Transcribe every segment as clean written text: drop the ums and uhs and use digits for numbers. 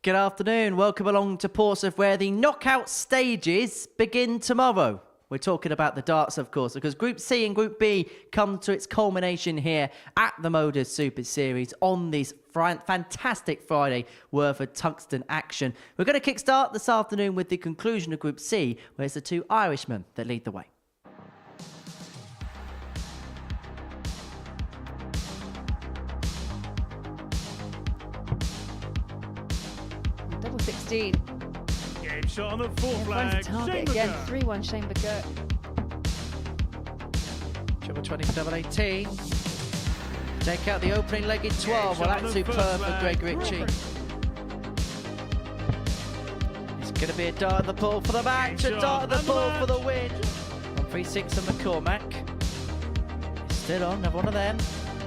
Good afternoon. Welcome along to Portsmouth, where the knockout stages begin tomorrow. We're talking about the darts, of course, because Group C and Group B come to its culmination here at the Modus Super Series on this fantastic Friday worth of tungsten action. We're going to kickstart this afternoon with the conclusion of Group C, where it's the two Irishmen that lead the way. Double 16. Game shot on the full flag. Target again. 3-1 Shane McGurk. Triple 20 for double 18. Take out the opening leg in 12. Well, that's superb for Greg Ritchie. It's going to be a dart in the pool for the match. A dart in the pool for the win. 1-3-6 on McCormack. He's still on. Another one of them.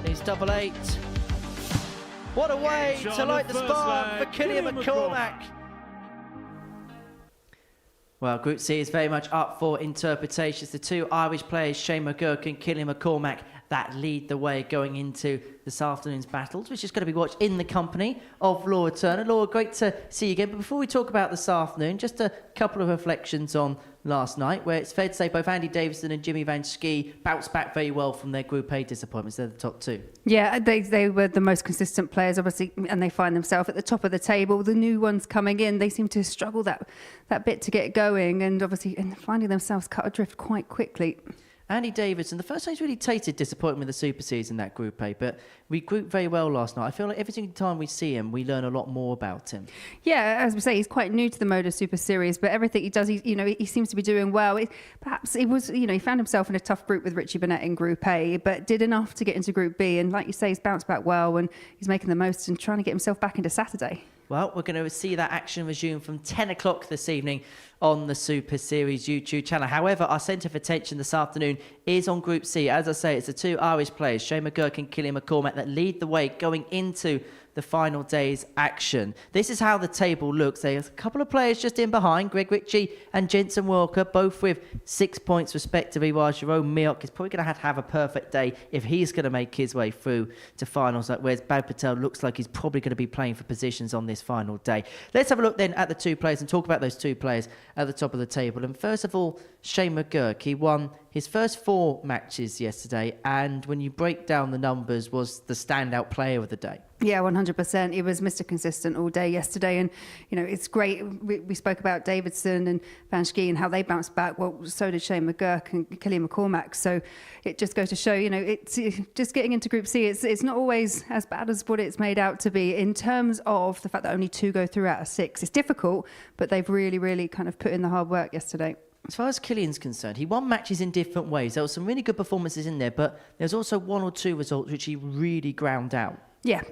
He's double 8. What a way to light the spark for Killian McCormack. Well, Group C is very much up for interpretations. The two Irish players, Shane McGurk and Killian McCormack, that lead the way going into this afternoon's battles, which is going to be watched in the company of Laura Turner. Laura, great to see you again. But before we talk about this afternoon, just a couple of reflections on last night, where it's fair to say both Andy Davison and Jimmy Van Schie bounced back very well from their Group A disappointments. They're the top two. Yeah, they were the most consistent players, obviously, and they find themselves at the top of the table. The new ones coming in, they seem to struggle that bit to get going, and obviously finding themselves cut adrift quite quickly. Andy Davidson, the first time he's really tasted disappointment with the Super Series in that Group A, but we grouped very well last night. I feel like every single time we see him, we learn a lot more about him. Yeah, as we say, he's quite new to the Modus Super Series, but everything he does, he seems to be doing well. Perhaps he found himself in a tough group with Richie Burnett in Group A, but did enough to get into Group B, and like you say, he's bounced back well, and he's making the most and trying to get himself back into Saturday. Well, we're going to see that action resume from 10 o'clock this evening on the Super Series YouTube channel. However, our centre of attention this afternoon is on Group C. As I say, it's the two Irish players, Shane McGurk and Killian McCormack, that lead the way going into the final day's action. This is how the table looks. There's a couple of players just in behind, Greg Ritchie and Jensen Walker, both with 6 points respectively, while Jerome Miok is probably going to have a perfect day if he's going to make his way through to finals, whereas Bad Patel looks like he's probably going to be playing for positions on this final day. Let's have a look then at the two players and talk about those two players at the top of the table. And first of all, Shane McGurk. He won his first 4 matches yesterday, and when you break down the numbers, was the standout player of the day. Yeah, 100%. He was Mr. Consistent all day yesterday, and it's great. We spoke about Davidson and Van Schie and how they bounced back. Well, so did Shane McGurk and Killian McCormack. So it just goes to show, it's just getting into Group C. It's not always as bad as what it's made out to be in terms of the fact that only 2 go through out of 6. It's difficult, but they've really, really kind of put in the hard work yesterday. As far as Killian's concerned, he won matches in different ways. There were some really good performances in there, but there's also 1 or 2 results which he really ground out. Yeah.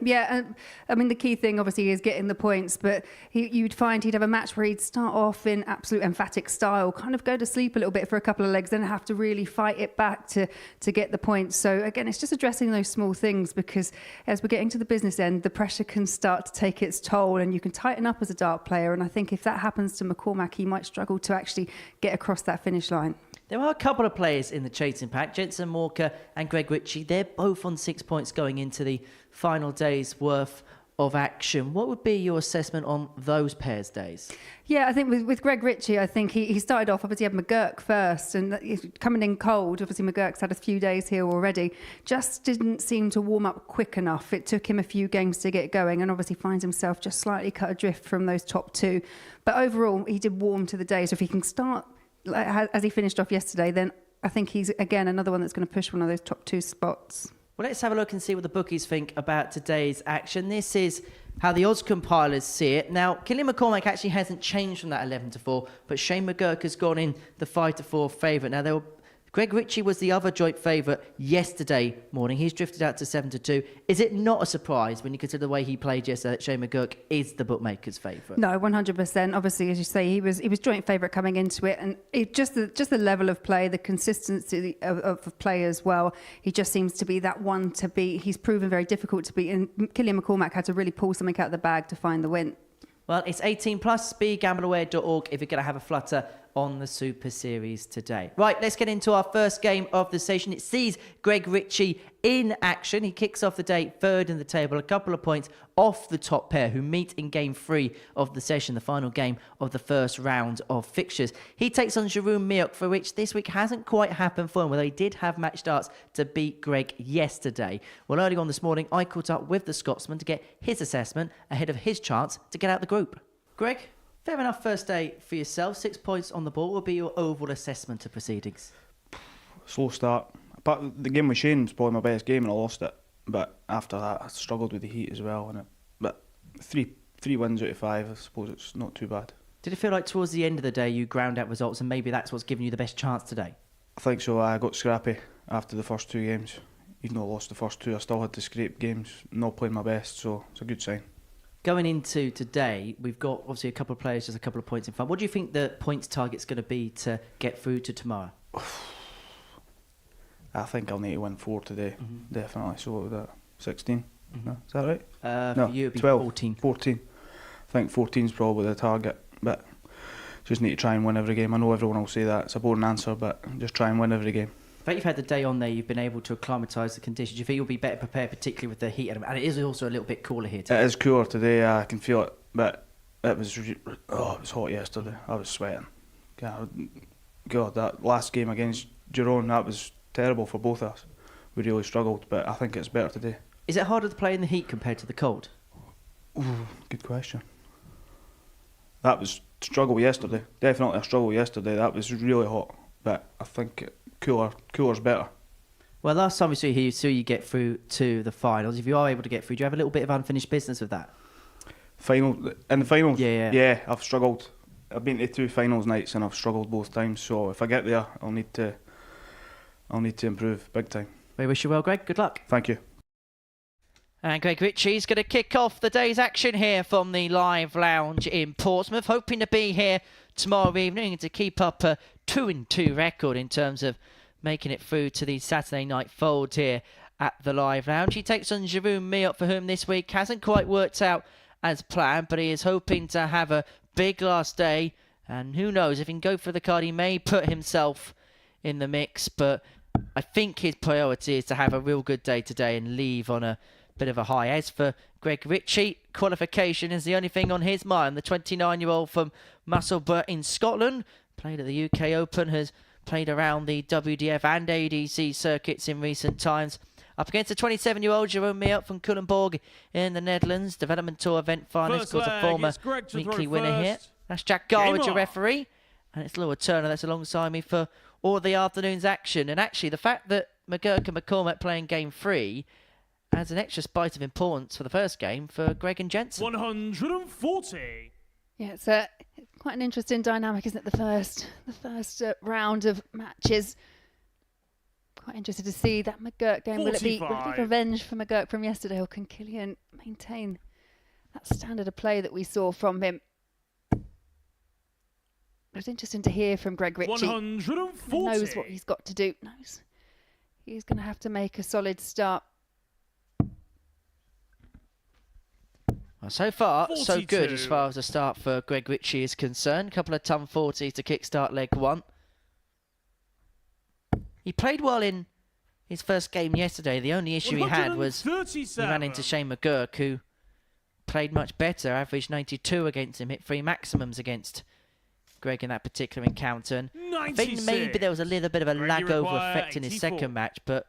I mean, the key thing, obviously, is getting the points, but you'd find he'd have a match where he'd start off in absolute emphatic style, kind of go to sleep a little bit for a couple of legs, then have to really fight it back to get the points. So, again, it's just addressing those small things, because as we're getting to the business end, the pressure can start to take its toll, and you can tighten up as a dart player. And I think if that happens to McCormack, he might struggle to actually get across that finish line. There are a couple of players in the chasing pack, Jensen Walker and Greg Ritchie. They're both on 6 points going into the final day's worth of action. What would be your assessment on those pairs' days? Yeah, I think with Greg Ritchie, I think he started off, obviously had McGurk first, and coming in cold. Obviously McGurk's had a few days here already, just didn't seem to warm up quick enough. It took him a few games to get going, and obviously finds himself just slightly cut adrift from those top 2. But overall, he did warm to the day, so if he can start as he finished off yesterday, then I think he's, again, another one that's going to push one of those top 2 spots. Well, let's have a look and see what the bookies think about today's action. This is how the odds compilers see it. Now, Killian McCormack actually hasn't changed from that 11-4, but Shane McGurk has gone in the 5-4 favourite. Now, Greg Ritchie was the other joint favourite yesterday morning. He's drifted out to 7-2. Is it not a surprise when you consider the way he played yesterday that Shane McGurk is the bookmaker's favourite? No, 100%. Obviously, as you say, he was joint favourite coming into it, and just the level of play, the consistency of play as well. He just seems to be that one to beat. He's proven very difficult to beat, and Killian McCormack had to really pull something out of the bag to find the win. Well, it's 18+, begambleaware.org if you're going to have a flutter on the Super Series today. Right, let's get into our first game of the session. It sees Greg Ritchie in action. He kicks off the day third in the table, a couple of points off the top pair who meet in game 3 of the session, the final game of the first round of fixtures. He takes on Jerome Mioch, for which this week hasn't quite happened for him, although he did have match starts to beat Greg yesterday. Well, early on this morning, I caught up with the Scotsman to get his assessment ahead of his chance to get out the group. Greg, fair enough first day for yourself. 6 points on the board. What will be your overall assessment of proceedings? Slow start. But the game with Shane was probably my best game and I lost it. But after that, I struggled with the heat as well. But three wins out of 5, I suppose it's not too bad. Did it feel like towards the end of the day you ground out results and maybe that's what's given you the best chance today? I think so. I got scrappy after the first 2 games. Even though I lost the first 2, I still had to scrape games, not playing my best, so it's a good sign. Going into today, we've got obviously a couple of players, just a couple of points in front. What do you think the points target's going to be to get through to tomorrow? I think I'll need to win 4 today, definitely. So what was that? 16? No, is that right? No, for you it'd be 12, 14. 14. I think 14's probably the target, but just need to try and win every game. I know everyone will say that, it's a boring answer, but just try and win every game. I bet you've had the day on there, you've been able to acclimatise the conditions. Do you think you'll be better prepared, particularly with the heat? And it is also a little bit cooler here today. It is cooler today, I can feel it, but it was hot yesterday. I was sweating. God, that last game against Jerome, that was terrible for both of us. We really struggled, but I think it's better today. Is it harder to play in the heat compared to the cold? Ooh, good question. That was struggle yesterday. Definitely a struggle yesterday. That was really hot, but I think cooler's better. Well, last time we saw you get through to the finals. If you are able to get through, do you have a little bit of unfinished business with that? In the finals? Yeah. I've struggled. I've been to 2 finals nights and I've struggled both times. So if I get there, I'll need to improve big time. We wish you well, Greg. Good luck. Thank you. And Greg Ritchie's going to kick off the day's action here from the Live Lounge in Portsmouth, hoping to be here tomorrow evening to keep up a 2-2 record in terms of making it through to the Saturday night fold here at the Live Lounge. He takes on Jerome Mioch, for whom this week hasn't quite worked out as planned, but he is hoping to have a big last day, and who knows, if he can go for the card, he may put himself in the mix, but I think his priority is to have a real good day today and leave on a bit of a high. As for Greg Ritchie, qualification is the only thing on his mind. The 29-year-old from Musselburgh in Scotland, played at the UK Open, has played around the WDF and ADC circuits in recent times. Up against the 27-year-old Jerome Mioch from Culemborg in the Netherlands. Development Tour event finalist, of course, a former weekly winner here. That's Jack Garwood, your referee. And it's Laura Turner that's alongside me for all the afternoon's action. And actually, the fact that McGurk and McCormack playing game 3 adds an extra spice of importance for the first game for Greg and Jensen. 140. Yeah, it's quite an interesting dynamic, isn't it? The first round of matches. Quite interested to see that McGurk game. Will it be revenge for McGurk from yesterday, or can Killian maintain that standard of play that we saw from him? It's interesting to hear from Greg Ritchie. 140. He knows what he's got to do. Knows he's going to have to make a solid start. Well, so far, 42. so good as far as the start for Greg Ritchie is concerned. A couple of ton 40s to kickstart leg 1. He played well in his first game yesterday. The only issue he had was he ran into Shane McGurk, who played much better, averaged 92 against him, hit 3 maximums against Greg in that particular encounter. And I think maybe there was a little bit of a lag over effect in his second match, but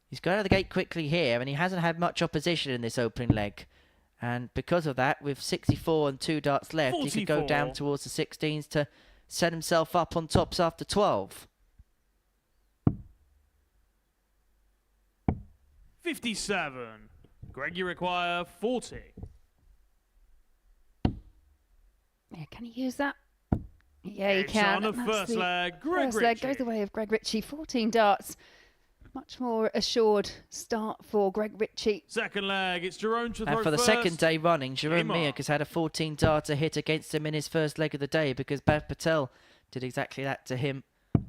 he's got out of the gate quickly here, and he hasn't had much opposition in this opening leg. And because of that, with 64 and 2 darts left, 44. he could go down towards the 16s to set himself up on tops after 12. 57. Greg, you require 40. Yeah, can he use that? Yeah, he can. On the first leg, Greg First leg Ritchie. goes the way of Greg Ritchie. 14 darts. Much more assured start for Greg Ritchie. Second leg, it's Jerome to throw And for the first. second day running, Jerome Mioch has had a 14-darter hit against him in his first leg of the day, because Bev Patel did exactly that to him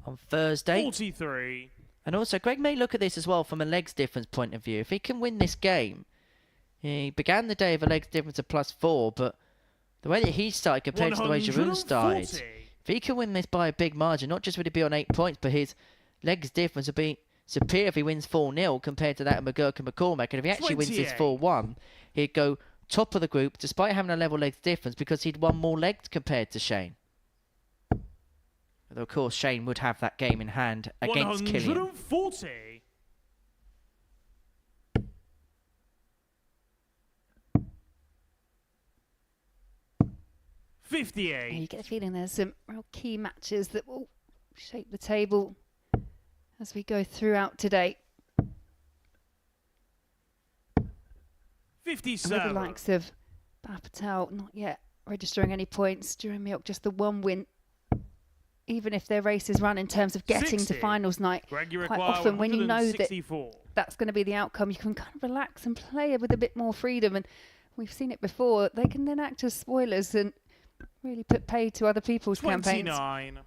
on Thursday. 43. And also, Greg may look at this as well from a legs difference point of view. If he can win this game, he began the day with a legs difference of +4, but the way that he started compared to the way Jerome started, if he can win this by a big margin, not just would it be on 8 points, but his legs difference would be superior if he wins 4-0 compared to that of McGurk and McCormack. And if he actually wins this 4-1, he'd go top of the group despite having a level legs difference because he'd won more legs compared to Shane. Although, of course, Shane would have that game in hand against Killian. 140. Yeah, 58. you get a feeling there's some real key matches that will shape the table as we go throughout today. And with 57. the likes of Patel not yet registering any points, Jerome just the one win. Even if their race is run in terms of getting 60. to finals night, Greg, you quite require often when you know that 164. that's going to be the outcome, you can kind of relax and play with a bit more freedom. And we've seen it before. They can then act as spoilers and really put pay to other people's campaigns. 29.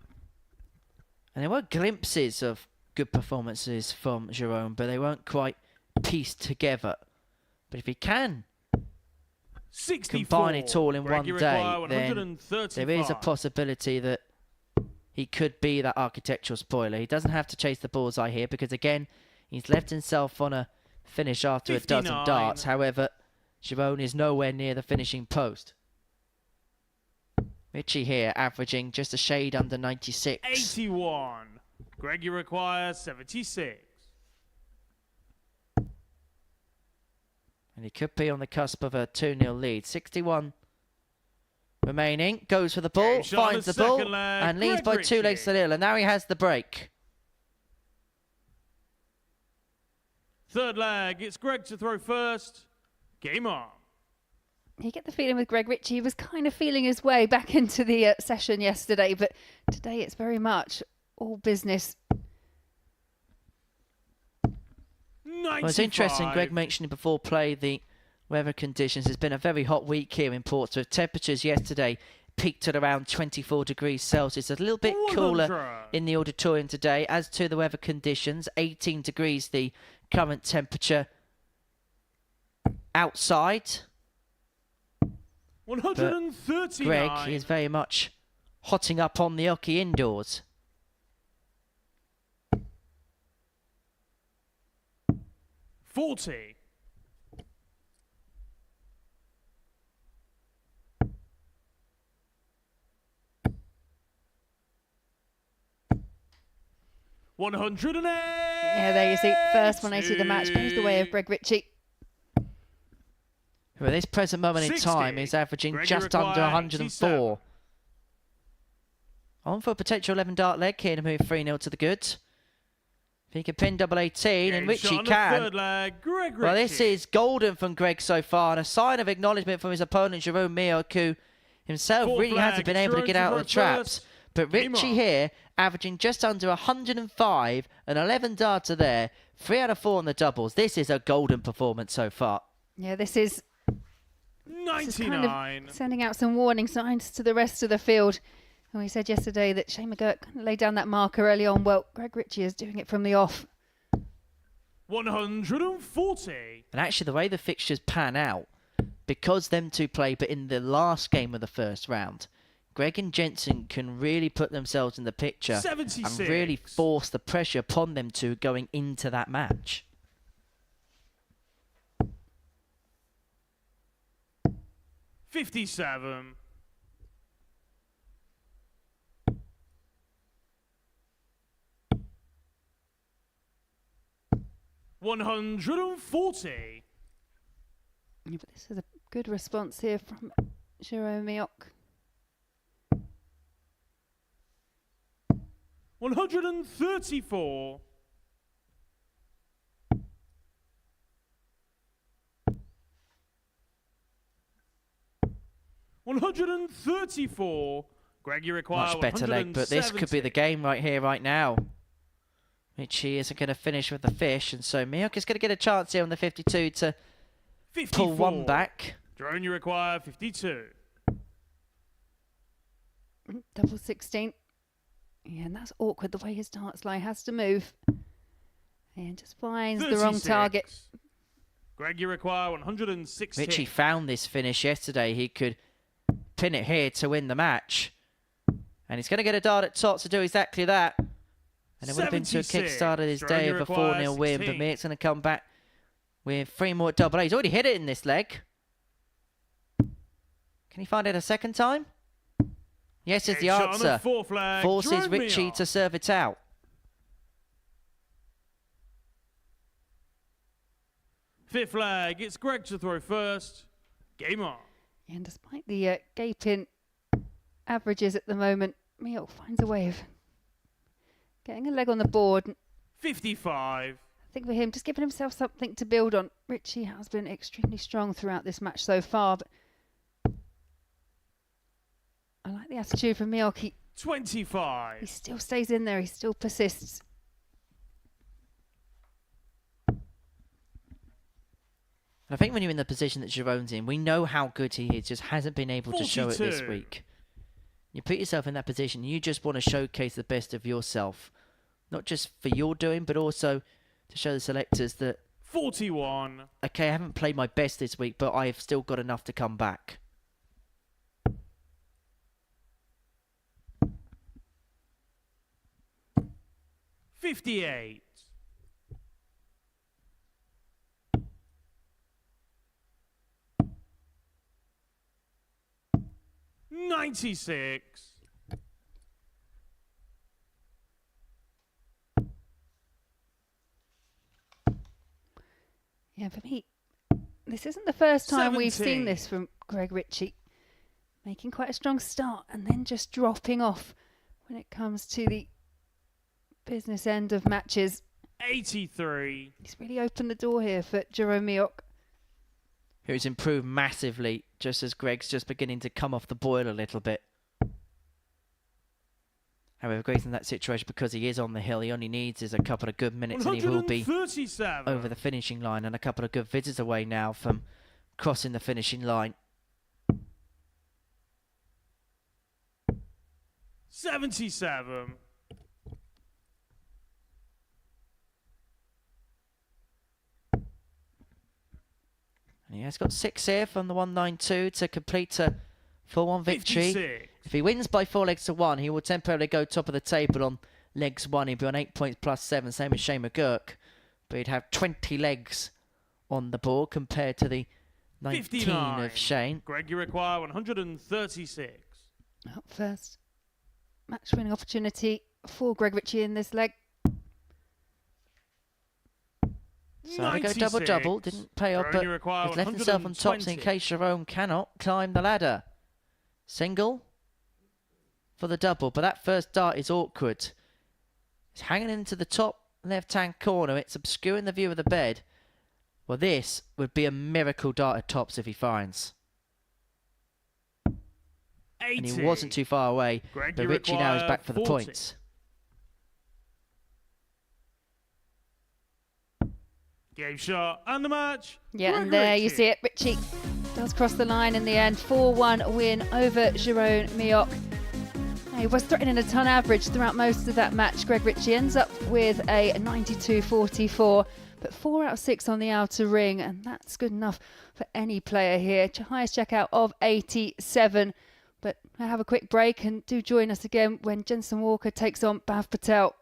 And there were glimpses of good performances from Jerome, but they weren't quite pieced together. But if he can 64. combine it all in Greg, one you day, require then 135. there is a possibility that he could be that architectural spoiler. He doesn't have to chase the bullseye here because, again, he's left himself on a finish after 59. a dozen darts. However, Jerome is nowhere near the finishing post. Richie here averaging just a shade under 96. 81. Greg, you require 76. And he could be on the cusp of a 2-0 lead. 61 remaining. Goes for the ball, Game shot, finds the second ball, leg, and leads Greg by 2 legs to Ritchie. 0. And now he has the break. Third leg, it's Greg to throw first. Game on. You get the feeling with Greg Ritchie, he was kind of feeling his way back into the session yesterday, but today it's very much all business. 95. Well, it's interesting, Greg mentioned before play the weather conditions. It's been a very hot week here in Portsmouth. Temperatures yesterday peaked at around 24 degrees Celsius. A little bit cooler 100. in the auditorium today. As to the weather conditions, 18 degrees the current temperature outside. 139. Greg is very much hotting up on the oche indoors. 40. 108. Yeah, there you see, first 180 of the match goes the way of Greg Ritchie. Who at this present moment in 60. time is averaging Greg, you just under require 104. On for a potential 11 dart leg here to move 3-0 to the goods. If he can pin double 18, and Game Richie shot on the can. third leg, Greg Well, this Ritchie. is golden from Greg so far, and a sign of acknowledgement from his opponent, Jerome Miok, who himself Fourth really flag, hasn't been able to Jerome get to out of throw the traps. first. But Game Richie on. here, averaging just under 105, an 11 darter there, 3 out of 4 on the doubles. This is a golden performance so far. Yeah, this is kind 99. of sending out some warning signs to the rest of the field. And we said yesterday that Shane McGurk kind of laid down that marker early on. Well, Greg Ritchie is doing it from the off. 140. And actually, the way the fixtures pan out, because them two play, but in the last game of the first round, Greg and Jensen can really put themselves in the picture 76. and really force the pressure upon them two going into that match. 57. 140. Yeah, but this is a good response here from Jerome Miok. 134. 134. Greg, you require Much better leg, but this could be the game right here, right now. Richie isn't going to finish with the fish, and so Miok is going to get a chance here on the 52 to 54. pull one back. Drone, you require 52. Double 16. Yeah, and that's awkward the way his darts lie has to move. And just finds the wrong 36. target. Greg, you require 106. Richie found this finish yesterday. He could pin it here to win the match. And he's going to get a dart at top to do exactly that. And it would have been to a 76. kickstart of this day of a 4-0 win, but 16. Mick's going to come back with 3 more double A. He's already hit it in this leg. Can he find it a second time? Yes, is the Shot on the answer. fourth flag. Forces Drove me Richie off. to serve it out. Fifth flag, it's Greg to throw first. Game on. And despite the gaping averages at the moment, Miok finds a way of getting a leg on the board. 55. I think for him, just giving himself something to build on. Richie has been extremely strong throughout this match so far, but I like the attitude from Miok. He 25. still stays in there, he still persists. I think when you're in the position that Jerome's in, we know how good he is, just hasn't been able to show it this 42. week. You put yourself in that position, you just want to showcase the best of yourself. Not just for your doing, but also to show the selectors that, 41. okay, I haven't played my best this week, but I have still got enough to come back. $58. $96. Yeah, for me, this isn't the first time we've 17. seen this from Greg Ritchie. Making quite a strong start and then just dropping off when it comes to the business end of matches. 83. He's really opened the door here for Jerome Miok. Who's improved massively, just as Greg's just beginning to come off the boil a little bit. However, Greg's in that situation because he is on the hill. He only needs is a couple of good minutes and he will be 137. over the finishing line, and a couple of good visits away now from crossing the finishing line. 77. And he has got 6 here from the 192 to complete a 4-1 victory. 56. If he wins by 4 legs to 1, he will temporarily go top of the table on legs 1. He'll be on 8 points plus 7, same as Shane McGurk. But he'd have 20 legs on the board compared to the 19 59. of Shane. Greg, you require 136. Up first. Match winning opportunity for Greg Ritchie in this leg. So they go double-double. 96. Didn't pay off, Jerome, but you require he's left himself on top, so in 120. case Jerome cannot climb the ladder. Single for the double, but that first dart is awkward. It's hanging into the top left-hand corner. It's obscuring the view of the bed. Well, this would be a miracle dart at tops if he finds. 80. And he wasn't too far away, Greg, but you Richie now is require back for the 40. points. Game shot and the match. Yeah, Greg and there you Ritchie. see it. Ritchie does cross the line in the end. 4-1 win over Jerome Miok. He was threatening a ton average throughout most of that match. Greg Ritchie ends up with a 92-44, but 4 out of 6 on the outer ring, and that's good enough for any player here. Highest checkout of 87. But we'll have a quick break and do join us again when Jensen Walker takes on Bhav Patel.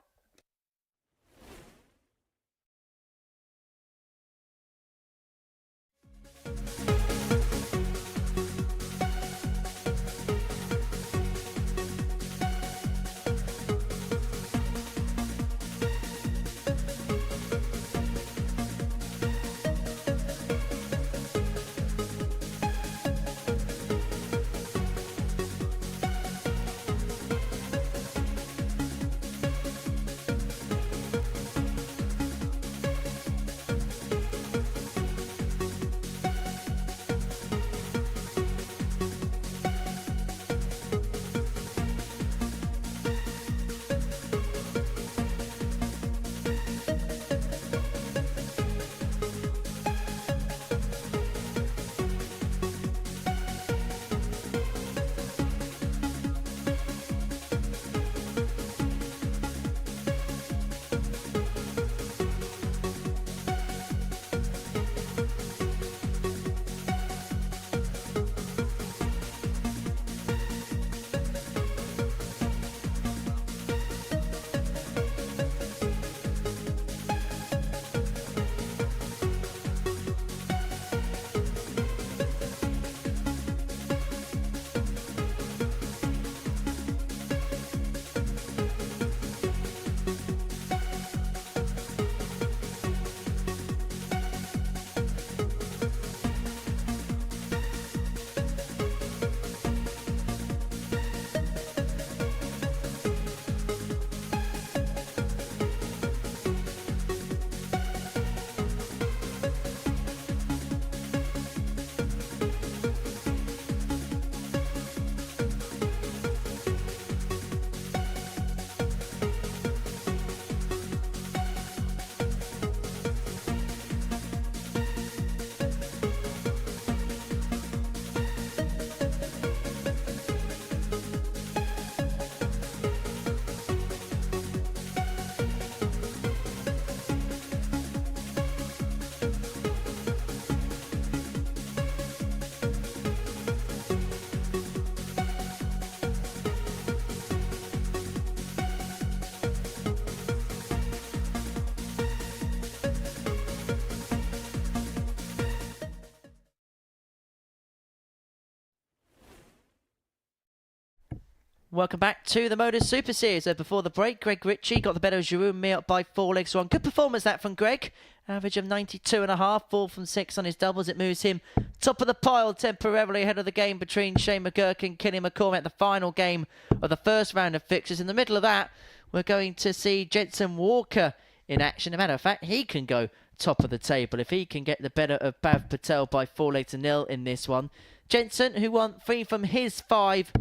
Welcome back to the Modus Super Series. Before the break, Greg Ritchie got the better of Jeroen Meert by 4 legs to 1. Good performance that from Greg. Average of 92.5, 4 from 6 on his doubles. It moves him top of the pile temporarily ahead of the game between Shane McGurk and Kenny McCormack, the final game of the first round of fixtures. In the middle of that, we're going to see Jensen Walker in action. As a matter of fact, he can go top of the table if he can get the better of Bhav Patel by 4 legs to 0 in this one. Jensen, who won 3 from his 5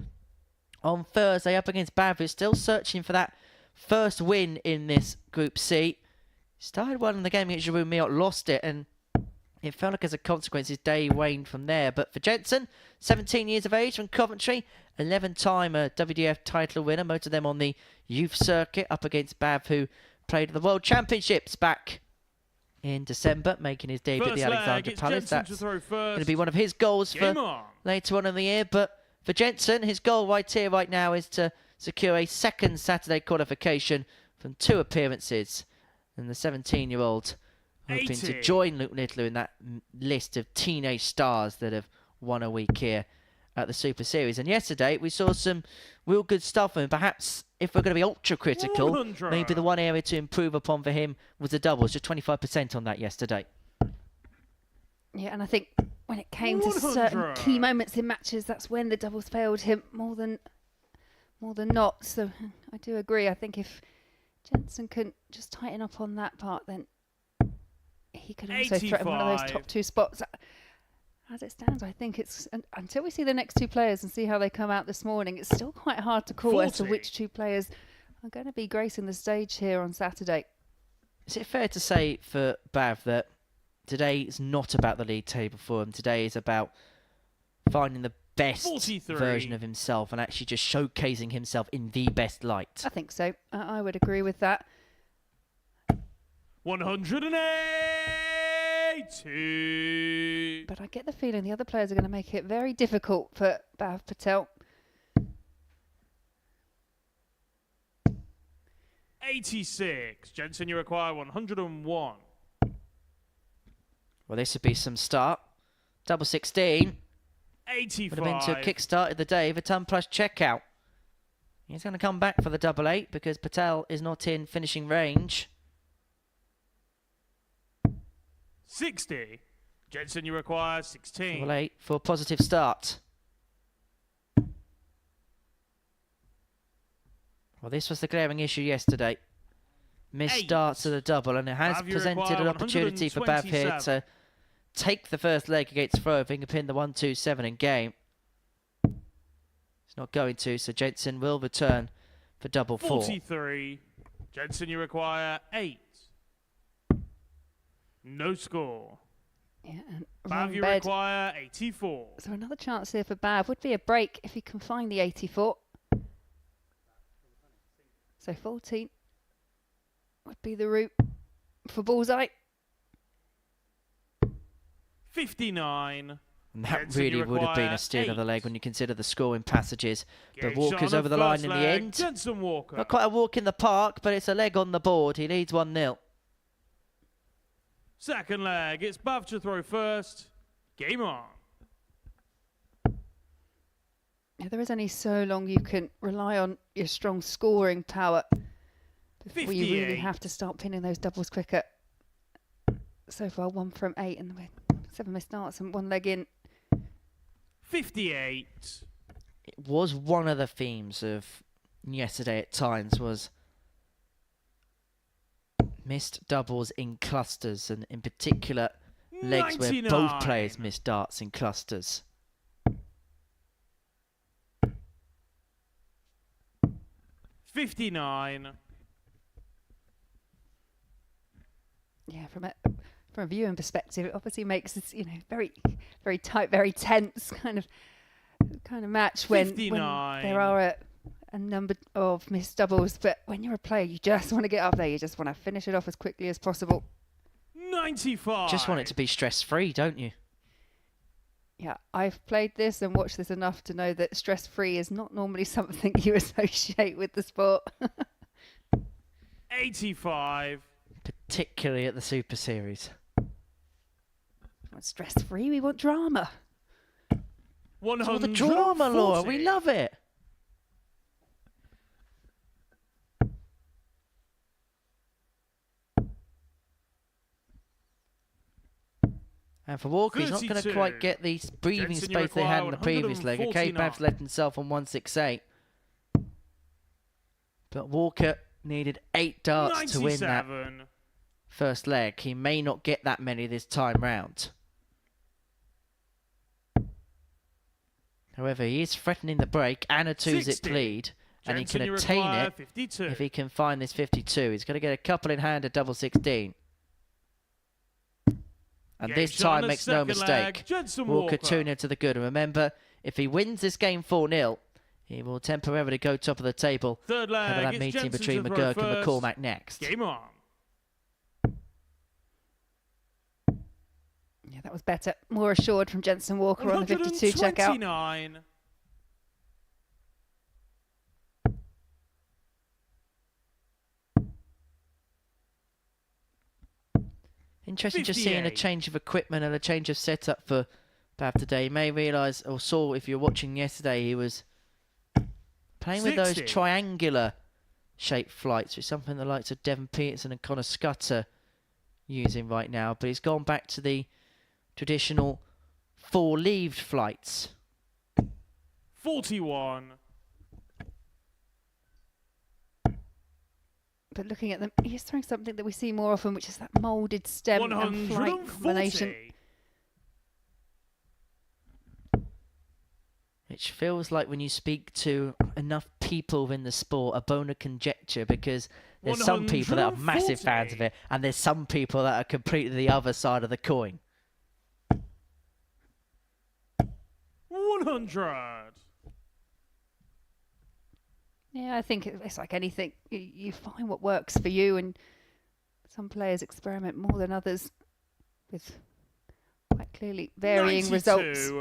on Thursday up against Bhav, who's still searching for that first win in this Group C. Started well in the game against Jeroen Meert, lost it, and it felt like as a consequence his day waned from there. But for Jensen, 17 years of age from Coventry, 11-time WDF title winner, most of them on the youth circuit, up against Bhav, who played at the World Championships back in December, making his debut at the Alexandra Palace. That's going to be one of his goals for later on in the year. But for Jensen, his goal right here, right now, is to secure a second Saturday qualification from 2 appearances. And the 17-year-old hoping to join Luke Littler in that list of teenage stars that have won a week here at the Super Series. And yesterday, we saw some real good stuff. And perhaps if we're going to be ultra critical, 100. maybe the one area to improve upon for him was the doubles. Just 25% on that yesterday. Yeah, and I think when it came to certain key moments in matches, that's when the doubles failed him more than not. So I do agree. I think if Jensen can just tighten up on that part, then he could also threaten one of those top 2 spots. As it stands, I think it's until we see the next 2 players and see how they come out this morning, it's still quite hard to call 40. as to which 2 players are going to be gracing the stage here on Saturday. Is it fair to say for Bhav that today is not about the league table for him? Today is about finding the best 43. version of himself and actually just showcasing himself in the best light. I think so. I would agree with that. 180. But I get the feeling the other players are going to make it very difficult for Bhav Patel. 86. Jensen, you require 101. Well, this would be some start. Double 16. 85. Would have been to kick-started the day with a ton plus checkout. He's going to come back for the double 8 because Patel is not in finishing range. 60. Jensen, you require 16. Double 8 for a positive start. Well, this was the glaring issue yesterday. Missed 8. starts to the double, and it has Bhav, you presented require an opportunity for Bhav here 127. to take the first leg against Fro, if he can pin the 1-2-7 in game. He's not going to, so Jensen will return for double 4. 43. Jensen, you require 8. No score. Yeah, and Bhav, wrong you bed. require 84. So another chance here for Bhav would be a break if he can find the 84. So 14 would be the route for bullseye. 59. And that Jensen, you really would have been require a steal of the 8. leg when you consider the scoring passages. But Game Walker's shot on over the line first in the leg. end. Jensen Walker. Not quite a walk in the park, but it's a leg on the board. He leads 1-0. Second leg. It's Bhav to throw first. Game on. Yeah, there is only so long you can rely on your strong scoring power before you really 58. have to start pinning those doubles quicker. So far, 1 from 8 and 7 missed starts and 1 leg in. 58. It was one of the themes of yesterday at times was missed doubles in clusters, and in particular legs where 99. both players missed darts in clusters. 59. Yeah, from a viewing perspective, it obviously makes this, very, very tight, very tense kind of match when 59. there are a number of missed doubles. But when you're a player, you just want to get up there. You just want to finish it off as quickly as possible. 95. Just want it to be stress-free, don't you? Yeah, I've played this and watched this enough to know that stress-free is not normally something you associate with the sport. 85. Particularly at the Super Series. We want stress-free, we want drama. 100. It's all the drama, Laura. We love it. And for Walker, he's not going to 32. quite get the breathing Jensen, you space they had in require the previous leg. Okay, 149. Babs left himself on 168. But Walker needed 8 darts to win that 97. first leg. He may not get that many this time round. However, he is threatening the break and a 2-zip 60. lead. And he Jensen, can you attain require it 52. if he can find this 52. He's going to get a couple in hand at double 16. And Game this shot time on the makes no second leg, mistake. Jensen Walker Walker. 2-0 to the good. And remember, if he wins this game 4-0, he will temporarily go top of the table. Third Ahead of leg, that it's meeting Jensen between to throw McGurk and first. McCormack next. Game on. Yeah, that was better. More assured from Jensen Walker on the 52 checkout. 129. Interesting just seeing a 58. change of equipment and a change of setup for Bab today. You may realise or saw if you were watching yesterday, he was playing with those 60. triangular shaped flights, which is something the likes of Devon Peterson and Connor Scudder using right now. But he's gone back to the traditional 4-leaved flights. 41. But looking at them, he's throwing something that we see more often, which is that moulded stem and flight combination. 140. Which feels like when you speak to enough people within the sport, a bone of conjecture, because there's some people that are massive fans of it, and there's some people that are completely the other side of the coin. 100. Yeah, I think it's like anything. You find what works for you, and some players experiment more than others with quite clearly varying 92. results.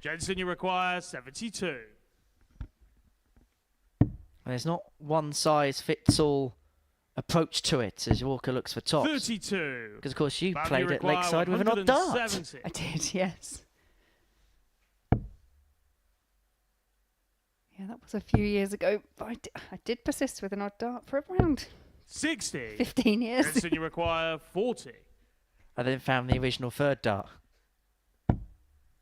Jensen, you require 72. And there's not one size fits all approach to it as Walker looks for tops. 32. Because of course you Bab, played at require Lakeside with an odd dart. 170. I did, yes. Yeah, that was a few years ago. But I did persist with an odd dart for around 60. 15 years. Jensen, you require 40. I then found the original third dart.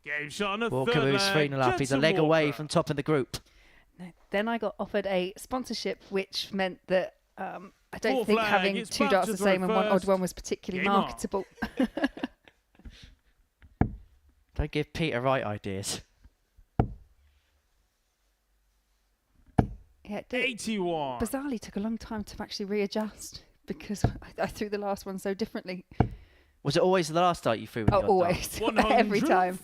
Game shot on the Walker third moves leg. 3-0 up. He's a Jensen leg away Walker. from top of the group. Then I got offered a sponsorship, which meant that I don't Fourth think flag, having it's 2 Bab darts to the throw same and one odd first. one was particularly Game on. marketable. Don't give Peter right ideas. Yeah, it did. 81. Bizarrely took a long time to actually readjust because I threw the last one so differently. Was it always the last dart you threw? When Oh, you got always. 140. Every time.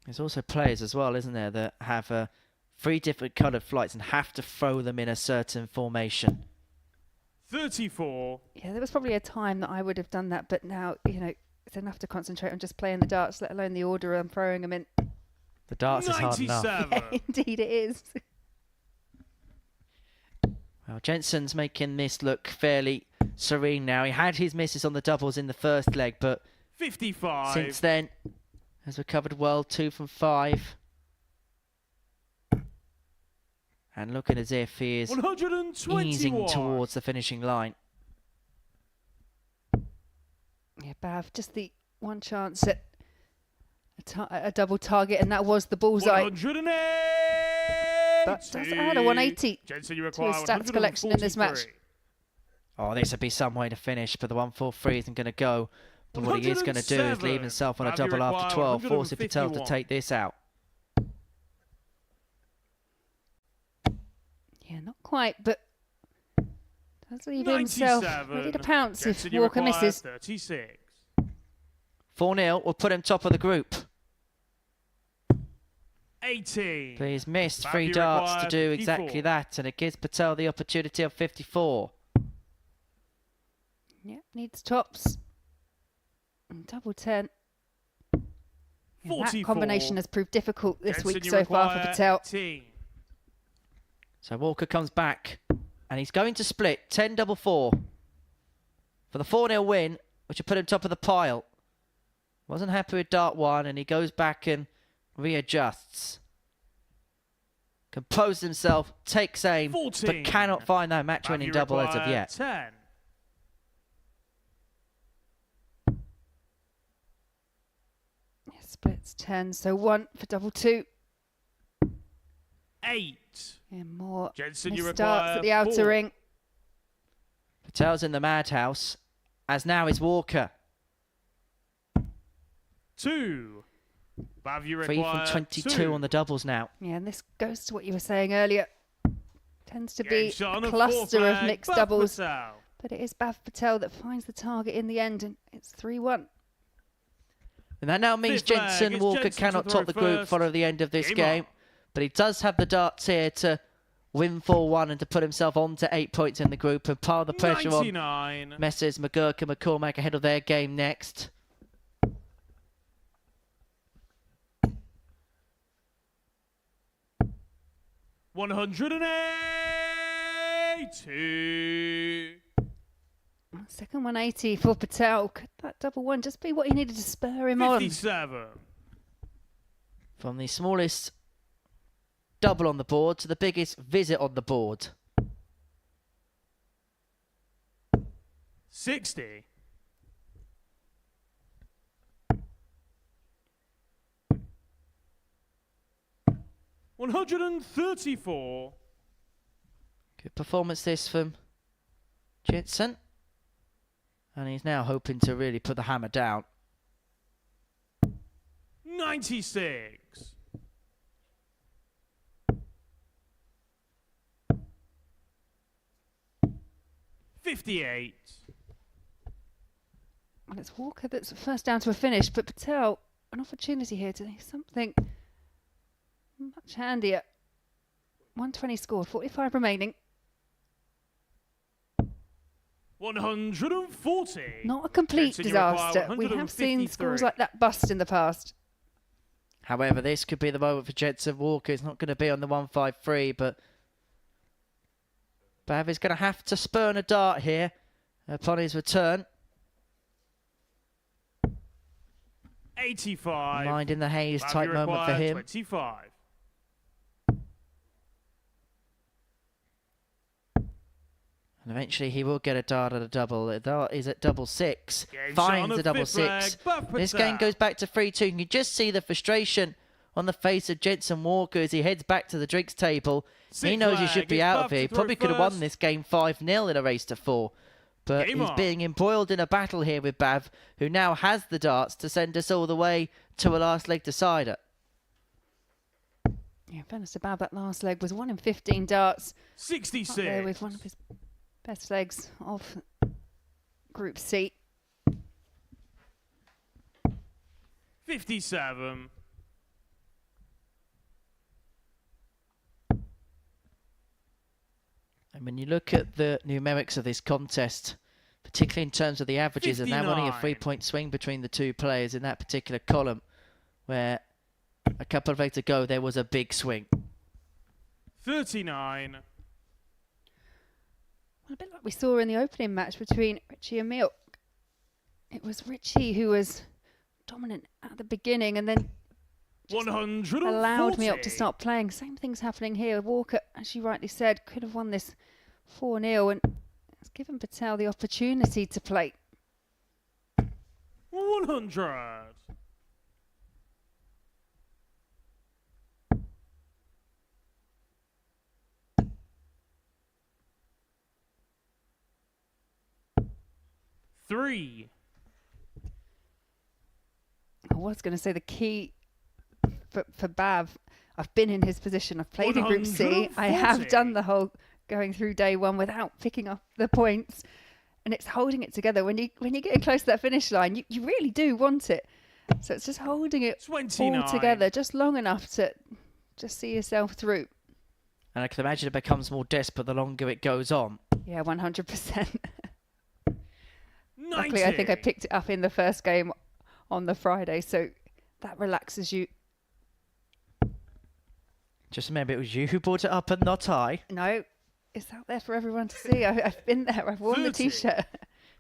There's also players as well, isn't there, that have 3 different coloured flights and have to throw them in a certain formation. 34. Yeah, there was probably a time that I would have done that, but now, it's enough to concentrate on just playing the darts, let alone the order I'm throwing them in. The darts is hard enough. 97. Yeah, indeed it is. Well, Jensen's making this look fairly serene now. He had his misses on the doubles in the first leg, but 55. since then has recovered well, 2 from 5. And looking as if he is 121. easing towards the finishing line. Yeah, Bav, just the one chance at a double target, and that was the bullseye. 108. But does add a 180 Jensen, you to require his stats collection in this match. 143. Oh, this would be some way to finish, but the 143 isn't going to go. But what he is going to do is leave himself on a Bab, you double after require 12, forcing Patel to 151. take this out. Yeah, not quite, but does leave himself 97. ready to pounce if Jensen, you Walker require misses. 36. 4-0 will put him top of the group. 18. But he's missed Bab, 3 you darts to require do 54. exactly that, and it gives Patel the opportunity of 54. Yeah, needs tops. And double 10. Yeah, that 44. combination has proved difficult this Jensen, week you so far for require Patel. 18. So Walker comes back, and he's going to split 10 double 4 for the 4-0 win, which will put him top of the pile. Wasn't happy with dart 1, and he goes back and readjusts. Composes himself, takes aim, 14. but cannot find that match-winning Bab, you double as of require yet. 10. splits 10, so 1 for double 2. 8. And more Jensen, you starts require at the outer 4. ring. Patel's in the madhouse, as now is Walker. 2. Bav, you 3 require from 22 2. on the doubles now. Yeah, and this goes to what you were saying earlier. Tends to Game be shot on a the fourth cluster of leg, mixed Bav doubles. Patel. But it is Bav Patel that finds the target in the end, and it's 3-1. And that now means Fifth leg, Jensen it's Walker Jensen to cannot throw top the group first. following the end of this Game game. on. But he does have the darts here to win 4-1 and to put himself on to 8 points in the group and pile the pressure 99. on Messrs McGurk and McCormack ahead of their game next. $182. Second 180 for Patel. Could that double one just be what he needed to spur him on? 57. From the smallest double on the board to the biggest visit on the board. 60. $134. Good performance this from Jensen. And he's now hoping to really put the hammer down. 96. $58. And it's Walker that's first down to a finish, but Patel, an opportunity here to do something much handier. 120 scored, 45 remaining. 140. Not a complete Jensen, you require disaster. We have seen 153. scores like that bust in the past. However, this could be the moment for Jensen Walker. He's not going to be on the 153, but Bav is going to have to spurn a dart here upon his return. 85. Mind in the haze, Bav, tight you moment for require him. 25. And eventually he will get a dart at a double. The dart is at double 6. Game shot on Finds the the double fifth 6. leg, Bav This Patel. game goes back to 3-2. You can just see the frustration on the face of Jensen Walker as he heads back to the drinks table. He Sixth knows he leg, should be it's out Bav of here. He to probably throw could have won first. this game 5-0 in a race to 4. But Game he's on. being embroiled in a battle here with Bav, who now has the darts to send us all the way to a last leg decider. Yeah, fairness to Bav, that last leg was 1 in 15 darts. Up 66. there with one of his best legs of Group C. 57. And when you look at the numerics of this contest, particularly in terms of the averages, and now only a 59. 3-point swing between the two players in that particular column, where a couple of legs ago there was a big swing. 39. Well, a bit like we saw in the opening match between Richie and Milk. It was Richie who was dominant at the beginning and then just 140. allowed Milk to start playing. Same thing's happening here. Walker, as you rightly said, could have won this 4-0 and it's given Patel the opportunity to play. 100. Three. I was going to say the key for Bav, I've been in his position. I've played in Group C. I have 140. done the whole going through day one without picking up the points. And it's holding it together. When you get close to that finish line, you really do want it. So it's just holding it 29. all together just long enough to just see yourself through. And I can imagine it becomes more desperate the longer it goes on. Yeah, 100%. 90. Luckily, I think I picked it up in the first game on the Friday, so that relaxes you. Just remember, it was you who brought it up and not I. No, it's out there for everyone to see. I've been there. I've worn the 30. T-shirt.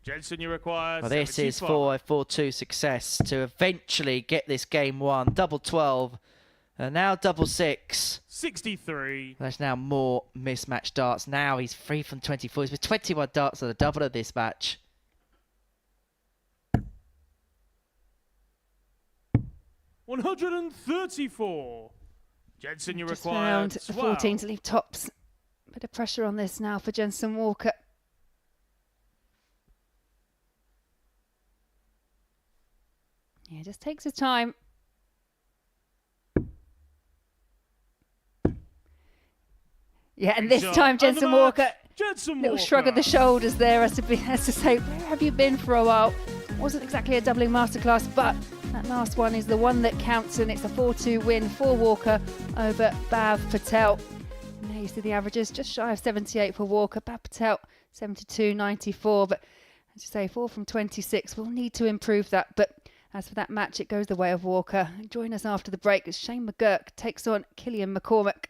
Jensen, you require Well, this is 75. for a 4-2 success to eventually get this game won. Double 12. And now double 6. 63. There's now more mismatched darts. Now he's 3 from 24. He's with 21 darts at the double of this match. 134. Jensen, you Just require found 14 to 12. leave tops. Bit of pressure on this now for Jensen Walker. Yeah, just takes his time. Yeah, and this time Jensen Walker, little shrug of the shoulders there as to say, where have you been for a while? Wasn't exactly a doubling masterclass, but that last one is the one that counts, and it's a 4-2 win for Walker over Bhav Patel. And there you see the averages, just shy of 78 for Walker. Bhav Patel, 72.94, but as you say, 4 from 26. We'll need to improve that, but as for that match, it goes the way of Walker. Join us after the break as Shane McGurk takes on Killian McCormack.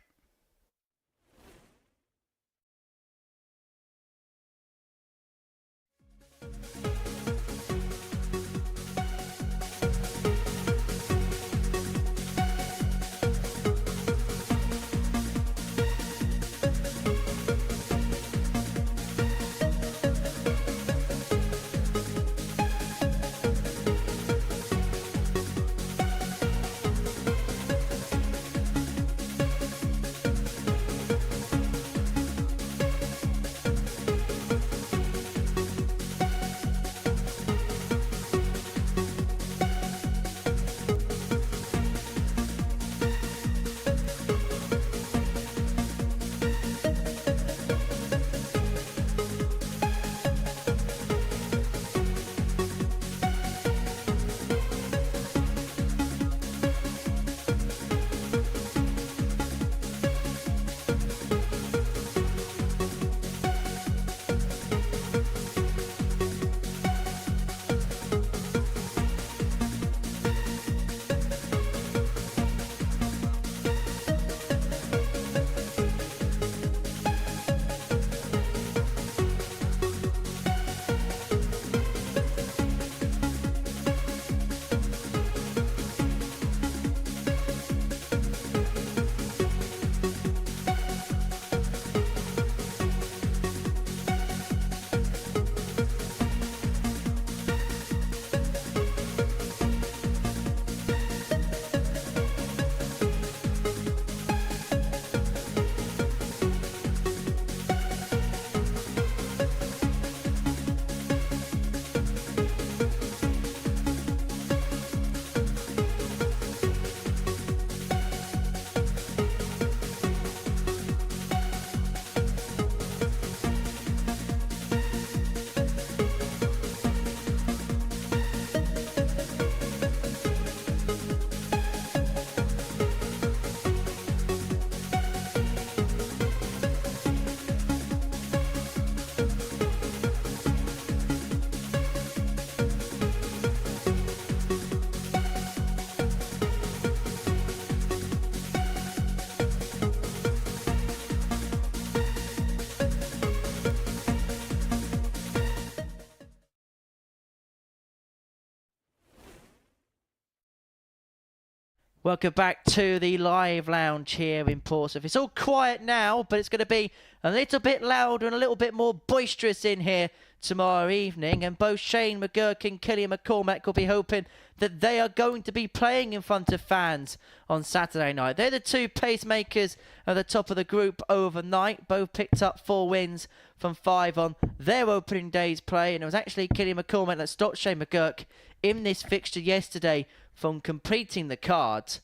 Welcome back to the live lounge here in Portsmouth. It's all quiet now, but it's going to be a little bit louder and a little bit more boisterous in here tomorrow evening. And both Shane McGurk and Killian McCormack will be hoping that they are going to be playing in front of fans on Saturday night. They're the two pacemakers at the top of the group overnight. Both picked up 4 wins from 5 on their opening day's play. And it was actually Killian McCormack that stopped Shane McGurk in this fixture yesterday from completing the card.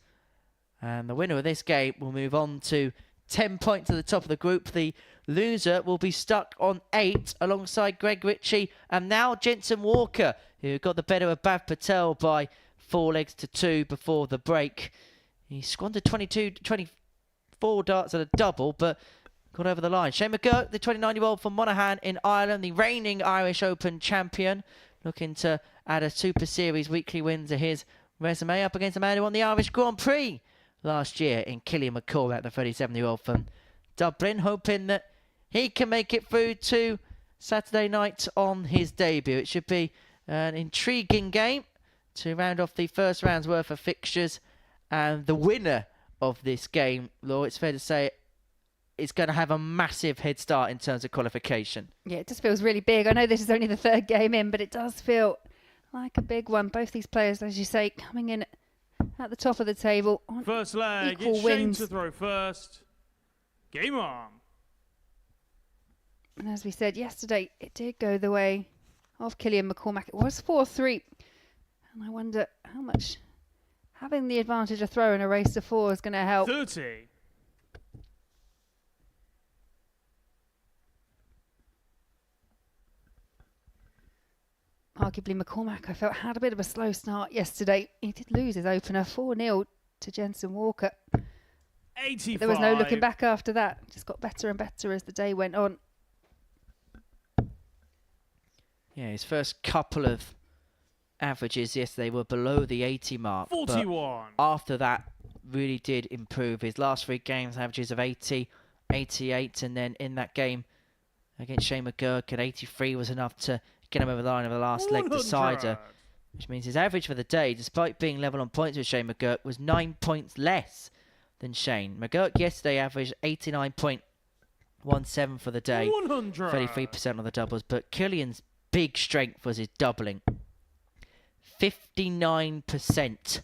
And the winner of this game will move on to 10 points to the top of the group. The loser will be stuck on 8 alongside Greg Ritchie and now Jensen Walker, who got the better of Bhav Patel by 4 legs to 2 before the break. He squandered 24 darts at a double, but got over the line. Shane McGurk, the 29-year-old from Monaghan in Ireland, the reigning Irish Open champion, looking to add a Super Series weekly win to his resume up against a man who won the Irish Grand Prix last year in Killian McCormack, the 37-year-old from Dublin, hoping that he can make it through to Saturday night on his debut. It should be an intriguing game to round off the first round's worth of fixtures, and the winner of this game, Law, it's fair to say, is going to have a massive head start in terms of qualification. Yeah, it just feels really big. I know this is only the 3rd game in, but it does feel like a big one. Both these players, as you say, coming in at the top of the table. On First leg, equal it's Shane wins. to throw first. Game on. And as we said yesterday, it did go the way of Killian McCormack. It was 4-3. And I wonder how much having the advantage of throw in a race to 4 is going to help. 30. Arguably, McCormack, I felt, had a bit of a slow start yesterday. He did lose his opener 4-0 to Jensen Walker. 85. But there was no looking back after that. Just got better and better as the day went on. Yeah, his first couple of averages yesterday were below the 80 mark. 41. But after that, really did improve. His last 3 games, averages of 80, 88, and then in that game against Shane McGurk at 83 was enough to get him over the line of the last leg 100. decider, which means his average for the day, despite being level on points with Shane McGurk, was 9 points less than Shane. McGurk yesterday averaged 89.17 for the day, 100. 33% on the doubles, but Killian's big strength was his doubling. 59%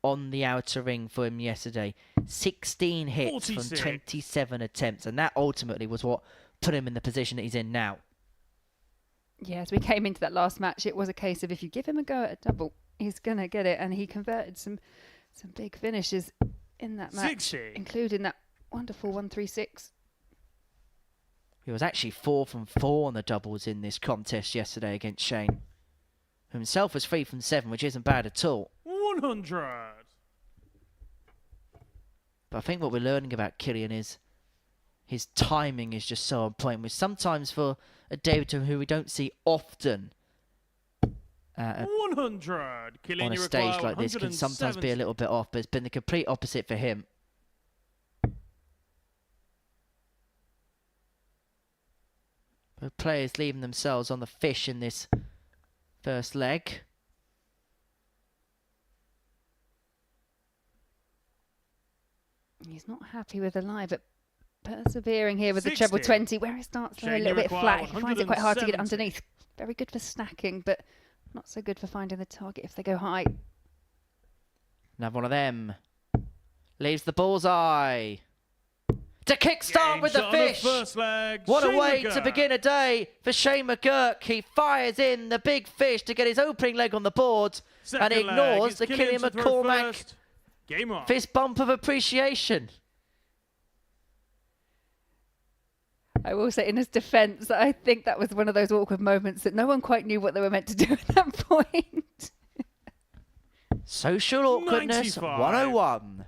on the outer ring for him yesterday. 16 hits 46. from 27 attempts, and that ultimately was what put him in the position that he's in now. Yeah, as we came into that last match, it was a case of if you give him a go at a double, he's going to get it. And he converted some big finishes in that match, 60. including that wonderful 136. He was actually 4 from 4 on the doubles in this contest yesterday against Shane, who himself was 3 from 7, which isn't bad at all. 100. But I think what we're learning about Killian is his timing is just so on point, which sometimes for a David who we don't see often 100. Killian, on a you stage require like this can sometimes be a 170. little bit off, but it's been the complete opposite for him. Both players leaving themselves on the fish in this first leg. He's not happy with the lie, but persevering here with 60. the treble 20, where it starts Shane, a you little bit require flat. He finds it quite hard to get 170. underneath. Very good for snacking, but not so good for finding the target if they go high. Another one of them. Leaves the bullseye. To kickstart Game with the shot on fish. first leg. What a Shane way to McGurk. begin a day for Shane McGurk. He fires in the big fish to get his opening leg on the board, Second and he leg, ignores it's the Killian to throw McCormack first. Game on. fist bump of appreciation. I will say in his defence, I think that was one of those awkward moments that no one quite knew what they were meant to do at that point. Social awkwardness 95. 101.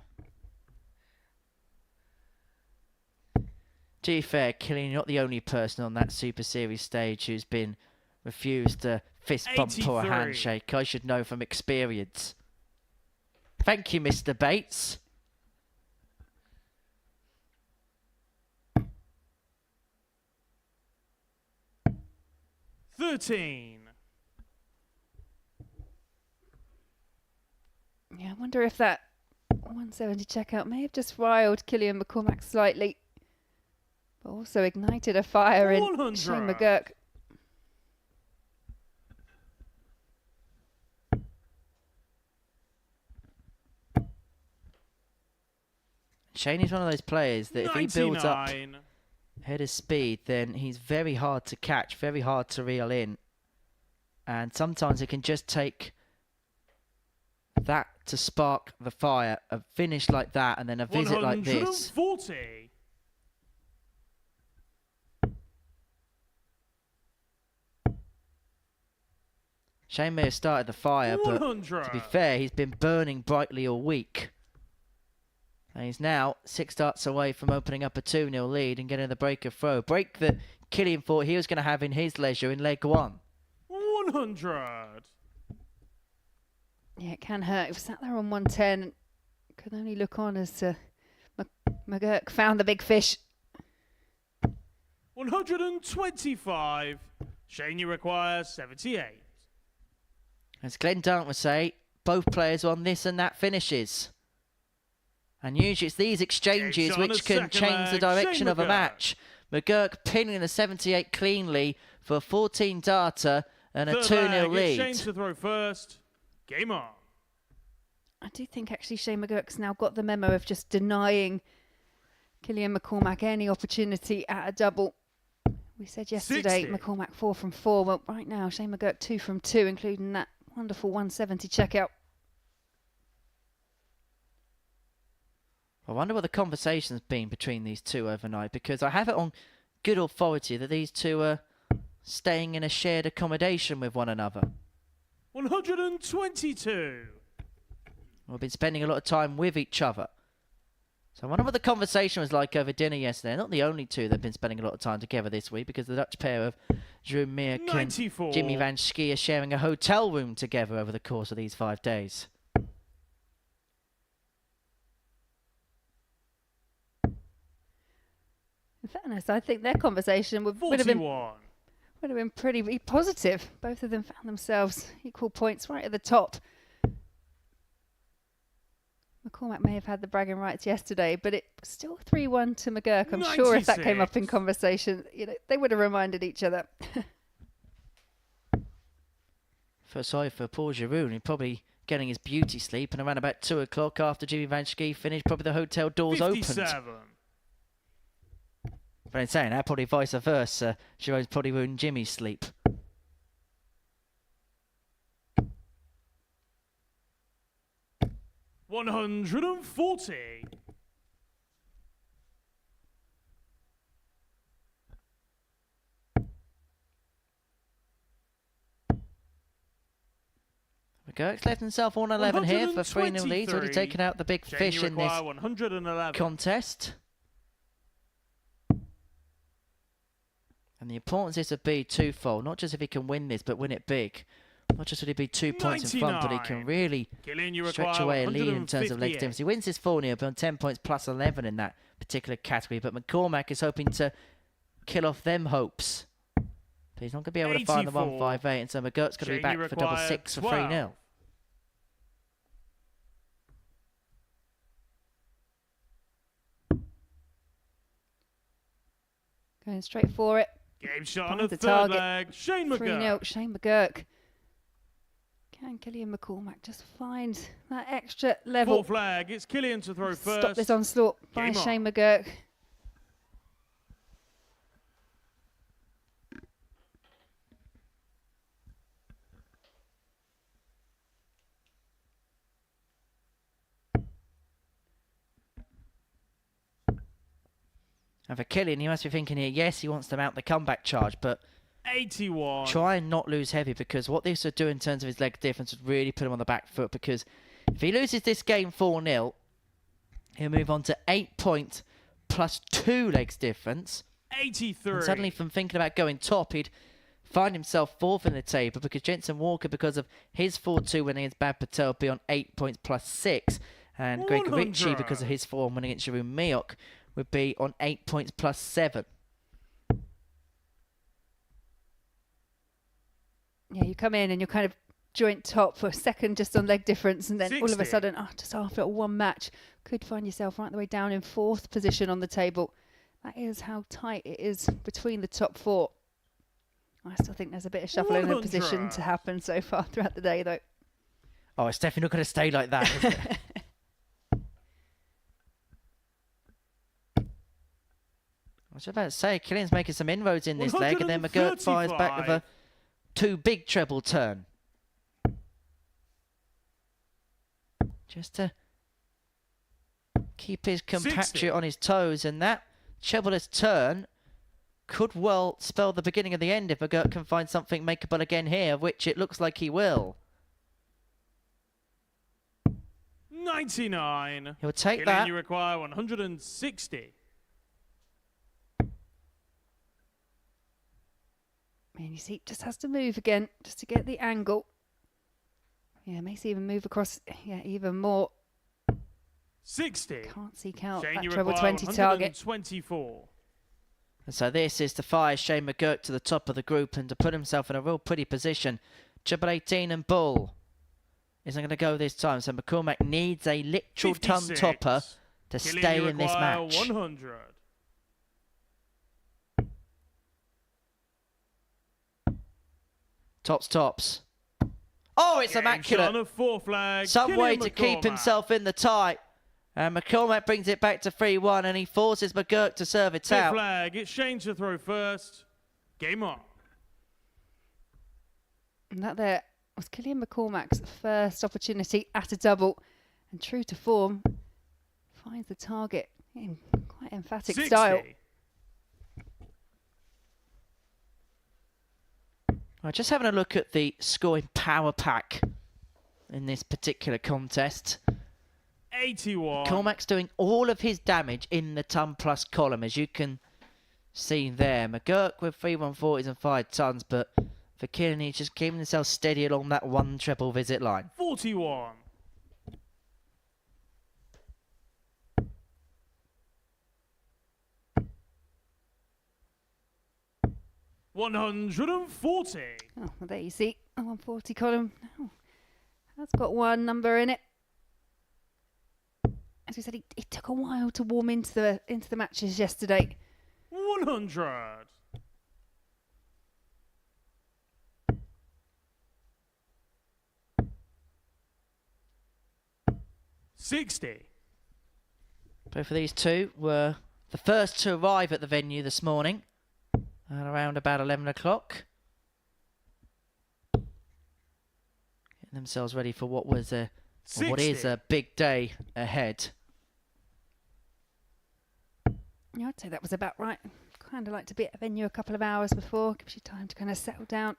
To be fair, Killian, you're not the only person on that Super Series stage who's been refused a fist bump or a 83. handshake. I should know from experience. Thank you, Mr. Bates. $13. Yeah, I wonder if that 170 checkout may have just riled Killian McCormack slightly, but also ignited a fire in 100. Shane McGurk. Shane is one of those players that if he builds up 99. head of speed, then he's very hard to catch, very hard to reel in. And sometimes it can just take that to spark the fire. A finish like that and then a visit like this. 140. Shane may have started the fire, but 100. to be fair, he's been burning brightly all week. And he's now 6 darts away from opening up a 2-0 lead and getting the break of throw. Break that Killian thought he was going to have in his leisure in leg 1. 100. Yeah, it can hurt. He was sat there on 110 and could only look on as McGurk found the big fish. 125. Shane, you require 78. As Glenn Dant would say, both players on this and that finishes. And usually it's these exchanges on which a can second change the leg, direction Shane of a McGurk. match. McGurk pinning the 78 cleanly for a 14 darter and a Third 2-0 leg, it's Shane lead. to throw first. Game on. I do think actually Shane McGurk's now got the memo of just denying Killian McCormack any opportunity at a double. We said yesterday 60. McCormack 4 from 4. Well, right now Shane McGurk 2 from 2, including that wonderful 170 checkout. I wonder what the conversation's been between these two overnight, because I have it on good authority that these two are staying in a shared accommodation with one another. 122. We've been spending a lot of time with each other. So I wonder what the conversation was like over dinner yesterday. Not the only two that have been spending a lot of time together this week, because the Dutch pair of Jeroen Meerk 94. and Jimmy van Schie are sharing a hotel room together over the course of these 5 days. In fairness, I think their conversation would have 41. been pretty positive. Both of them found themselves equal points right at the top. McCormack may have had the bragging rights yesterday, but it was still 3-1 to McGurk. I'm sure if that came up in 96. conversation, they would have reminded each other. Feel sorry for Paul Giroud. He's probably getting his beauty sleep, and around about 2 o'clock after Jimmy van Schie finished, probably the hotel doors 57. opened. But in saying that, probably vice versa. Giroud's probably ruined Jimmy's sleep. $140. McGurk's left himself on 11 here for 3-0 lead. Already taken out the big fish in this 111. contest. And the importance is to be twofold. Not just if he can win this, but win it big. Not just would he be 2 points in front, but he can 99. really Killian, you stretch require away a lead in terms of leg 158. difference. He wins his 4-0, he'll be on 10 points plus 11 in that particular category. But McCormack is hoping to kill off them hopes. But he's not going to be able to find the 84. 158, and so McGurk's going to be Shane, back you for double require 6 for 12. 3-0. Going straight for it. Game shot on Finds the the third target. leg. Shane 3-0, McGurk. Shane McGurk. Can Killian McCormack just find that extra level? Fourth flag. It's Killian to throw first. Stop this onslaught by Game on. Shane McGurk. And for Killian, he must be thinking here, yes, he wants to mount the comeback charge, but 81. try and not lose heavy, because what this would do in terms of his leg difference would really put him on the back foot, because if he loses this game 4-0, he'll move on to 8 points plus 2 legs difference. 83. And suddenly from thinking about going top, he'd find himself fourth in the table, because Jensen Walker, because of his 4-2 winning against Bad Patel, would be on 8 points plus 6. And Greg 100. Ritchie, because of his 4 winning against Jeroen Meerk, would be on 8 points plus 7. Yeah, you come in and you're kind of joint top for a second just on leg difference, and then all of a 60. sudden, just after one match, could find yourself right the way down in 4th position on the table. That is how tight it is between the top 4. I still think there's a bit of shuffling in the position 100. to happen so far throughout the day, though. Oh, it's definitely not going to stay like that, is it? I was about to say, Killian's making some inroads in this leg, and then McGurk fires back with a 2 big treble turn. Just to keep his compatriot 60. on his toes, and that trebleless turn could well spell the beginning of the end if McGurk can find something makeable again here, which it looks like he will. 99. He'll take Killian, that. you require 160. And you see, it just has to move again just to get the angle. Yeah, makes even move across, even more. 60. Can't seek out Shane, that you treble require 20 target. 124. And so this is to fire Shane McGurk to the top of the group and to put himself in a real pretty position. Treble 18 and Bull isn't going to go this time, so McCormack needs a literal 56. ton topper to Killian, stay you in this require match. 100. Tops. Oh, it's On immaculate. a 4 flag. Some way Killian to keep McCormack. himself in the tie. And McCormack brings it back to 3-1 and he forces McGurk to serve it 5th out. flag. It's Shane to throw first. Game on. And that there was Killian McCormack's first opportunity at a double. And true to form, finds the target in quite emphatic 60. style. Right, just having a look at the scoring power pack in this particular contest. 81. Cormac's doing all of his damage in the ton plus column, as you can see there. McGurk with 3 140s and 5 tons, but for Killian, he's just keeping himself steady along that 1 treble visit line. 41. $140. Oh, well, there you see a 140 column. Oh, that's got one number in it. As we said, it took a while to warm into the matches yesterday. 100. $60. Both of these two were the first to arrive at the venue this morning at around about 11 o'clock. Getting themselves ready for what was a or what is 60. a big day ahead. Yeah, I'd say that was about right. Kind of like to be at a venue a couple of hours before. Gives you time to kind of settle down.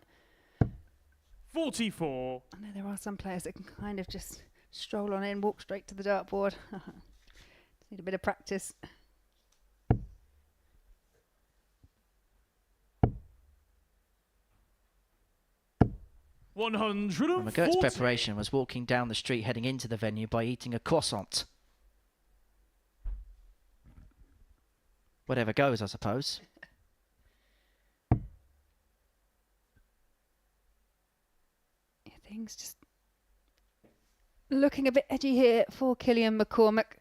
44. I know there are some players that can kind of just stroll on in, walk straight to the dartboard. Just need a bit of practice. McGurk's preparation was walking down the street heading into the venue by eating a croissant. Whatever goes, I suppose. Yeah, things just looking a bit edgy here for Killian McCormack.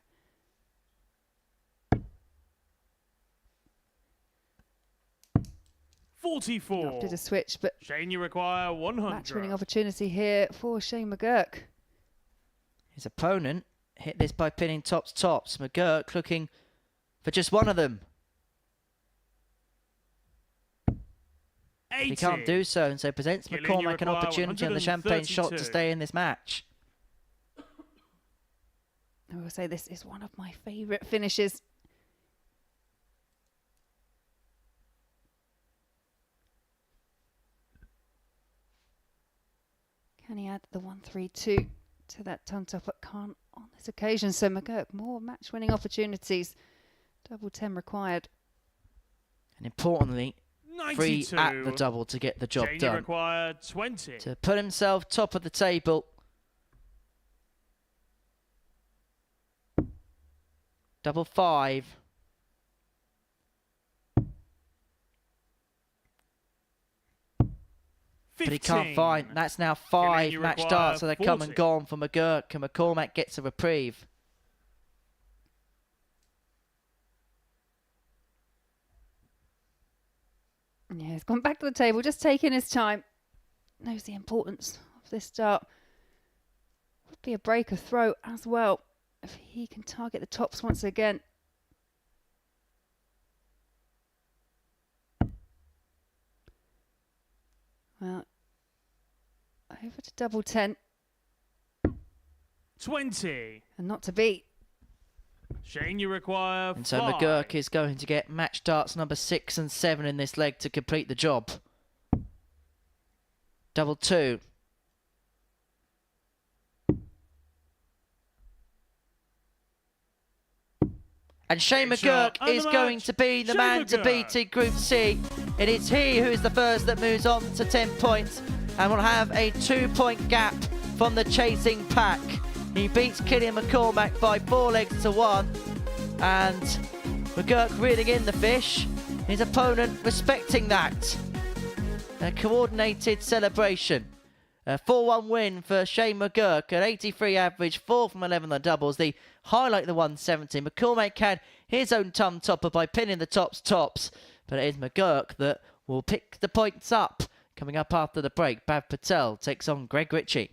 Opted a switch, but Shane, you require 100. match-winning opportunity here for Shane McGurk. His opponent hit this by pinning tops. McGurk looking for just one of them. 80. He can't do so, and so presents Killian, you McCormack an require opportunity on the champagne shot to 132. stay in this match. I will say this is one of my favourite finishes. Can he add the 132 to that ton top? But can't on this occasion. So McGurk, more match-winning opportunities. Double 10 required. And importantly, 3 92. at the double to get the job Shane, you done. require 20. To put himself top of the table. Double 5. But he can't 15. find. That's now 5 you match require darts, so they're come 40. and gone for McGurk, and McCormack gets a reprieve. Yeah, he's gone back to the table, just taking his time. Knows the importance of this start. Would be a break of throw as well if he can target the tops once again. Well, over to double 10 20. and not to beat. Shane, you require And so 5. McGurk is going to get match darts number 6 and 7 in this leg to complete the job. Double 2. And Shane Great shot. McGurk And is the going match, to be the Shane man to McGurk. beat in Group C. It is he who is the first that moves on to 10 points and will have a 2-point gap from the chasing pack. He beats Killian McCormack by 4 legs to 1. And McGurk reeling in the fish. His opponent respecting that. A coordinated celebration. A 4-1 win for Shane McGurk, an 83 average, 4 from 11 on the doubles. The highlight the 170. McCormack had his own ton topper by pinning the tops, but it is McGurk that will pick the points up Coming up after the break, Bhav Patel takes on Greg Ritchie.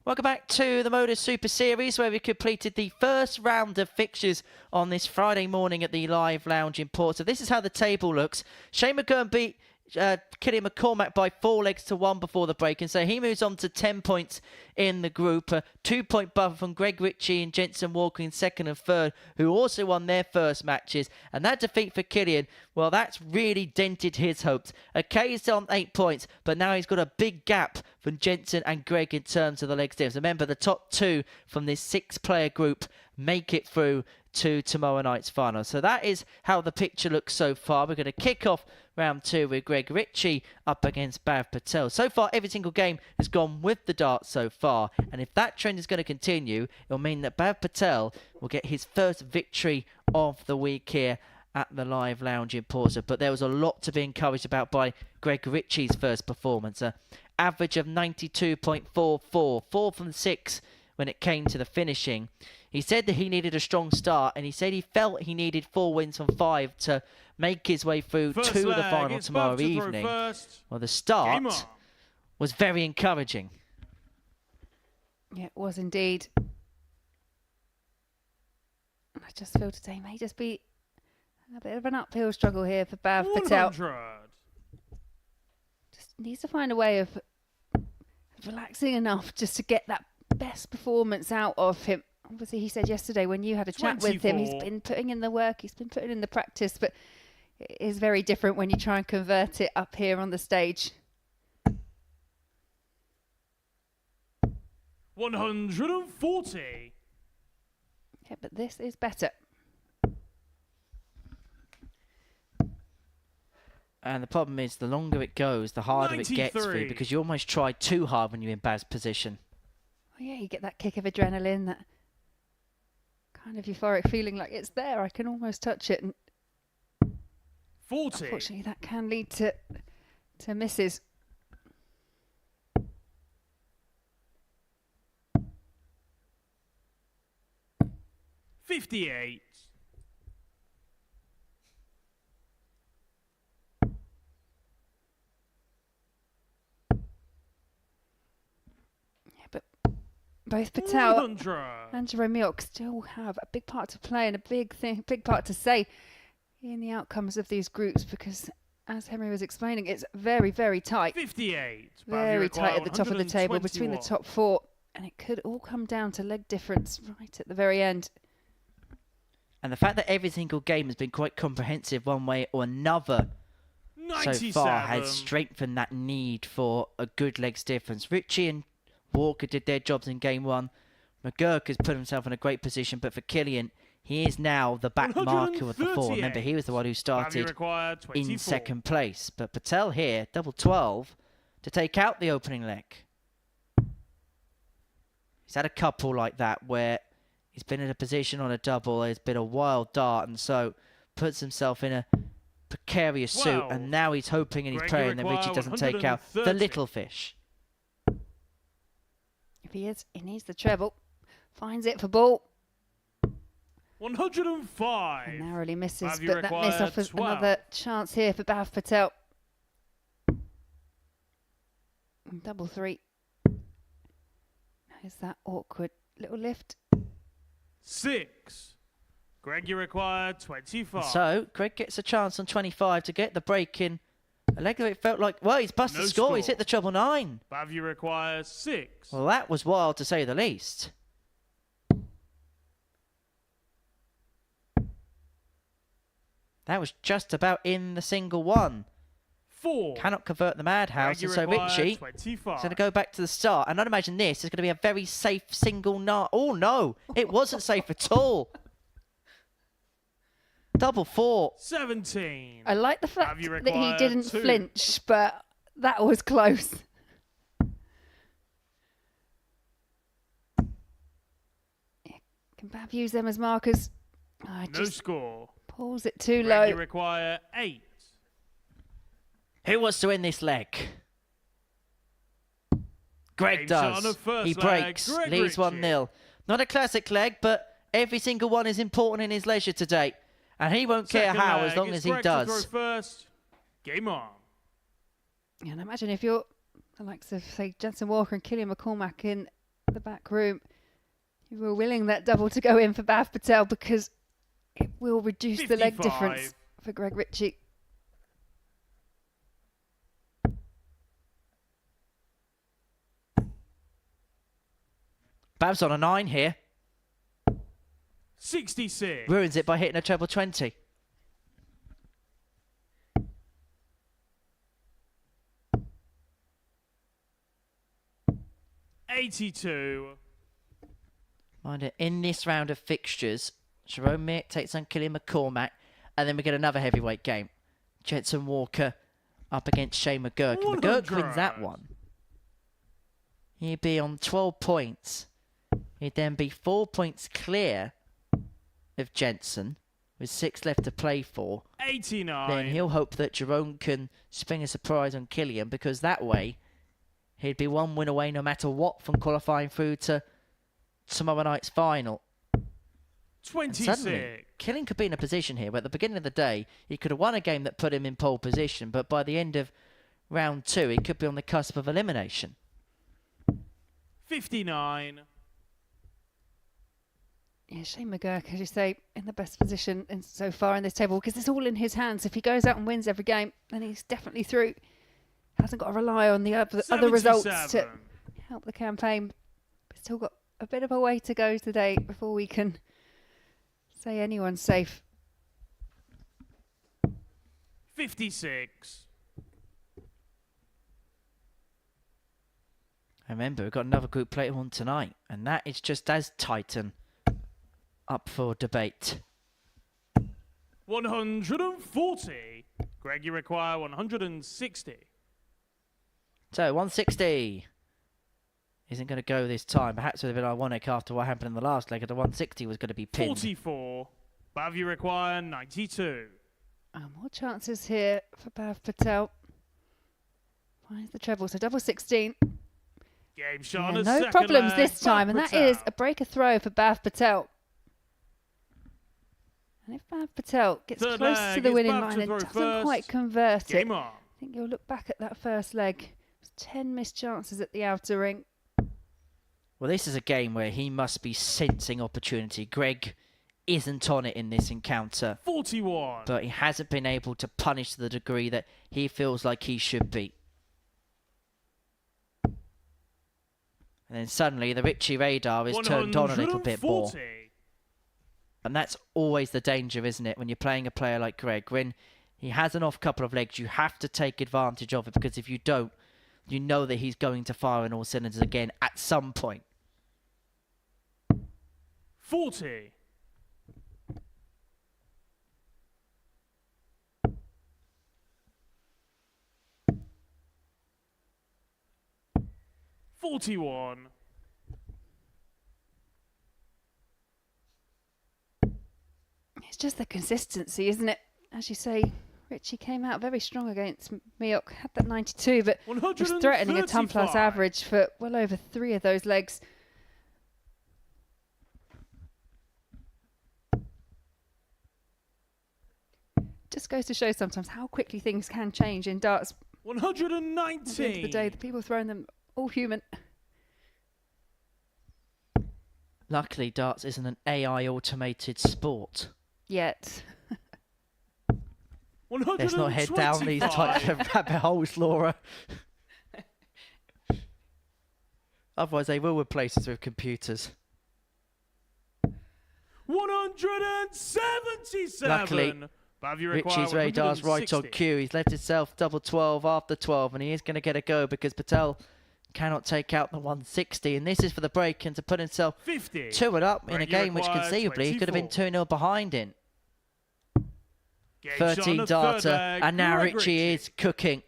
Welcome back to the Modus Super Series, where we completed the first round of fixtures on this Friday morning at the Live Lounge in Porto. This is how the table looks. Shane McGurn beat Killian McCormack by 4-1 before the break, and so he moves on to 10 points in the group. A 2-point buffer from Greg Ritchie and Jensen Walker in second and third, who also won their first matches. And that defeat for Killian, well, that's really dented his hopes. Kay's on 8 points, but now he's got a big gap from Jensen and Greg in terms of the leg diffs. Remember, the top two from this 6-player group make it through to tomorrow night's final. So that is how the picture looks so far. We're going to kick off round 2 with Greg Ritchie up against Bhav Patel. So far, every single game has gone with the darts so far. And if that trend is going to continue, it'll mean that Bhav Patel will get his first victory of the week here at the Live Lounge in Porto. But there was a lot to be encouraged about by Greg Ritchie's first performance. An average of 92.44, 4 from 6 when it came to the finishing. He said that he needed a strong start, and he said he felt he needed 4 wins from 5 to make his way through to the final tomorrow evening. Well, the start was very encouraging. Yeah, it was indeed. I just feel today may just be a bit of an uphill struggle here for Bhav Patel. Just needs to find a way of relaxing enough just to get that best performance out of him. Obviously, he said yesterday when you had a chat with him, he's been putting in the work, he's been putting in the practice, but it is very different when you try and convert it up here on the stage. 140. Yeah, but this is better. And the problem is, the longer it goes, the harder it gets for you, because you almost try too hard when you're in Bhav's position. Well, yeah, you get that kick of adrenaline, that kind of euphoric feeling like it's there, I can almost touch it. And 40. Unfortunately, that can lead to misses. 58. Yeah, but both Patel 100. and Jerome Milk still have a big part to play and a big part to say in the outcomes of these groups, because as Henry was explaining, it's very, very tight. 58. Very tight at the top of the table between the top four, and it could all come down to leg difference right at the very end. And the fact that every single game has been quite comprehensive one way or another 97. so far has strengthened that need for a good legs difference. Ritchie and Walker did their jobs in game one. McGurk has put himself in a great position, but for Killian, he is now the back marker of the four. Remember, he was the one who started in second place. But Patel here, double 12, to take out the opening leg. He's had a couple like that where he's been in a position on a double, there's been a wild dart, and so puts himself in a precarious suit, and now he's hoping and he's praying that Ritchie doesn't take out the little fish. If he is, he needs the treble. Finds it for ball. 105. And narrowly misses, Have you but that miss required offers 12? another chance here for Bhav Patel. Double 3. There's that awkward little lift. 6. Greg, you require 25. So, Greg gets a chance on 25 to get the break in. A leg that it felt like, well, he's busted No score. score. He's hit the treble 9. Bav, you require 6. Well, that was wild to say the least. That was just about in the single one. 4. Cannot convert the madhouse, Greg, and so you require Ritchie 25. is going to go back to the start. And I'd imagine this is going to be a very safe single nut. Oh, no, it wasn't safe at all. Double 4. 17. I like the fact Have you that he required didn't 2? flinch, but that was close. Yeah, can Bhav use them as markers? Oh, No just score. pulls it too Greg, you low. require 8. Who wants to win this leg? Greg Game shot on does. the first He leg. breaks, Greg leaves Ritchie. 1-0. Not a classic leg, but every single one is important in his leisure today. And he won't care Second how leg, as long it's as he Greg to throw does. first. Game on. And imagine if you're the likes of, say, Jensen Walker and Killian McCormack in the back room, you were willing that double to go in for Bhav Patel because it will reduce the leg 55. difference for Greg Ritchie. Bav's on a 9 here. 66. Ruins it by hitting a treble 20. $82. Mind it, in this round of fixtures, Jerome Mick takes on Killian McCormack, and then we get another heavyweight game. Jensen Walker up against Shane McGurk. And McGurk 100. wins that one. He'd be on 12 points. He'd then be 4 points clear of Jensen, with 6 left to play for. 89. Then he'll hope that Jerome can spring a surprise on Killian, because that way he'd be 1 win away no matter what from qualifying through to tomorrow night's final. 26. Suddenly, Killian could be in a position here where at the beginning of the day he could have won a game that put him in pole position, but by the end of round 2 he could be on the cusp of elimination. 59. Yeah, Shane McGurk, as you say, in the best position so far in this table because it's all in his hands. If he goes out and wins every game, then he's definitely through. Hasn't got to rely on the other results to 77. help the campaign. But still got a bit of a way to go today before we can say anyone's safe. 56. Remember, we've got another group later on tonight, and that is just as Titan up for debate. 140. Greg, you require 160. So, 160 isn't going to go this time. Perhaps with a bit ironic after what happened in the last leg, the 160 was going to be pinned. 44. Bav, you require 92. More chances here for Bhav Patel. Finds the treble, so double 16. Game shot Yeah, on a no second problems leg. this time, and Bhav that is Patel. a breaker throw for Bhav Patel. And if Bhav Patel gets Third close leg, to the it's winning Bhav line to and throw doesn't first. quite convert it, Game on. I think you'll look back at that first leg. It was 10 missed chances at the outer ring. Well, this is a game where he must be sensing opportunity. Greg isn't on it in this encounter, 41. but he hasn't been able to punish to the degree that he feels like he should be. And then suddenly the Richie radar is turned on a little bit more. 140. And that's always the danger, isn't it, when you're playing a player like Greg? When he has an off couple of legs, you have to take advantage of it, because if you don't, you know that he's going to fire on all cylinders again at some point. 40. $41. It's just the consistency, isn't it? As you say, Richie came out very strong against Miok, had that 92, but was threatening a 10 plus 135. average for well over 3 of those legs. Just goes to show sometimes how quickly things can change in darts. At the end of the 119. day, the people throwing them, all human. Luckily, darts isn't an AI automated sport. Yet. Let's not head down these types of rabbit holes, Laura. Otherwise, they will replace us with computers. 177. Luckily, Bhav, you require Richie's radar's right on 160. cue. He's left himself double 12 after 12, and he is going to get a go because Patel cannot take out the 160. And this is for the break and to put himself 50. 2-1 up in a Greg, you game which require conceivably he could have been 24. 2-0 behind in. Game shot on 13 the darter, third leg. and now Greg Richie is cooking.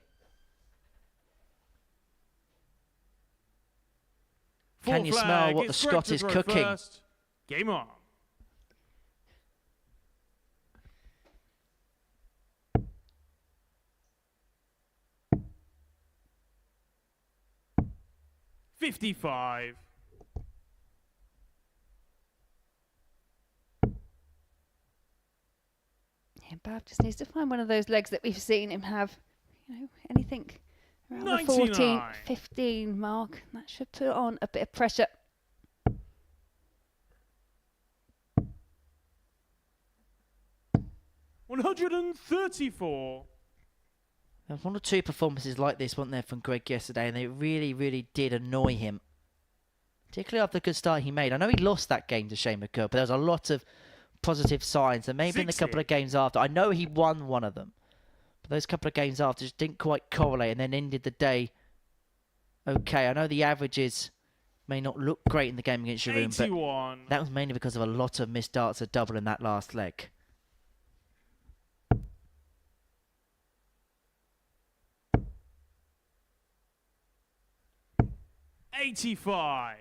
Can Fourth you smell leg, what the it's Greg Scot to is throw cooking? first. Game on. $55. Yeah, Bhav just needs to find one of those legs that we've seen him have, anything around the 14, 99. 15 mark. That should put on a bit of pressure. $134. There was one or two performances like this, weren't there, from Greg yesterday, and they really, really did annoy him. Particularly after the good start he made. I know he lost that game to Shane McCurd, but there was a lot of positive signs, and maybe in the 60. couple of games after. I know he won one of them, but those couple of games after just didn't quite correlate, and then ended the day okay. I know the averages may not look great in the game against Jeroen, but 81. that was mainly because of a lot of missed darts at double in that last leg. $85.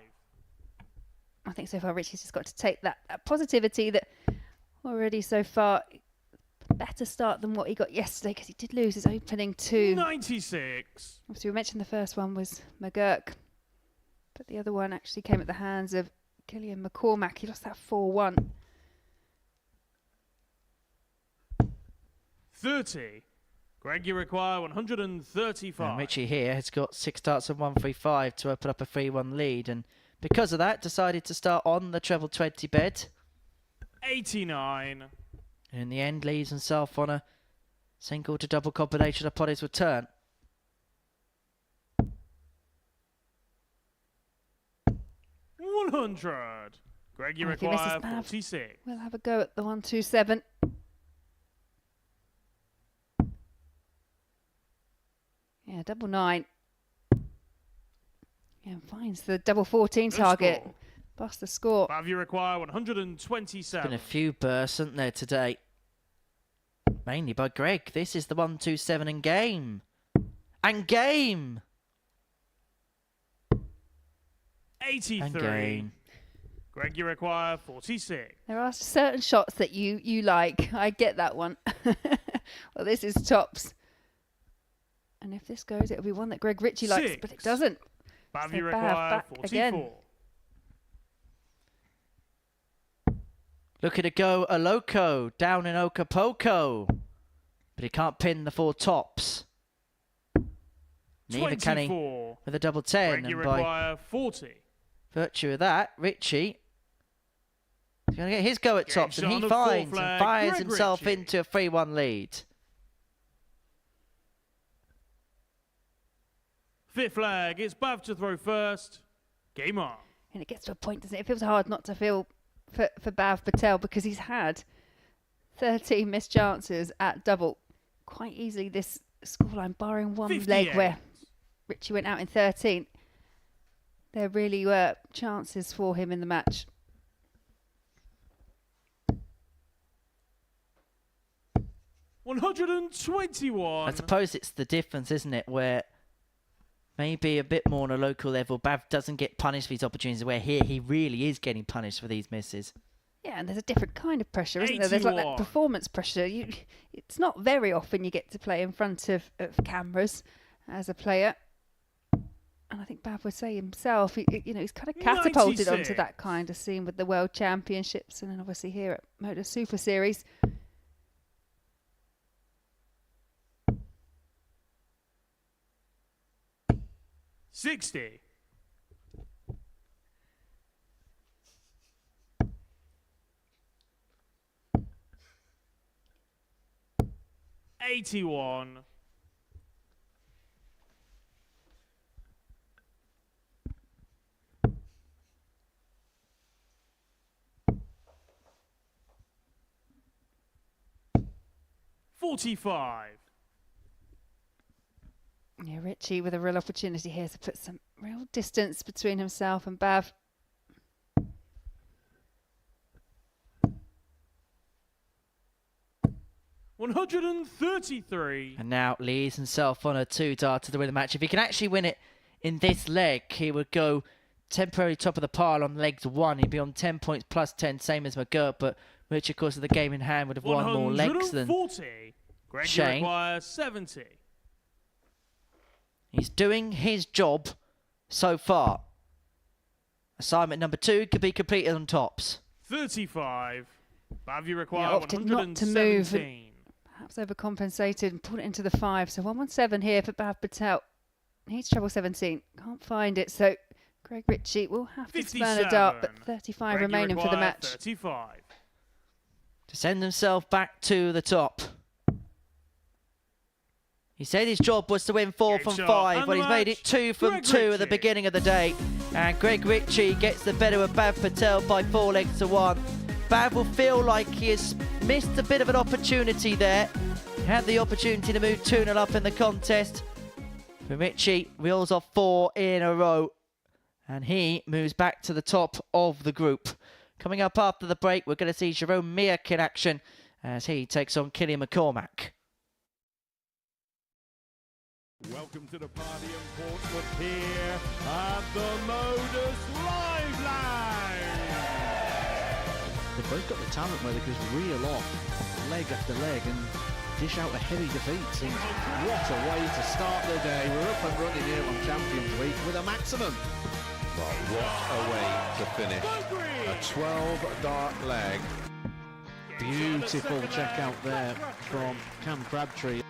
I think so far Richie's just got to take that positivity that already so far better start than what he got yesterday, because he did lose his opening two. 96. Obviously, we mentioned the first one was McGurk, but the other one actually came at the hands of Gillian McCormack. He lost that 4-1. 30. Greg, you require 135. And Richie here has got 6 darts and 135 to open up a 3-1 lead, and because of that decided to start on the treble 20 bed. 89. And in the end leaves himself on a single to double combination upon his return. $100. Greg, you I think this is require bad. 46. We'll have a go at the 127. Yeah, double 9. Yeah, and finds the double 14 Good target. score. Bust the score. Bhav, you require Been 127. a few bursts, hasn't there, today? Mainly by Greg. This is the 127 and game. And game! 83. And game. Greg, you require 46. There are certain shots that you like. I get that one. Well, this is tops. And if this goes, it'll be one that Greg Ritchie likes, but it 6. doesn't. Bhav, So you Bhav require back 44. again. Looking to go a loco down in Ocapoco. But he can't pin the 4 tops. Neither can he 24. with a double 10. Greg, you And by require 40. virtue of that, Richie is going to get his go at Game tops. And shot he on the finds full and flag, fires Greg himself Ritchie. into a 3-1 lead. 5th flag, it's Bav to throw first. Game on. And it gets to a point, doesn't it? It feels hard not to feel for Bav Patel because he's had 13 missed chances at double quite easily this scoreline, barring one 58. leg where Richie went out in 13. There really were chances for him in the match. $121. I suppose it's the difference, isn't it, where maybe a bit more on a local level, Bav doesn't get punished for these opportunities, where here he really is getting punished for these misses. Yeah, and there's a different kind of pressure, isn't there? There's like that 81. performance pressure. It's not very often you get to play in front of cameras as a player. And I think Bav would say himself, he's kind of catapulted 96. onto that kind of scene with the World Championships and then obviously here at Modus Super Series. $60. $81. $45. Yeah, Richie with a real opportunity here to put some real distance between himself and Bav. $133. And now leads himself on a 2-dart to win the match. If he can actually win it in this leg, he would go temporarily top of the pile on legs 1. He'd be on 10 points plus 10, same as McGirt, but Rich, of course, of the game in hand, would have won more legs than 140. Greg, you Shane. require 70. He's doing his job so far. Assignment number 2 could be completed on tops. 35. Bav, you require opted not to move 117. Perhaps overcompensated and pulled it into the 5. So 117 here for Bav Patel. Needs treble 17. Can't find it. So Greg Ritchie will have to spurn a dart, but 35 Greg, you remaining for the require match. 35. To send himself back to the top. He said his job was to win 4 Game from shot 5, and but he's made match. it 2 from Greg 2 at the Ritchie. beginning of the day. And Greg Ritchie gets the better of Bav Patel by 4 legs to 1. Bav will feel like he has missed a bit of an opportunity there. He had the opportunity to move 2-0 up in the contest. But Ritchie reels off 4 in a row. And he moves back to the top of the group. Coming up after the break, we're going to see Jerome Miak in action as he takes on Killian McCormack. Welcome to the party in Portsmouth here at the Modus Live Lounge. They've both got the talent where they can just reel off leg after leg and dish out a heavy defeat. And what a way to start the day. We're up and running here on Champions Week with a maximum. Well, what a way to finish. A 12-dart leg. Beautiful check out there from Cam Crabtree.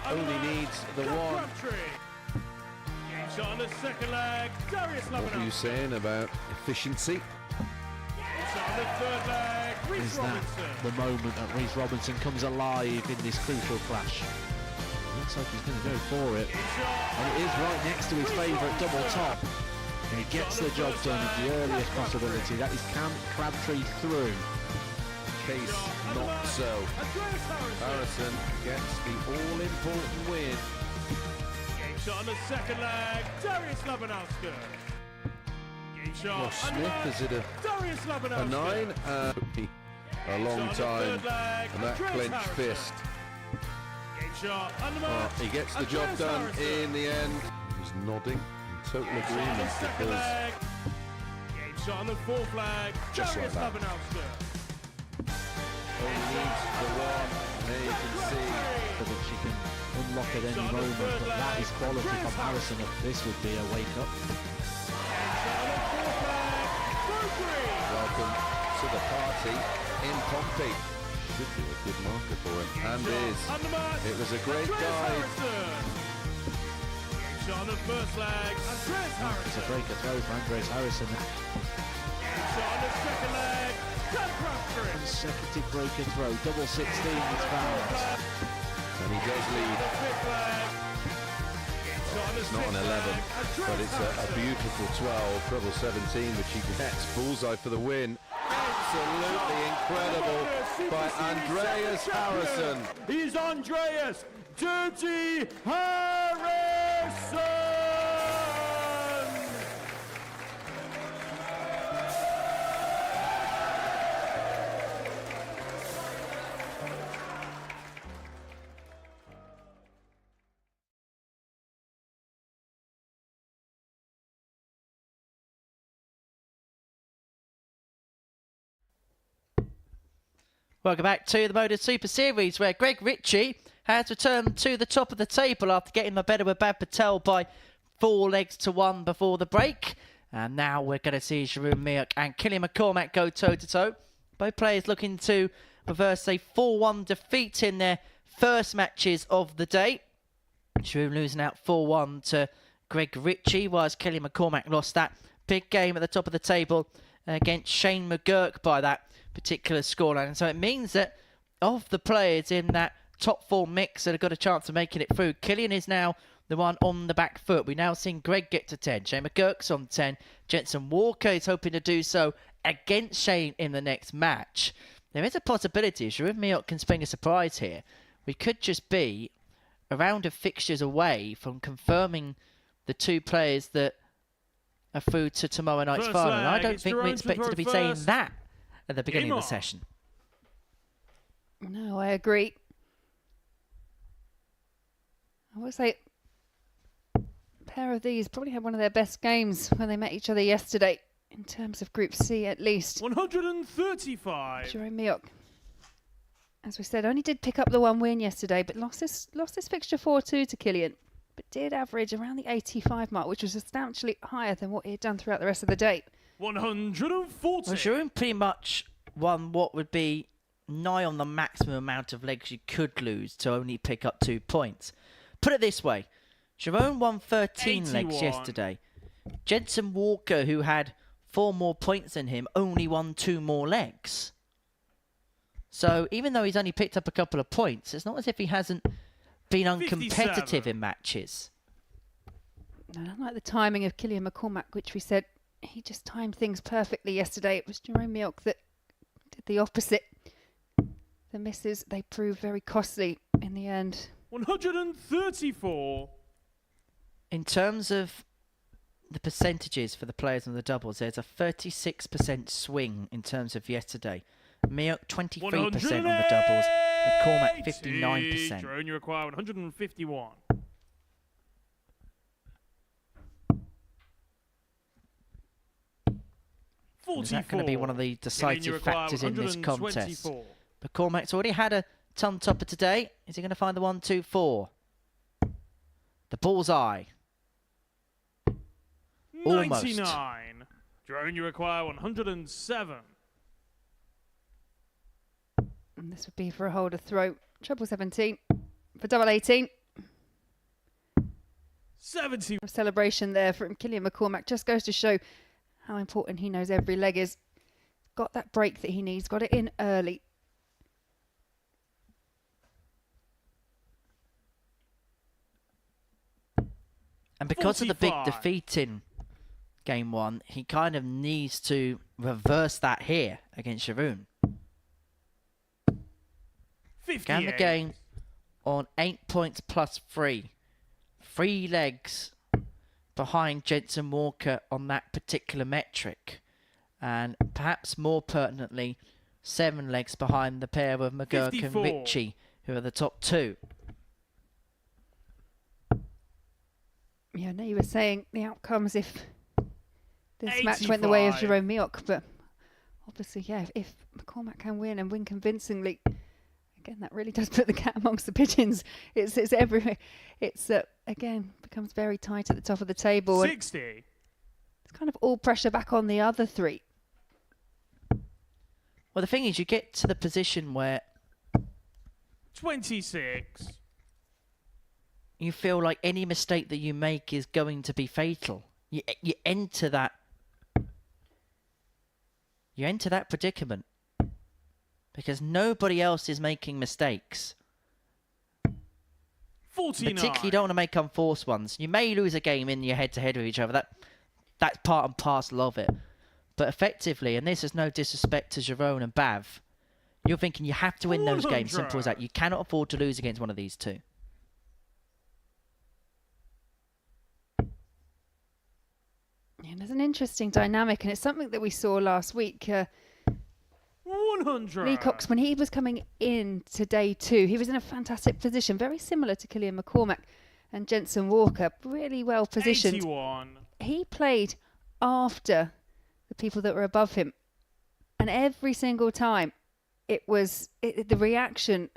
Only needs the one. Game shot on the second leg. Darius What were you Lebanon. saying about efficiency? Game shot on the third leg. Reece Is that Robinson. the moment that Reece Robinson comes alive in this crucial clash? Looks like he's going to go for it. Game shot. And it is right next to his favourite double top. And he gets the job done at the earliest possibility. That is Cam Crabtree through. Case not so. Andreas Harrison. Harrison gets the all-important win. Game shot on the second leg. Darius Labanowski. Game shot. Well, Smith, is it Darius a Labanowski. 9? A long time. And that clenched fist. Game shot. Well, he gets the job done in the end. He's nodding in total agreement because Game shot on the fourth flag. Just Darius like that. Labanowski. only needs the one. There you can see. So that she can unlock at any moment, but that is quality from Harrison. This would be a wake up. Welcome to the party in Pompey. Should be a good marker for him, and is. It was a great guide. On the first leg, Andreas It's a Harrison. breaker throw for Andreas Harrison. On the second leg, Dan Crabtree. Consecutive breaker throw, double 16 is found. And he does lead. Fifth leg. It's not an 11, but it's a beautiful 12, treble 17, which he gets. Bullseye for the win. Absolutely incredible by Andreas Harrison. He's Andreas Dirty Harrison. Welcome back to the Modus Super Series, where Greg Ritchie has returned to the top of the table after getting the better with Bad Patel by 4 legs to 1 before the break. And now we're going to see Jeroen Mioch and Killian McCormack go toe-to-toe. Both players looking to reverse a 4-1 defeat in their first matches of the day. Jeroen losing out 4-1 to Greg Ritchie, whilst Killian McCormack lost that big game at the top of the table against Shane McGurk by that particular scoreline. And so it means that of the players in that top 4 mix that have got a chance of making it through, Killian is now the one on the back foot. We've now seen Greg get to 10. Shane McGurk's on 10. Jensen Walker is hoping to do so against Shane in the next match. There is a possibility if Jeroen Mioch can spring a surprise here. We could just be a round of fixtures away from confirming the 2 players that are through to tomorrow night's First final. And I leg, don't it's think we Jeroen expected to be throw saying first. that at the beginning of the Mioch. session. No, I agree. I would say a pair of these probably had one of their best games when they met each other yesterday, in terms of Group C at least. 135. Jeroen Mioch, as we said, only did pick up the 1 win yesterday, but lost this fixture 4-2 to Killian, but did average around the 85 mark, which was substantially higher than what he had done throughout the rest of the day. 140. Well, Jeroen pretty much won what would be nigh on the maximum amount of legs you could lose to only pick up 2 points. Put it this way, Jeroen won 13 legs 81. yesterday. Jensen Walker, who had 4 more points than him, only won 2 more legs. So even though he's only picked up a couple of points, it's not as if he hasn't been uncompetitive 57. in matches. And unlike the timing of Killian McCormack, which we said he just timed things perfectly yesterday, it was Jeroen Mioch that did the opposite. The misses, they proved very costly in the end. 134. In terms of the percentages for the players on the doubles, there's a 36% swing in terms of yesterday. Mioch 23% on the doubles, McCormack 59%. Jeroen, you require 151. Is that going to be one of the decisive factors in this contest? McCormack's already had a ton topper today. Is he going to find the 1, 2, 4? The bullseye. Almost. 99. Jeroen, you require 107. And this would be for a holder throw. Treble 17 for double 18. 70. A celebration there from Killian McCormack. Just goes to show how important he knows every leg is. Got that break that he needs. Got it in early. And because of the big 45. defeat in game 1, he kind of needs to reverse that here against Jeroen. 58. Can the game on 8 points plus 3. 3 legs behind Jensen Walker on that particular metric. And perhaps more pertinently, 7 legs behind the pair of McGurk 54. and Ritchie, who are the top 2. Yeah, I know you were saying the outcomes if this match went the way of 85. Jeroen Mioch, but obviously, yeah, if McCormack can win and win convincingly, again, that really does put the cat amongst the pigeons. It's everywhere. It's again becomes very tight at the top of the table. And 60. it's kind of all pressure back on the other 3. Well, the thing is, you get to the position where 26. you feel like any mistake that you make is going to be fatal. You enter that. You enter that predicament because nobody else is making mistakes. 49. Particularly, you don't want to make unforced ones. You may lose a game in your head-to-head with each other. That's part and parcel of it. But effectively, and this is no disrespect to Jerome and Bav, you're thinking you have to win those games. Simple as that. You cannot afford to lose against one of these two. Yeah, there's an interesting dynamic, and it's something that we saw last week. 100. Lee Cox, when he was coming in to day 2, he was in a fantastic position, very similar to Killian McCormack and Jensen Walker, really well positioned. 81. He played after the people that were above him, and every single time it was the reaction.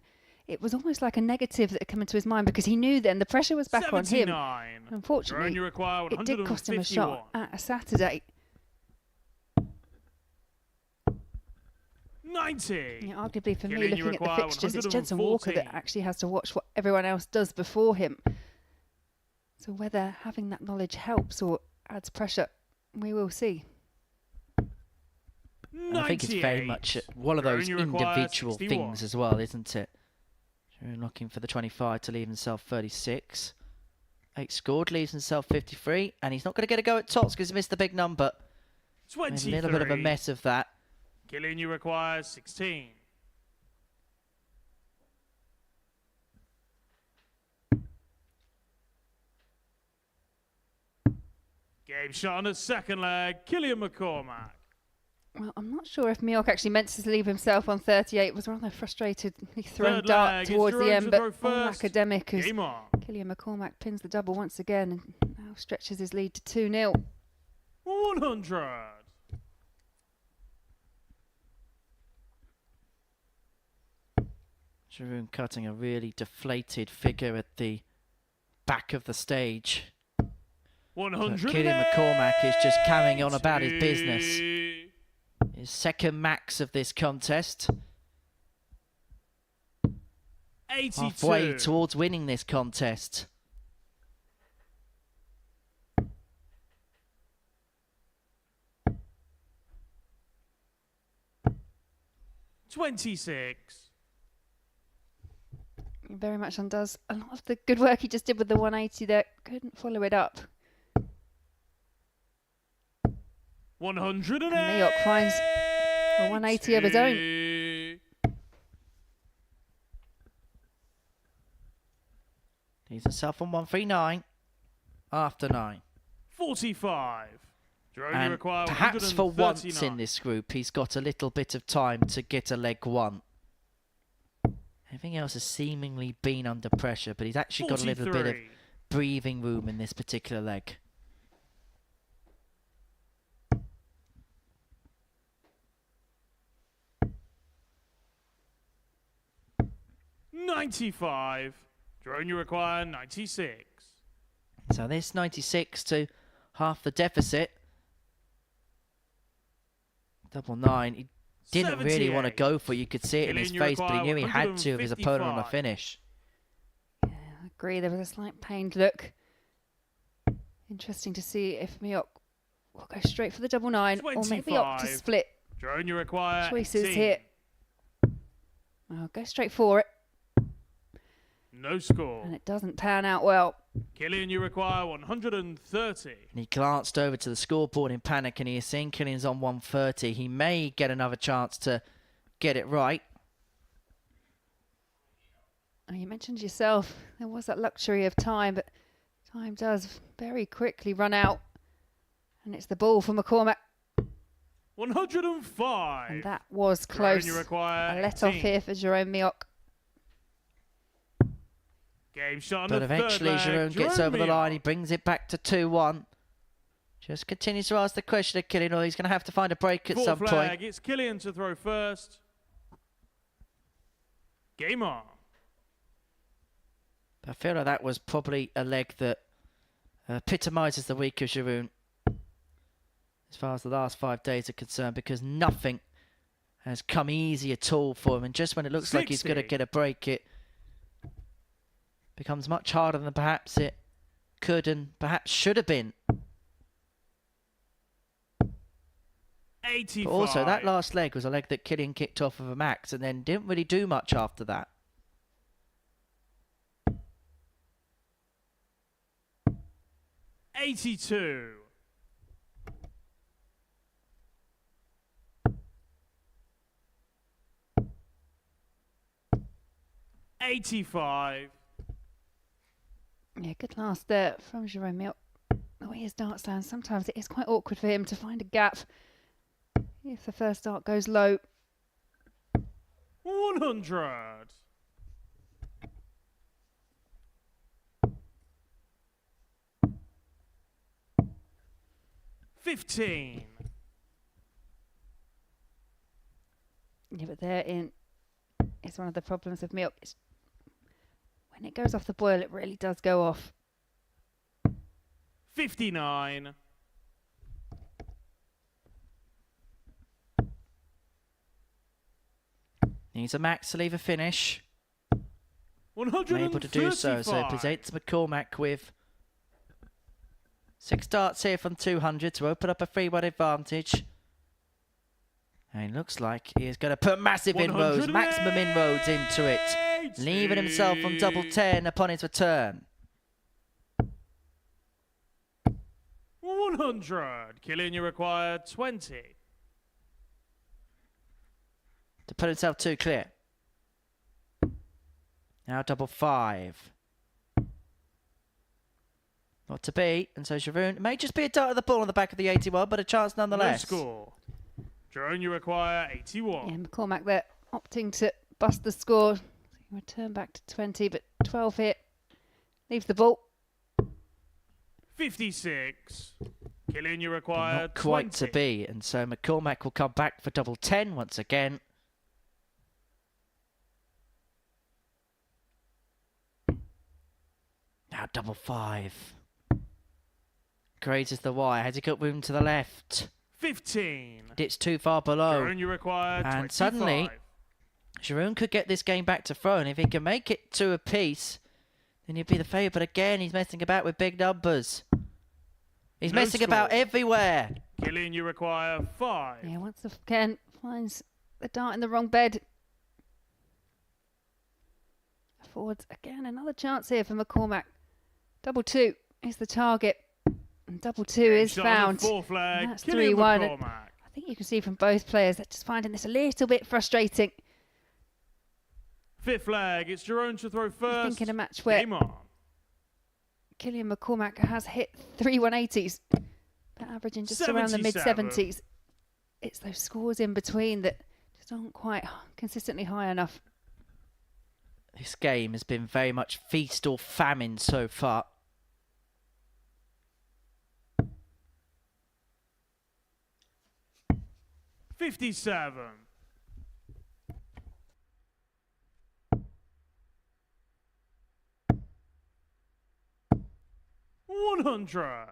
It was almost like a negative that had come into his mind because he knew then the pressure was back 79. on him. Unfortunately, You require it did cost him a 151. shot at a Saturday. 90. Yeah, arguably for me, Killian, you looking at the require fixtures, it's Jensen Walker that 114. actually has to watch what everyone else does before him. So whether having that knowledge helps or adds pressure, we will see. And I think it's very much one of those individual things as well, isn't it? Jerome looking for the 25 to leave himself 36. 8 scored, leaves himself 53, and he's not going to get a go at tops because he missed the big number. 23. A little bit of a mess of that. Killian, you require 16. Game shot on the second leg. Killian McCormack. Well, I'm not sure if Miok actually meant to leave himself on 38. It was rather frustratedly thrown Third dart leg, towards it's the end, but Jerome to throw all first. academic as Game on. Killian McCormack pins the double once again and now stretches his lead to 2-0. 100. Jerome cutting a really deflated figure at the back of the stage. 100. Killian McCormack is just carrying on about his business. His second max of this contest. 82. Halfway towards winning this contest. $26. He very much undoes a lot of the good work he just did with the 180 there. Couldn't follow it up. 108. And Miok finds a 180 of his own. He's himself on 139 after 9. 45. Jerome, you And require perhaps for once in 139. this group, he's got a little bit of time to get a leg one. Everything else has seemingly been under pressure, but he's actually got a little bit of 43. breathing room in this particular leg. $95. Jerome, you require 96. So this 96 to half the deficit. Double 9. He didn't really want to 78. go for it. You could see it in his Killian, you face, but he knew he require had to of his opponent on the 155. finish. Yeah, I agree. There was a slight pained look. Interesting to see if Miok will go straight for the double 9 or maybe opt to 25. split. Jerome, you require Choices 18. here. I'll go straight for it, No score. and it doesn't pan out well. Killian, you require 130. And he glanced over to the scoreboard in panic and he is seeing Killian's on 130. He may get another chance to get it right. Oh, you mentioned yourself, there was that luxury of time, but time does very quickly run out. And it's the ball for McCormack, 105. and that was Jerome, close. you require A let off 18. here for Jerome Miok. Game shot on But the third eventually leg. Jerome gets over the Miok. line. He brings it back to 2-1. Just continues to ask the question of Killian, or he's going to have to find a break at Fourth some leg. point. It's Killian to throw first. Game on. I feel like that was probably a leg that epitomises the week of Giroud as far as the last 5 days are concerned, because nothing has come easy at all for him. And just when it looks like he's going to 60. get a break, it becomes much harder than perhaps it could and perhaps should have been. 85. But also, that last leg was a leg that Killian kicked off of a max and then didn't really do much after that. $82. $85. Yeah, good last there from Jerome Milk. The way his dart stands, sometimes it is quite awkward for him to find a gap if the first dart goes low. 100. $15. Yeah, but therein is one of the problems with milk. It's when it goes off the boil, it really does go off. 59. Needs a max to leave a finish. 135. Able to do so presents McCormack with 6 darts here from 200 to open up a 3-1 advantage. And it looks like he is going to put massive inroads, maximum inroads into it, leaving himself on double 10 upon his return. 100. Killian, you require 20. To put himself 2 clear. Now double 5. Not to be, and so Sharoon, it may just be a dart of the ball on the back of the 81, but a chance nonetheless. No score. Jerome, you require 81. Yeah, McCormack there opting to bust the score. So he can return back to 20, but 12 here. Leaves the ball. 56. Killian, you But require not quite 20. to be, and so McCormack will come back for double 10 once again. Now double 5. Grazes the wire. Has he got room to the left? 15. It's too far below. Jerome, you require And 25. suddenly, Sharoon could get this game back to throw, and if he can make it to a piece, then he'd be the favourite. But again, he's messing about with big numbers. He's No messing score. about everywhere. Killian, you require 5. Yeah, once again finds the dart in the wrong bed. Affords again another chance here for McCormack. Double 2 is the target. And double 2 is Shot on the found. fourth leg. And that's Killian 3-1. McCormack. I think you can see from both players they're just finding this a little bit frustrating. Fifth leg. It's Jerome to throw first. Thinking a match where Game on. Killian McCormack has hit 3 180s, but averaging just around the 77. mid-70s. It's those scores in between that just aren't quite consistently high enough. This game has been very much feast or famine so far. $57. $100.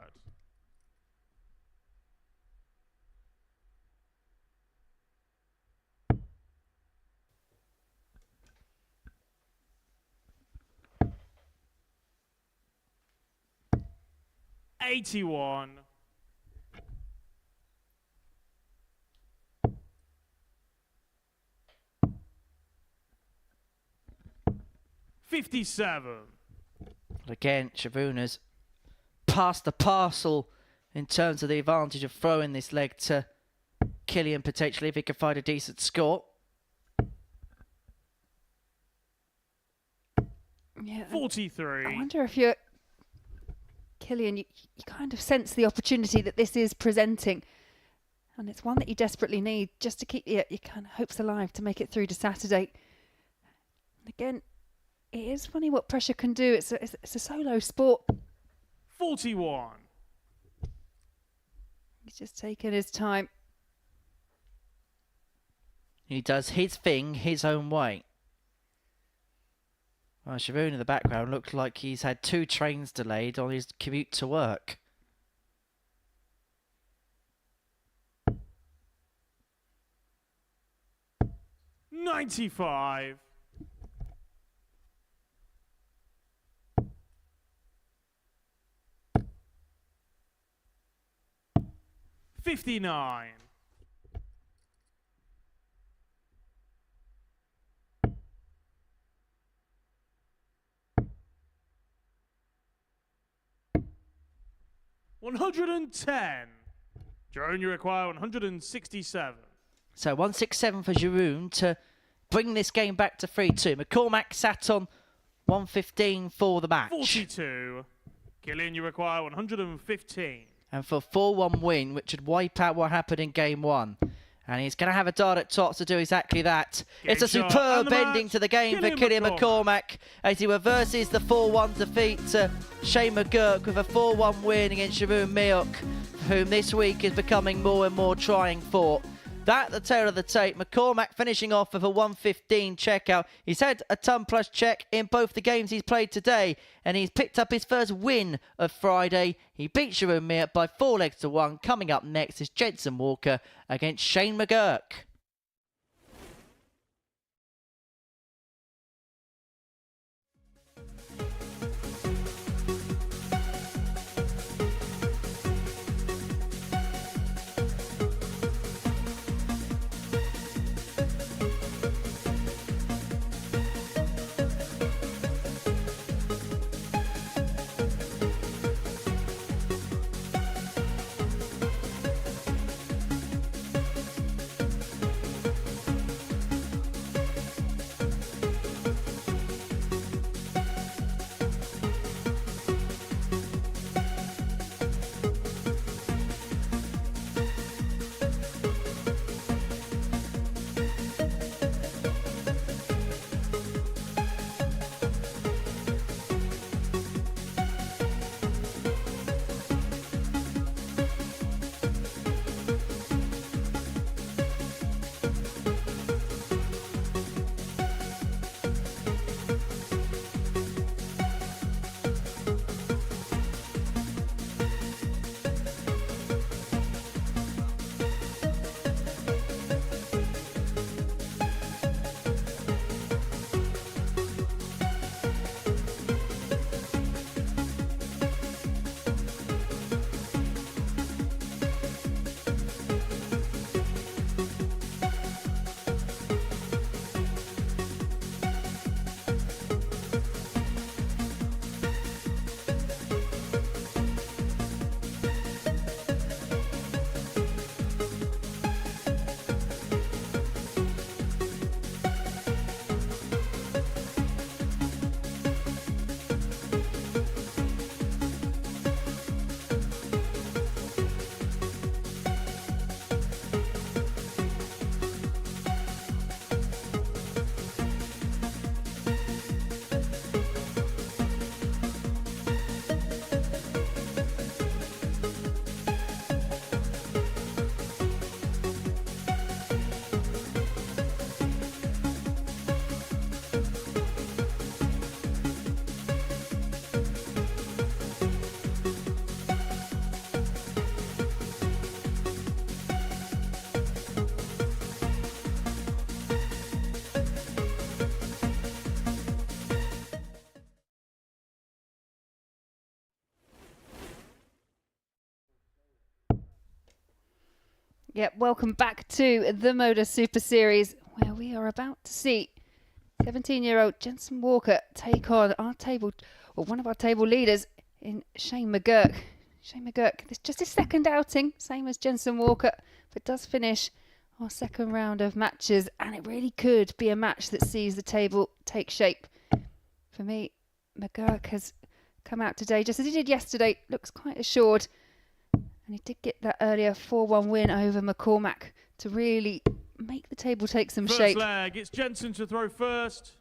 $81. $57. Again, Shavuna's passed the parcel in terms of the advantage of throwing this leg to Killian potentially if he can find a decent score. Yeah, 43. I wonder if you're Killian, you kind of sense the opportunity that this is presenting, and it's one that you desperately need just to keep your kind of hopes alive to make it through to Saturday. And again, it is funny what pressure can do. It's a solo sport. 41. He's just taking his time. He does his thing his own way. Well, Sharoon in the background looks like he's had 2 trains delayed on his commute to work. 95. 59. 110. Jerome, you require 167. So 167 for Giroud to bring this game back to 3-2. McCormack sat on 115 for the match. 42. Killian, you require 115. And for a 4-1 win, which would wipe out what happened in game 1. And he's going to have a dart at top to do exactly that. It's a shot superb and the ending match, to the game for Killian Killian McCormack. McCormack as he reverses the 4-1 defeat to Shane McGurk with a 4-1 win against Jeroen Mioch, whom this week is becoming more and more trying for. That, the tail of the tape. McCormack finishing off with a 115 checkout. He's had a ton plus check in both the games he's played today, and he's picked up his first win of Friday. He beat Jeroen Mioch by 4 legs to 1. Coming up next is Jensen Walker against Shane McGurk. Yep, welcome back to the Modus Super Series, where we are about to see 17-year-old Jensen Walker take on our table, or one of our table leaders in Shane McGurk. Shane McGurk, this is just his second outing, same as Jensen Walker, but does finish our second round of matches, and it really could be a match that sees the table take shape. For me, McGurk has come out today, just as he did yesterday, looks quite assured. And he did get that earlier 4-1 win over McCormack to really make the table take some shape. First leg, it's Jensen to throw first.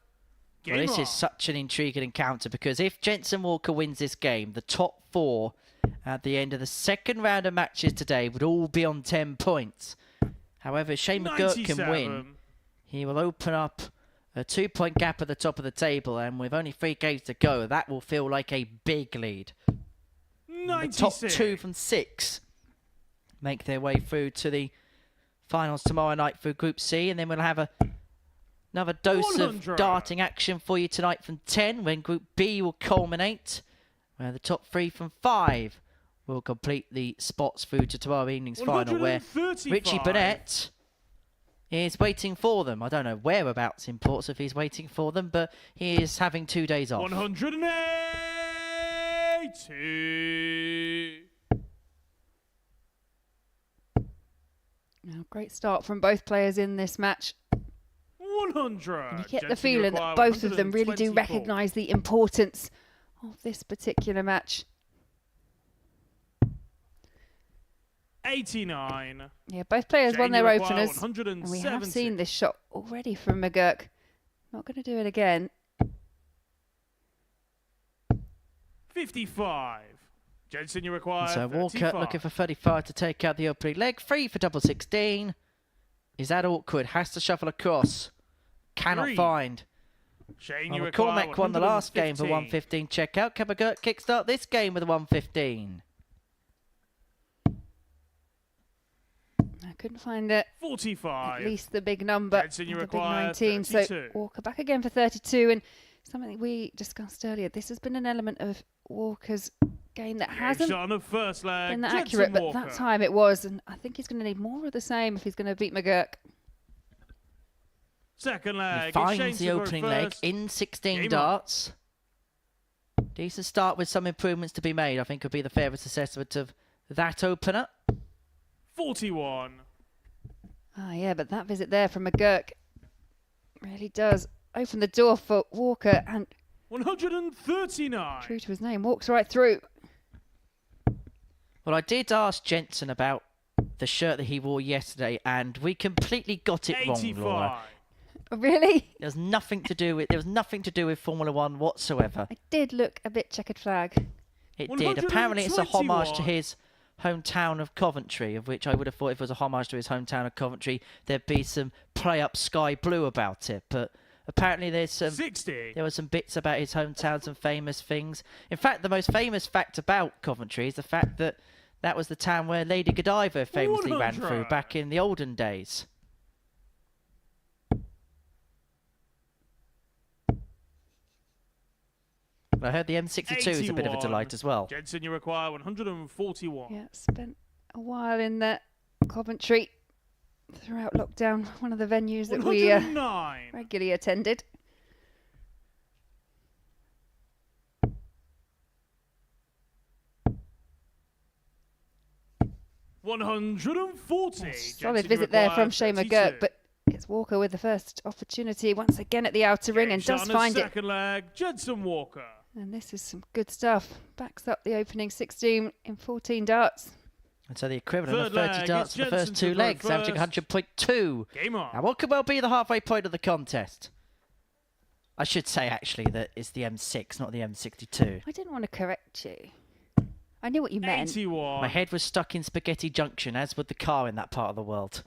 Well, this on. is such an intriguing encounter because if Jensen Walker wins this game, the top 4 at the end of the second round of matches today would all be on 10 points. However, if Shane McGurk can win, he will open up a 2-point gap at the top of the table, and with only 3 games to go, that will feel like a big lead. 96. The top 2 from 6 make their way through to the finals tomorrow night for Group C, and then we'll have a Another dose 100. of darting action for you tonight from 10, when Group B will culminate, where the top 3 from 5 will complete the spots through to tomorrow evening's final, where 135. Richie Burnett is waiting for them. I don't know whereabouts in Portsmouth he's waiting for them, but he is having 2 days off. 180. Now, great start from both players in this match. 100. And you get the Gents, you feeling require that both of them really do 124. recognise the importance of this particular match. 89. Yeah, both players won Jane, their you require openers. And we have 170. seen this shot already from McGurk. Not going to do it again. 55. Jensen, you require So Walker 35. looking for 35 to take out the opening leg. 3 for double 16. Is that awkward? Has to shuffle across. Cannot 3. find. Shane, Well, you require McCormack won the last game for 115. 115 checkout. Can McGurk kickstart this game with a 115? I couldn't find it. 45. At least the big number, Jensen, you the big require 19. 32. So Walker back again for 32. And something we discussed earlier, this has been an element of Walker's game that hasn't Shot on the first leg. been that Jensen accurate, but Walker. that time it was. And I think he's going to need more of the same if he's going to beat McGurk. Second He leg. finds Shane's the to go opening leg first. in 16 Game on. darts. Decent start with some improvements to be made, I think would be the fairest assessment of that opener. 41. Ah, yeah, but that visit there from McGurk really does open the door for Walker, and 139. true to his name, walks right through. Well, I did ask Jensen about the shirt that he wore yesterday, and we completely got it wrong, 85. Laura. Oh, really? There was nothing to do with Formula One whatsoever. I did look a bit checkered flag. It did. Apparently, it's a homage to 121. his hometown of Coventry, of which I would have thought if it was a homage to his hometown of Coventry, there'd be some play up sky blue about it. But apparently, there were some bits about his hometown, some famous things. In fact, the most famous fact about Coventry is the fact that that was the town where Lady Godiva famously ran through 100. back in the olden days. I heard the M62 is a bit of a 81. delight as well. Jensen, you require 141. Yeah, spent a while in Coventry throughout lockdown, one of the venues that we 109. regularly attended. $140. Solid visit there from Shane McGurk, but it's Walker with the first opportunity once again at the outer ring and does find it. Second leg, Jensen Walker. And this is some good stuff. Backs up the opening 16 in 14 darts. And so the equivalent of Third 30 leg, darts it's for the first Jensen 2 to go legs, averaging first. 100.2. Game on. Now, what could well be the halfway point of the contest? I should say, actually, that it's the M6, not the M62. I didn't want to correct you. I knew what you meant. 81. My head was stuck in Spaghetti Junction, as would the car in that part of the world.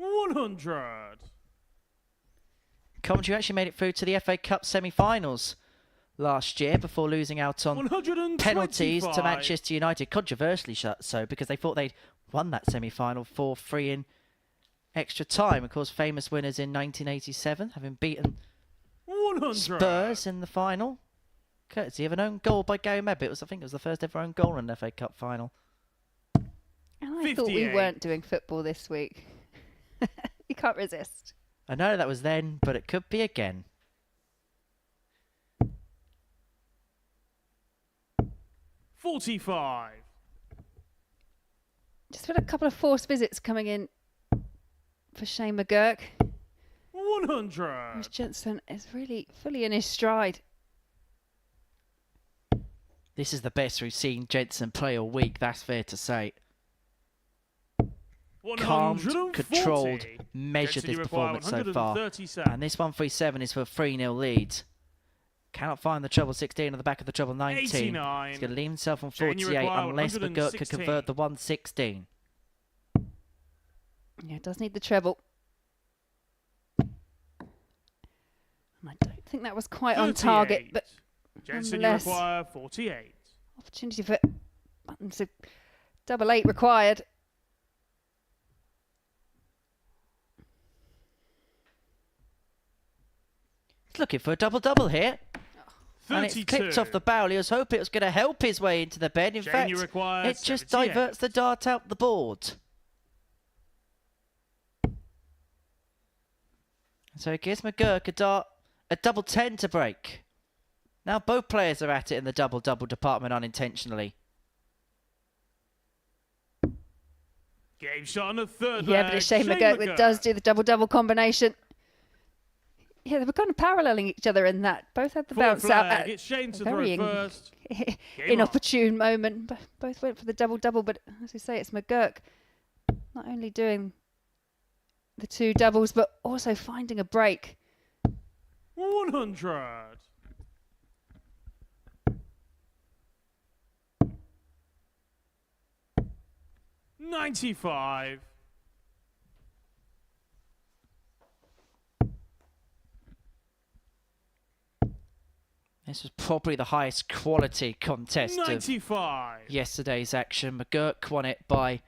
$100. Coventry actually made it through to the FA Cup semi-finals last year before losing out on 125. penalties to Manchester United, controversially so, because they thought they'd won that semi-final 4-3 in extra time. Of course, famous winners in 1987, having beaten 100. Spurs in the final, courtesy of an own goal by Gary Mebbutt. I think it was the first ever own goal in an FA Cup final. And I thought we 58. weren't doing football this week. You can't resist. I know that was then, but it could be again. $45. Just had a couple of forced visits coming in for Shane McGurk. 100. Whereas Jensen is really fully in his stride. This is the best we've seen Jensen play all week, that's fair to say. Calmed, 140. controlled, measured Jensen, this you require performance so far. 137. And this 137 is for a 3-0 lead. Cannot find the treble 16 on the back of the treble 19. 89. He's going to leave himself on Jane, you 48 require unless McGurk could 116. convert the 116. Yeah, does need the treble. And I don't think that was quite on target, 38. but Jensen, you nonetheless, require 48. opportunity for buttons of double 8 required. looking for a double-double here. 32. And it's clipped off the barrel. He was hoping it was going to help his way into the bed. In fact, it just 78. diverts the dart out the board. So it gives McGurk a double 10 to break. Now both players are at it in the double-double department unintentionally. Game shot on the third Yeah, leg. but it's Shane McGurk that does do the double-double combination. Yeah, they were kind of paralleling each other in that. Both had the bounce out at It's Shane to a very throw first. inopportune moment. Both went for the double-double, but as you say, it's McGurk not only doing the two doubles, but also finding a break. 100. $95. This was probably the highest quality contest of 95. yesterday's action. McGurk won it by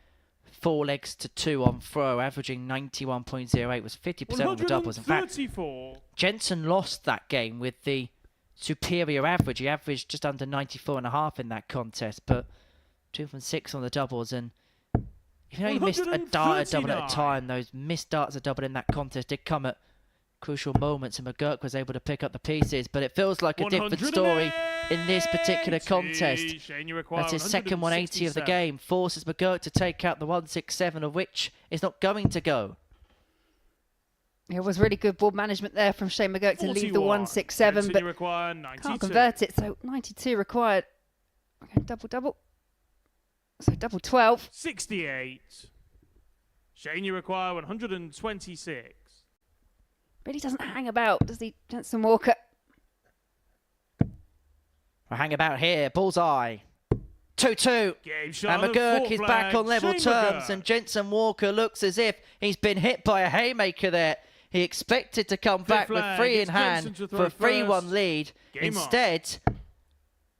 4 legs to 2 on throw, averaging 91.08, was 50% on the doubles. In fact, 134. Jensen lost that game with the superior average. He averaged just under 94.5 in that contest, but 2 from 6 on the doubles. And even though he missed a dart a double at a time, those missed darts a double in that contest did come at crucial moments, and McGurk was able to pick up the pieces. But it feels like a different story in this particular contest. That's his second 180 of the game. Forces McGurk to take out the 167, of which is not going to go. It was really good ball management there from Shane McGurk to leave the 167, but can't convert it, so 92 required. Okay, double-double. So double 12. 68. Shane, you require 126. Really doesn't hang about, does he, Jensen Walker? We'll hang about here. Bullseye. 2-2. And McGurk is back on level terms, and Jensen Walker looks as if he's been hit by a haymaker there. He expected to come back with 3 in hand for a 3-1 lead. Instead,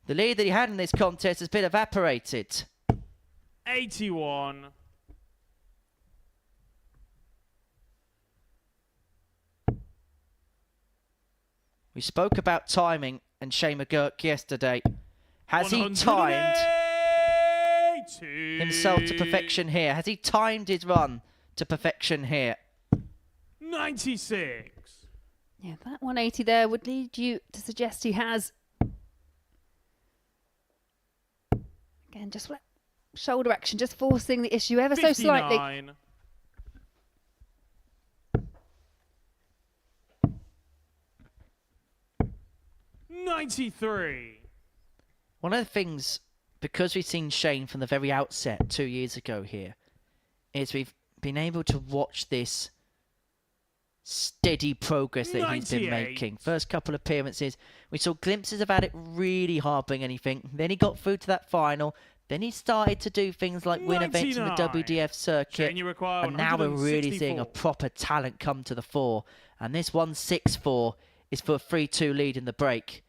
the lead that he had in this contest has been evaporated. 81. We spoke about timing and Shane McGurk yesterday. Has he timed himself to perfection here? Has he timed his run to perfection here? 96. Yeah, that 180 there would lead you to suggest he has. Again, just shoulder action, just forcing the issue ever 59. so slightly. $93. One of the things, because we've seen Shane from the very outset 2 years ago here, is we've been able to watch this steady progress that he's been 98. making. First couple of appearances, we saw glimpses of it really harboring anything. Then he got through to that final. Then he started to do things like win events in the 99. WDF circuit. And now we're really seeing a proper talent come to the fore. And this 164 is for a 3-2 lead in the break.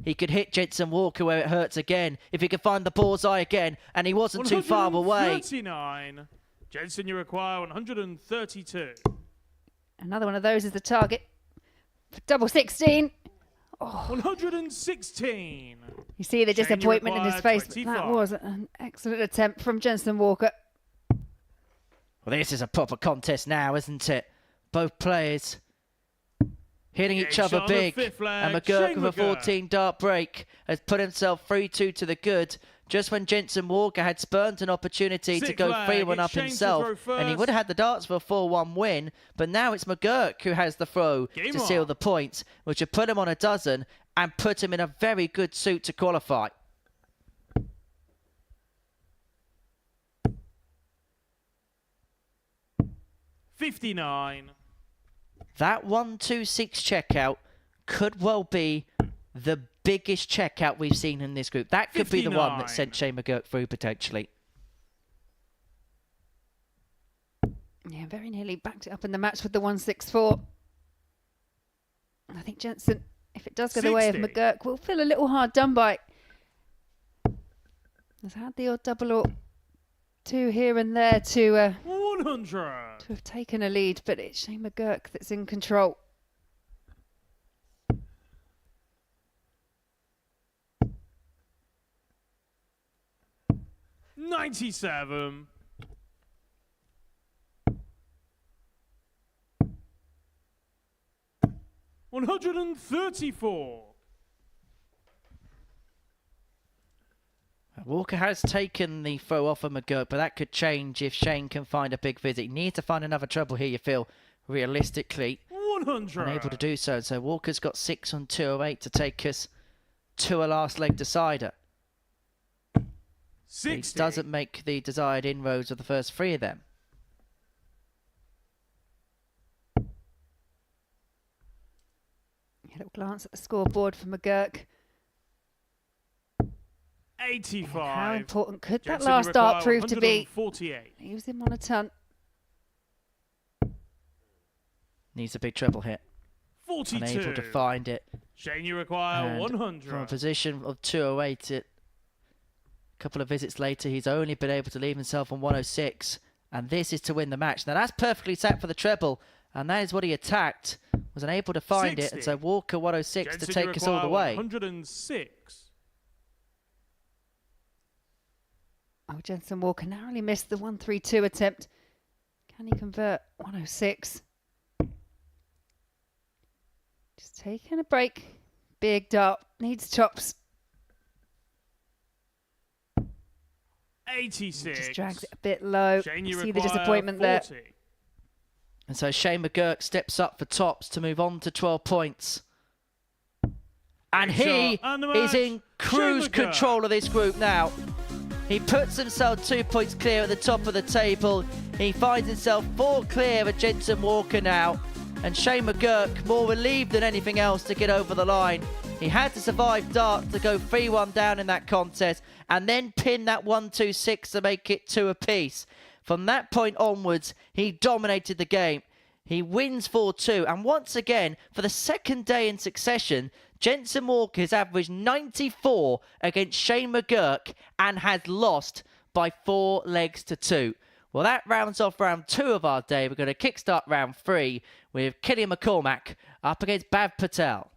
He could hit Jensen Walker where it hurts again, if he could find the bullseye again, and he wasn't too far away. 139. Jensen, you require 132. Another one of those is the target. For double 16. Oh. 116. You see the disappointment in his face. But 25. that was an excellent attempt from Jensen Walker. Well, this is a proper contest now, isn't it? Both players hitting each other big, and McGurk with a 14 dart break has put himself 3-2 to the good, just when Jensen Walker had spurned an opportunity to go 3-1 up himself, and he would have had the darts for a 4-1 win, but now it's McGurk who has the throw to seal the points, which would put him on a dozen and put him in a very good suit to qualify. $59. That 1-2-6 checkout could well be the biggest checkout we've seen in this group. That could 59. be the one that sent Shane McGurk through potentially. Yeah, very nearly backed it up in the match with the 164. I think Jensen, if it does go the way of 60. McGurk, will feel a little hard done by. Has had the odd double or two here and there to 100. have taken a lead, but it's Shane McGurk that's in control. 97. $134. Walker has taken the throw off of McGurk, but that could change if Shane can find a big visit. He needs to find another treble here, you feel, realistically. 100. Unable to do so. So Walker's got 6 on 208 to take us to a last leg decider. 60. He doesn't make the desired inroads of the first 3 of them. A little glance at the scoreboard for McGurk. 85. How important could that Jensen last require dart prove to be? 148. He was him on a ton. Needs a big treble hit. 42. Unable to find it. Shane, you require And 100. from a position of 208, a couple of visits later, he's only been able to leave himself on 106. And this is to win the match. Now, that's perfectly set for the treble. And that is what he attacked. Was unable to find 60. it. And so Walker 106 Jensen, to you take us all the require way. 106. Oh, Jensen Walker narrowly missed the 132 attempt. Can he convert? 106. Just taking a break. Big dart. Needs chops. 86. Just drags it a bit low. Shane, you See the require disappointment 40. there. And so Shane McGurk steps up for tops to move on to 12 points. And Big he shot and the is match. in cruise Shane McGurk. control of this group now. He puts himself 2 points clear at the top of the table. He finds himself 4 clear of Jensen Walker now. And Shane McGurk, more relieved than anything else to get over the line. He had to survive dart to go 3-1 down in that contest and then pin that 1-2-6 to make it 2 apiece. From that point onwards, he dominated the game. He wins 4-2, and once again, for the second day in succession, Jensen Walker has averaged 94 against Shane McGurk and has lost by 4 legs to 2. Well, that rounds off round 2 of our day. We're going to kickstart round 3 with Killian McCormack up against Bhav Patel.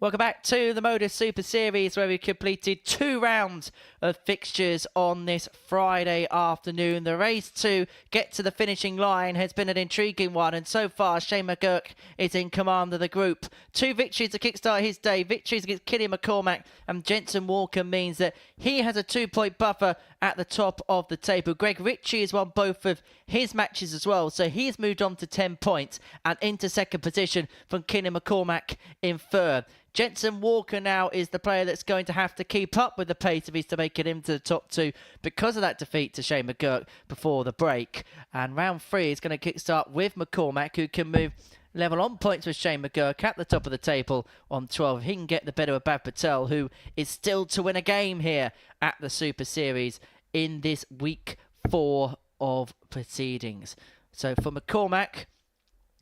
Welcome back to the Modus Super Series, where we completed 2 rounds of fixtures on this Friday afternoon. The race to get to the finishing line has been an intriguing one, and so far Shane McGurk is in command of the group. 2 victories to kickstart his day. Victories against Killian McCormack and Jensen Walker means that he has a 2-point buffer at the top of the table. Greg Ritchie has won both of his matches as well, so he's moved on to 10 points and into second position from Killian McCormack in third. Jensen Walker now is the player that's going to have to keep up with the pace if he's to make it into the top 2 because of that defeat to Shane McGurk before the break. And round 3 is going to kickstart with McCormack, who can move level on points with Shane McGurk at the top of the table on 12. He can get the better of Bab Patel, who is still to win a game here at the Super Series in this week 4 of proceedings. So for McCormack,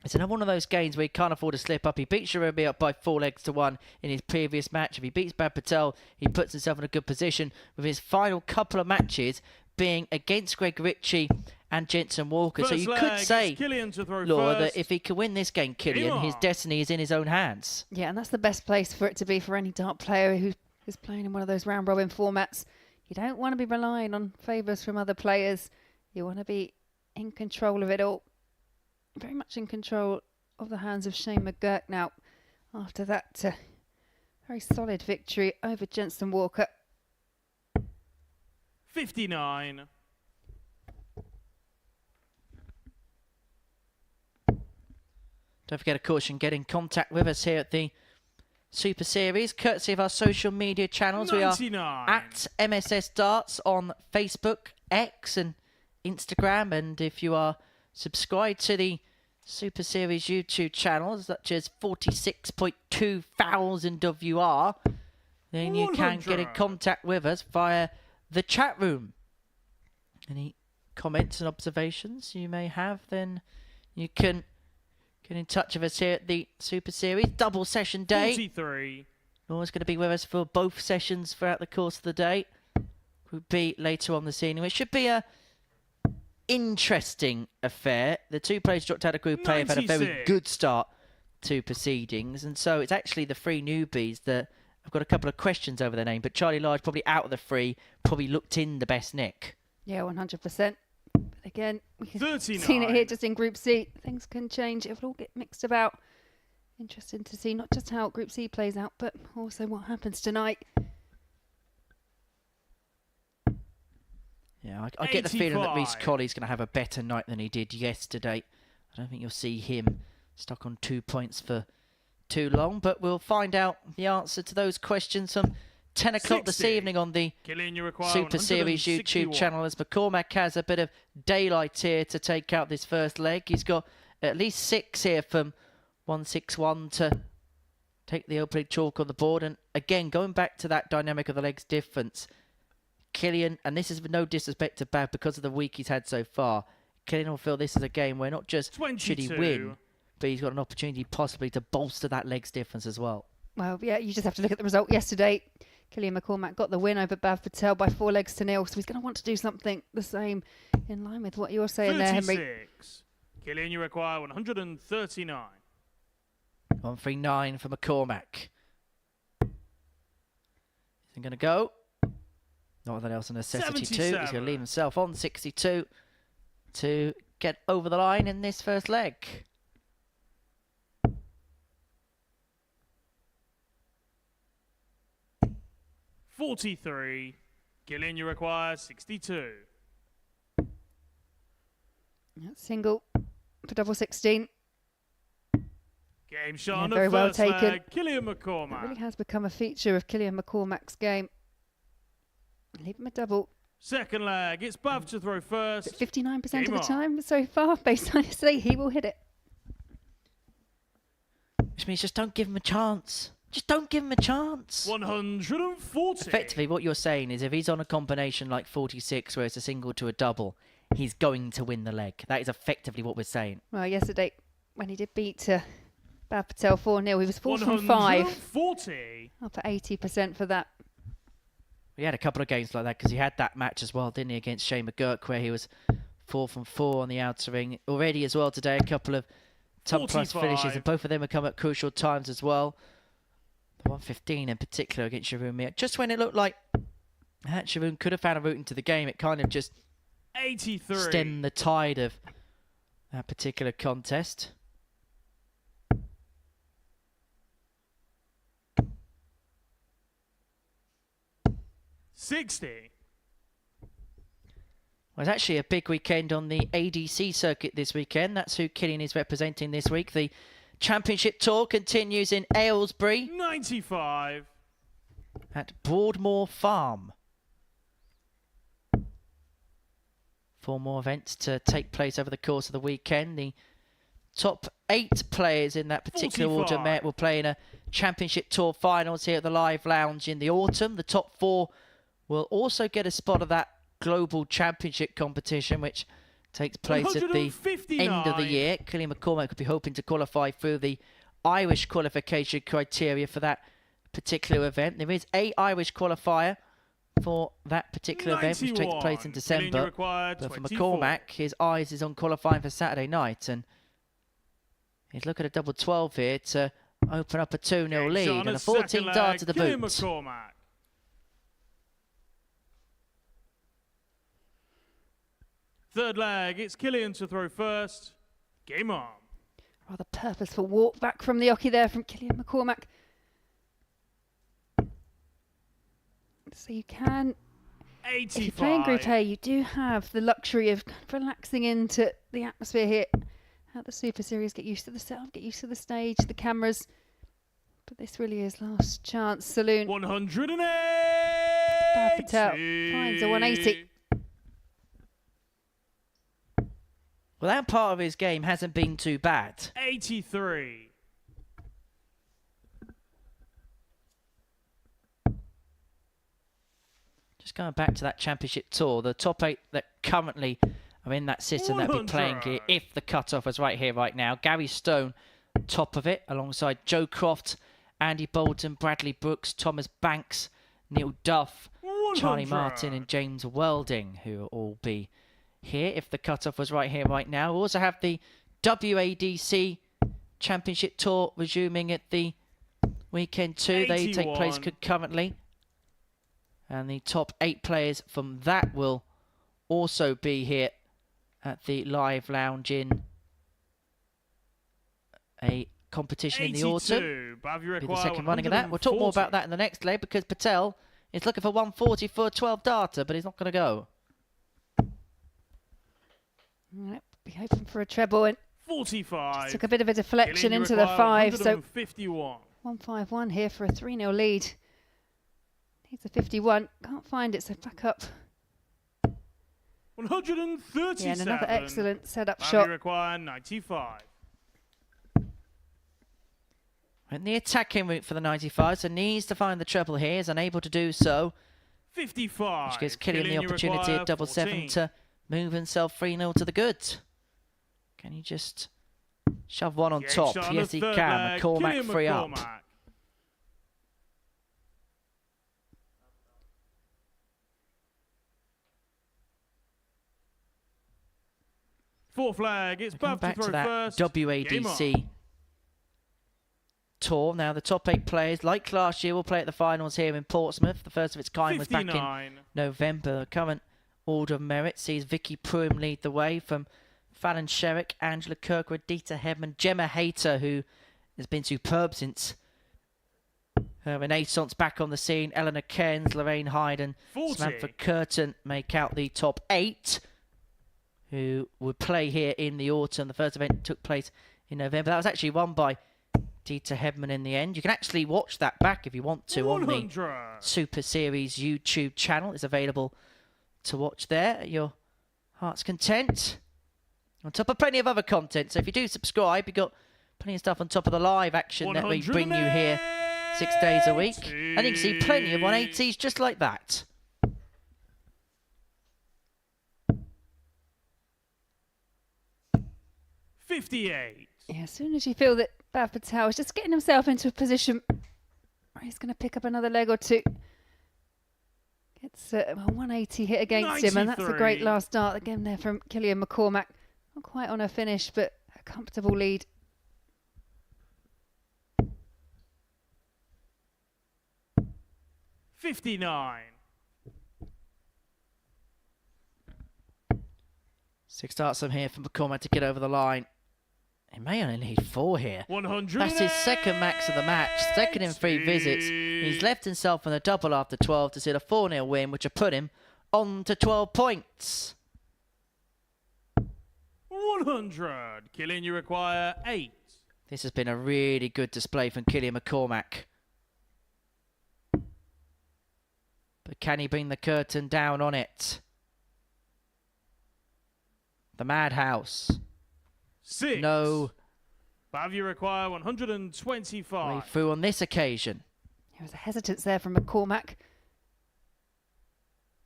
it's another one of those games where he can't afford to slip up. He beat Sharabi up by 4 legs to 1 in his previous match. If he beats Bab Patel, he puts himself in a good position, with his final couple of matches being against Greg Ritchie and Jensen Walker. So you could say, Laura, that if he can win this game, Killian, his destiny is in his own hands. Yeah, and that's the best place for it to be for any dart player who is playing in one of those round-robin formats. You don't want to be relying on favours from other players. You want to be in control of it all. Very much in control of the hands of Shane McGurk now, after that very solid victory over Jensen Walker. 59. Don't forget, of course, you can get in contact with us here at the Super Series, courtesy of our social media channels. 99. We are at MSS Darts on Facebook, X and Instagram. And if you are subscribed to the Super Series YouTube channel, such as 46.2 thousand of you are, then you can get in contact with us via the chat room. Any comments and observations you may have, then you can get in touch with us here at the Super Series. Double session day. 43. Laura's going to be with us for both sessions throughout the course of the day. Group B later on this evening. It should be a interesting affair. The 2 players dropped out of Group A have had a very good start to proceedings, and so it's actually the 3 newbies that have got a couple of questions over their name, but Charlie Large, probably out of the 3, probably looked in the best nick. Yeah, 100%. But again, we've seen it here just in Group C. Things can change. It will all get mixed about. Interesting to see not just how Group C plays out, but also what happens tonight. Yeah, I get the feeling that Reece Colley's going to have a better night than he did yesterday. I don't think you'll see him stuck on 2 points for too long, but we'll find out the answer to those questions from 10 o'clock this evening on the Super Series YouTube channel, as McCormack has a bit of daylight here to take out this first leg. He's got at least 6 here from 161 to take the opening chalk on the board. And again, going back to that dynamic of the legs difference, Killian, and this is no disrespect to Bab because of the week he's had so far, Killian will feel this is a game where not just 22. should he win, but he's got an opportunity possibly to bolster that legs difference as well. Well, yeah, you just have to look at the result yesterday. Killian McCormack got the win over Bab Patel by 4 legs to 0, so he's going to want to do something the same in line with what you're saying 36. there, Henry. Killian, you require 139. 139 for McCormack. Is he going to go? Nothing else a necessity to. He's going to leave himself on 62 to get over the line in this first leg. $43. Killian, you require 62. Single for double 16. Game shot on the very well first taken. leg. Killian McCormack. It really has become a feature of Killian McCormack's game. Leave him a double. Second leg. It's Bav to throw first. 59% of the on. time so far, based on yesterday, he will hit it. Which means just don't give him a chance. Just don't give him a chance. 140. Effectively, what you're saying is if he's on a combination like 46 where it's a single to a double, he's going to win the leg. That is effectively what we're saying. Well, yesterday, when he did beat Bab Patel 4-0, he was 4 from 5. 140. Up at 80% for that. He had a couple of games like that because he had that match as well, didn't he, against Shane McGurk, where he was 4 from 4 on the outer ring. Already as well today, a couple of top plus finishes, and both of them have come at crucial times as well. The 115 in particular against Sharoon Mir. Just when it looked like Sharoon could have found a route into the game, it kind of just 83. stemmed the tide of that particular contest. $60. Well, it's actually a big weekend on the ADC circuit this weekend. That's who Killian is representing this week. The Championship Tour continues in Aylesbury $95. at Broadmoor Farm. 4 more events to take place over the course of the weekend. The top 8 players in that particular 45. order will play in a Championship Tour finals here at the Live Lounge in the autumn. The top 4 will also get a spot of that Global Championship competition, which takes place at the end of the year. Killian McCormack could be hoping to qualify through the Irish qualification criteria for that particular event. There is a Irish qualifier for that particular event, which takes place in December. But for McCormack, his eyes is on qualifying for Saturday night, and he's looking at a double 12 here to open up a 2-0 lead and a 14 dart to the boot. McCormack. Third leg, it's Killian to throw first. Game on. Rather purposeful walk back from the oche there from Killian McCormack. So you can, 85. if you're playing Group A, you do have the luxury of relaxing into the atmosphere here at the Super Series. Get used to the setup, get used to the stage, the cameras. But this really is last chance saloon. 108. Bad Patel finds a 180. Well, that part of his game hasn't been too bad. 83. Just going back to that Championship Tour, the top 8 that currently are in that system that will be playing here, if the cutoff was right here, right now. Gary Stone, top of it, alongside Joe Croft, Andy Bolton, Bradley Brooks, Thomas Banks, Neil Duff, 100. Charlie Martin and James Welding, who will all be here if the cutoff was right here, right now. We also have the WADC Championship Tour resuming at the weekend too. They take place 81. concurrently. And the top 8 players from that will also be here at the Live Lounge in a competition in the autumn. Be the second running of that. We'll talk more about that in the next leg because Patel is looking for 140 for a 12 darter, but he's not going to go. Yep, be hoping for a treble and 45. just took a bit of a deflection Killian, into you the require 5. So 151. 151 here for a 3-0 lead. Needs a 51. Can't find it, so back up. 137. Yeah, and another excellent setup Value shot. require 95. In the attacking route for the 95, so needs to find the treble here, is unable to do so. 55. Which gives Killian the you opportunity require at double 7 14. to move himself 3-0 to the good. Can he just shove one on Yeah, top? shot on Yes, the he third can. leg, McCormack Killian 3 up. McCormack. Fourth flag, it's Come Bav to back throw to that first. Game WADC on. tour. Now, the top 8 players, like last year, will play at the finals here in Portsmouth. The first of its kind was back in 59. November. The current order of merit sees Vicky Pruim lead the way from Fallon Sherrick, Angela Kirkwood, Dita Hedman, Gemma Hayter, who has been superb since her renaissance back on the scene. Eleanor Cairns, Lorraine Hyde and 40. Samantha Curtin make out the top 8 who would play here in the autumn. The first event took place in November. That was actually won by Dita Hedman in the end. You can actually watch that back if you want to 100. on the Super Series YouTube channel. It's available to watch there at your heart's content. On top of plenty of other content. So if you do subscribe, you've got plenty of stuff on top of the live action that we bring you here 6 days a week. And you can see plenty of 180s just like that. $58. Yeah, as soon as you feel that Bav Patel is just getting himself into a position where he's going to pick up another leg or two. Gets a 180 hit against him, and that's a 93. great last dart again there from Killian McCormack. Not quite on a finish, but a comfortable lead. 59. 6 starts from here for McCormack to get over the line. He may only need 4 here. 100. That's his second max of the match, second in 3 visits. He's left himself on a double after 12 to see a 4-0 win, which will put him on to 12 points. 100. Killing, you require 8. This has been a really good display from Killian McCormack. But can he bring the curtain down on it? The Madhouse. 6. No. Bav, you require 125. Way through on this occasion. There was a hesitance there from McCormack.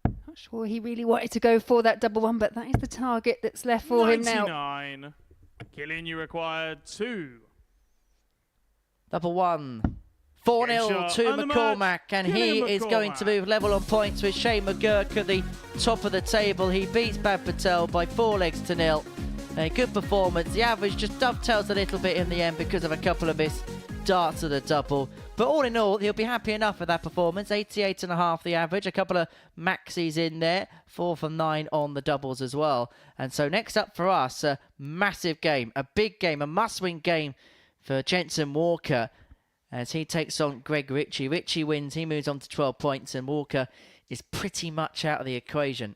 Not sure he really wanted to go for that double one, but that is the target that's left for him now. 99. Killing, you require 2. Double one. 4-0 to and the McCormack, match, and Killian he is going to move level on points with Shane McGurk at the top of the table. He beats Bav Patel by 4 legs to 0. A good performance. The average just dovetails a little bit in the end because of a couple of missed darts at the double. But all in all, he'll be happy enough with that performance. 88.5 the average. A couple of maxis in there. 4 from 9 on the doubles as well. And so next up for us, a massive game, a big game, a must-win game for Jensen Walker as he takes on Greg Ritchie. Ritchie wins, he moves on to 12 points, and Walker is pretty much out of the equation.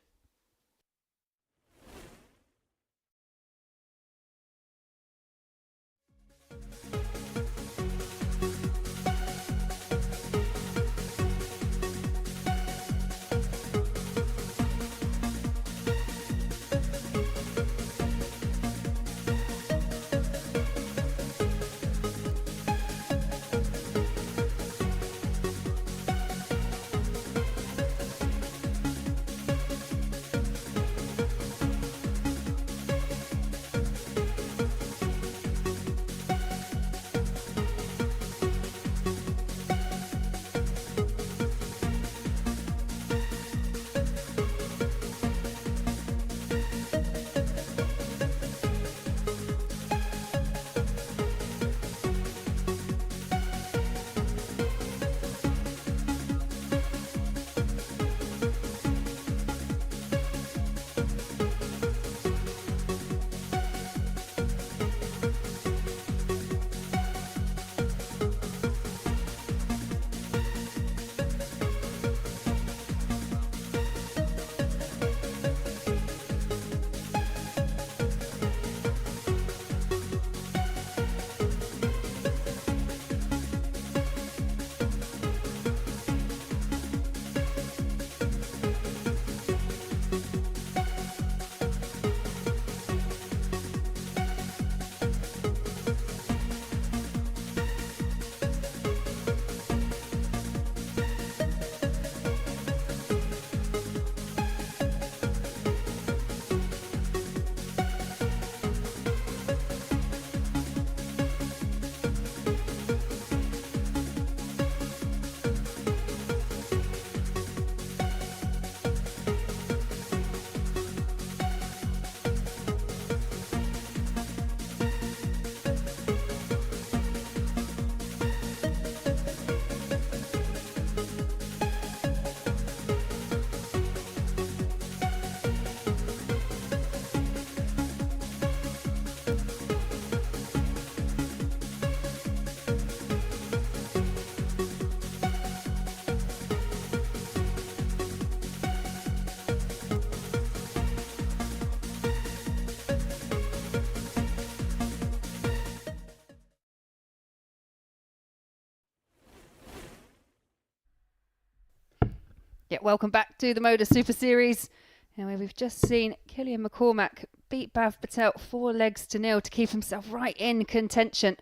Yeah, welcome back to the Modus Super Series. And where we've just seen Killian McCormack beat Bav Patel 4 legs to 0 to keep himself right in contention.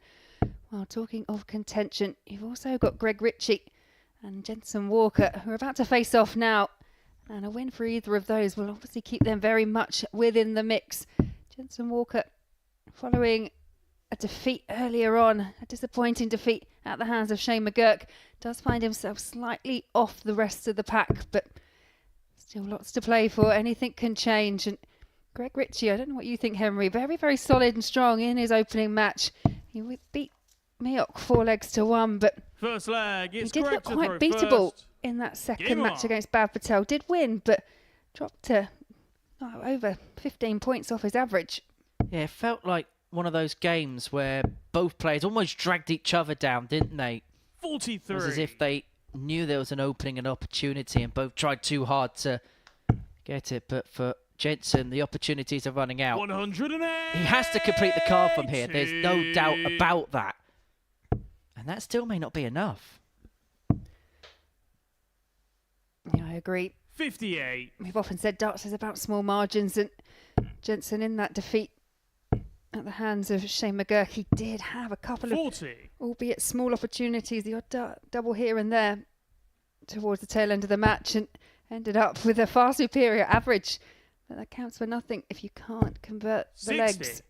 Well, talking of contention, you've also got Greg Ritchie and Jensen Walker, who are about to face off now. And a win for either of those will obviously keep them very much within the mix. Jensen Walker, following a defeat earlier on, a disappointing defeat at the hands of Shane McGurk, does find himself slightly off the rest of the pack, but still lots to play for. Anything can change. And Greg Ritchie, I don't know what you think, Henry, very, very solid and strong in his opening match. He beat Miok 4 legs to 1, but first leg, it's he did look correct to quite throw beatable first. in that second Game match on. against Bav Patel. Did win, but dropped to over 15 points off his average. Yeah, it felt like one of those games where both players almost dragged each other down, didn't they? 43. It was as if they knew there was an opening and opportunity and both tried too hard to get it. But for Jensen, the opportunities are running out. 108. He has to complete the card from here. There's no doubt about that. And that still may not be enough. Yeah, I agree. 58. We've often said darts is about small margins, and Jensen in that defeat at the hands of Shane McGurk, he did have a couple of, 40. albeit small opportunities, the odd double here and there towards the tail end of the match, and ended up with a far superior average. But that counts for nothing if you can't convert the 60. legs.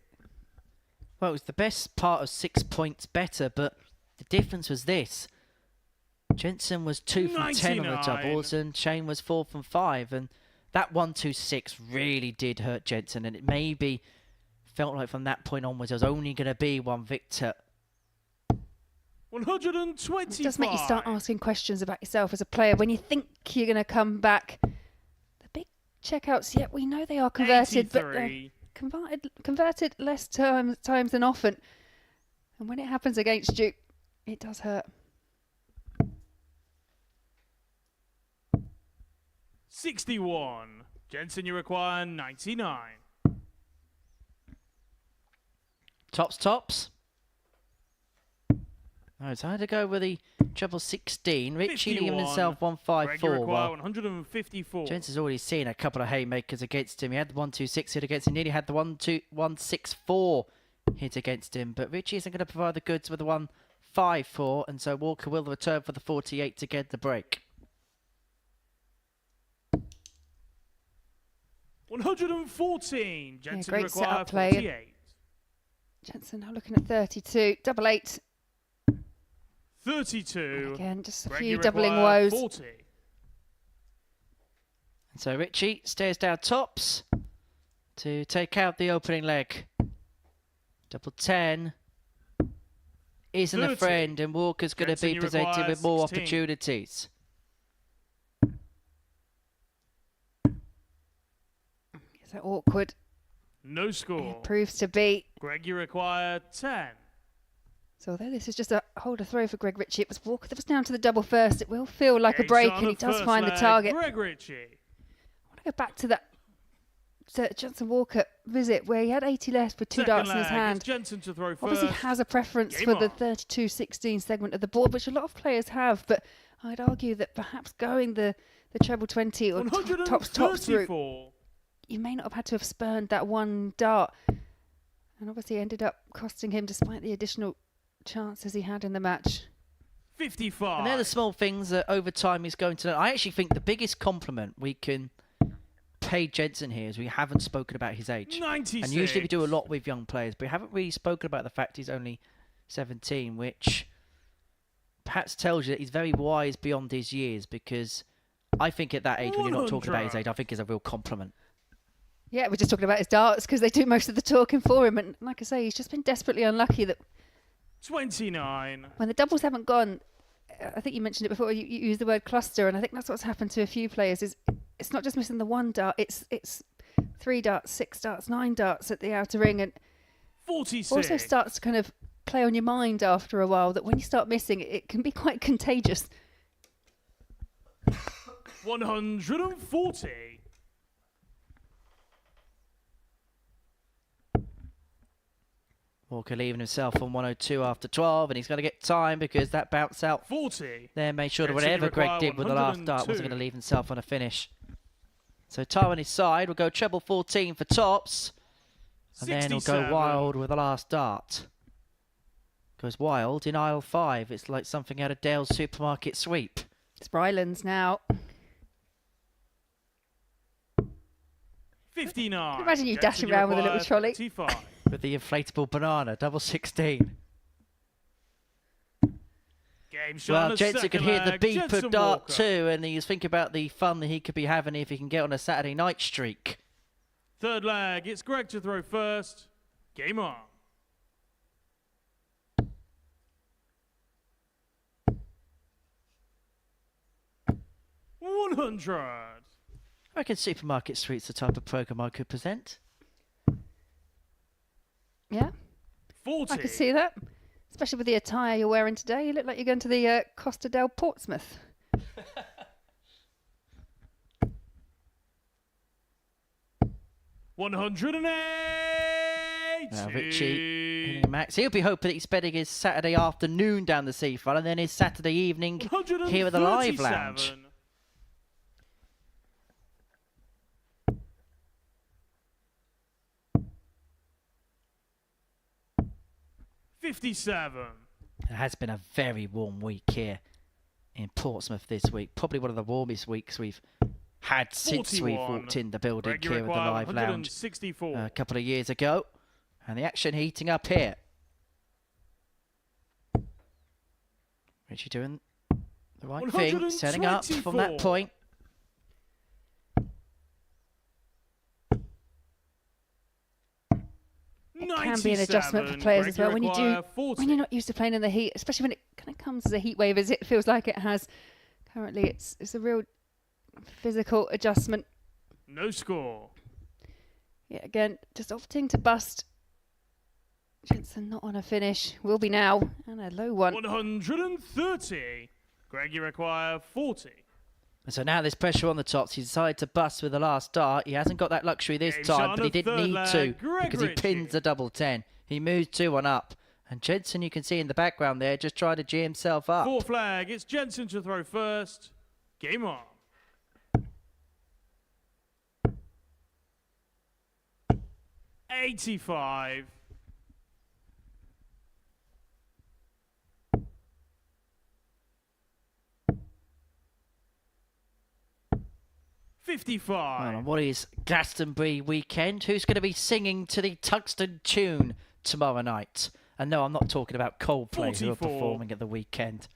Well, it was the best part of 6 points better, but the difference was this. Jensen was 2 from 10 on the 99. doubles and Shane was 4 from 5. And that 1-2-6 really did hurt Jensen. And it maybe felt like from that point onwards there was only going to be one victor. 125. It does make you start asking questions about yourself as a player. When you think you're going to come back, the big checkouts, yeah, we know they are converted, but they're 83. converted less times than often. And when it happens against you, it does hurt. 61. Jensen, you require 99. Tops. No, it's hard to go with the treble 16. Richie giving 51. himself Greg, you 154. require Well, 154. Jensen's already seen a couple of haymakers against him. He had the 1-2-6 hit against him. Nearly had the 1-6-4 hit against him. But Richie isn't going to provide the goods with the 1-5-4. And so Walker will return for the 48 to get the break. 114. Jensen, you great require setup play. 48. Jensen now looking at 32. Double 8. 32. Again, just a Greg, few you doubling require woes. 40. And so Richie stares down tops to take out the opening leg. Double 10 isn't a 30. friend, and Walker's going to Jensen, be you presented require with more 16. opportunities. Is that awkward? No score. It proves to be. Greg, you require 10. So although this is just a holder throw for Greg Ritchie, it was Walker that was down to the double first. It will feel like a Game break, start and on he does first find the leg. target. Greg Ritchie. I want to go back to that Johnson Walker visit where he had 80 left with two Second darts in his leg. hand. It's Jensen to throw first. Obviously has a preference Game for the on. 32-16 segment of the board, which a lot of players have, but I'd argue that perhaps going the treble 20 or tops route, 134. you may not have had to have spurned that one dart, and obviously ended up costing him despite the additional chances he had in the match. 55. And they're the small things that over time he's going to learn. I actually think the biggest compliment we can pay Jensen here is we haven't spoken about his age. 96. And usually we do a lot with young players, but we haven't really spoken about the fact he's only 17, which perhaps tells you that he's very wise beyond his years, because I think at that age, when you're not talking about his 100. age, I think is a real compliment. Yeah, we're just talking about his darts because they do most of the talking for him, and like I say, he's just been desperately unlucky that 29. when the doubles haven't gone, I think you mentioned it before, you used the word cluster, and I think that's what's happened to a few players, is it's not just missing the one dart, it's 3 darts, 6 darts, 9 darts at the outer ring, and 46. also starts to kind of play on your mind after a while, that when you start missing, it can be quite contagious. 140. Walker leaving himself on 102 after 12, and he's going to get time because that bounce out 40. there made sure that Jensen, you whatever Greg require did with the last dart 102. wasn't going to leave himself on a finish. So time on his side, we'll go treble 14 for tops, and then he'll go 67. wild with the last dart. Goes wild in aisle 5. It's like something out of Dale's supermarket sweep. It's Rylands now. 59. Imagine you Jensen, dashing around with a little require trolley. 35. With the inflatable banana, double 16. Game shot Well, on the Jensen could second hear the leg. beep Jensen of dart Walker. too, and he's thinking about the fun that he could be having if he can get on a Saturday night streak. Third leg. It's Greg to throw first. Game on. 100. I reckon Supermarket Sweet's the type of programme I could present. Yeah, 40. I can see that. Especially with the attire you're wearing today. You look like you're going to the Costa del Portsmouth. $180. Richie, Max, he'll be hoping that he's spending his Saturday afternoon down the seafront and then his Saturday evening here at the Live Lounge. 57. It has been a very warm week here in Portsmouth this week. Probably one of the warmest weeks we've had since we 41. walked in the building Greg, you here at the require Live Lounge 164. a couple of years ago. And the action heating up here. Richie doing the right thing, setting up from that 124. point. It can be an adjustment for players as well when you're not used to playing in the heat, especially when it kind of comes as a heat wave as it feels like it has currently. It's a real physical adjustment. No score. Yeah, again, just opting to bust. Jensen not on a finish. Will be now. And a low one. 130. Greg, you require 40. And so now there's pressure on the tops. He decided to bust with the last dart. He hasn't got that luxury this Game's time, on but he the didn't third need leg. to Greg because he Ritchie. pins the double 10. He moves 2-1 up. And Jensen, you can see in the background there, just trying to G himself up. Fourth flag. It's Jensen to throw first. Game on. $85. Well, 55. on what is Glastonbury weekend? Who's going to be singing to the Tungsten tune tomorrow night? And no, I'm not talking about Coldplay who are 44. performing at the weekend.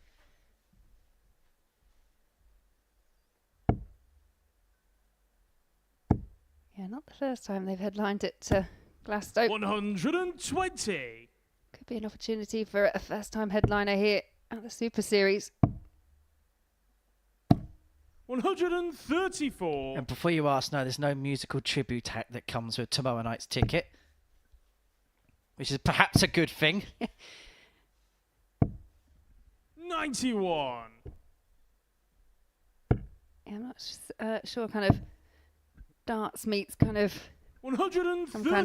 Yeah, not the first time they've headlined at Glasgow. 120. Could be an opportunity for a first-time headliner here at the Super Series. 134. And before you ask, no, there's no musical tribute act that comes with tomorrow night's ticket, which is perhaps a good thing. 91. Yeah, I'm not sure kind of darts meets kind of some kind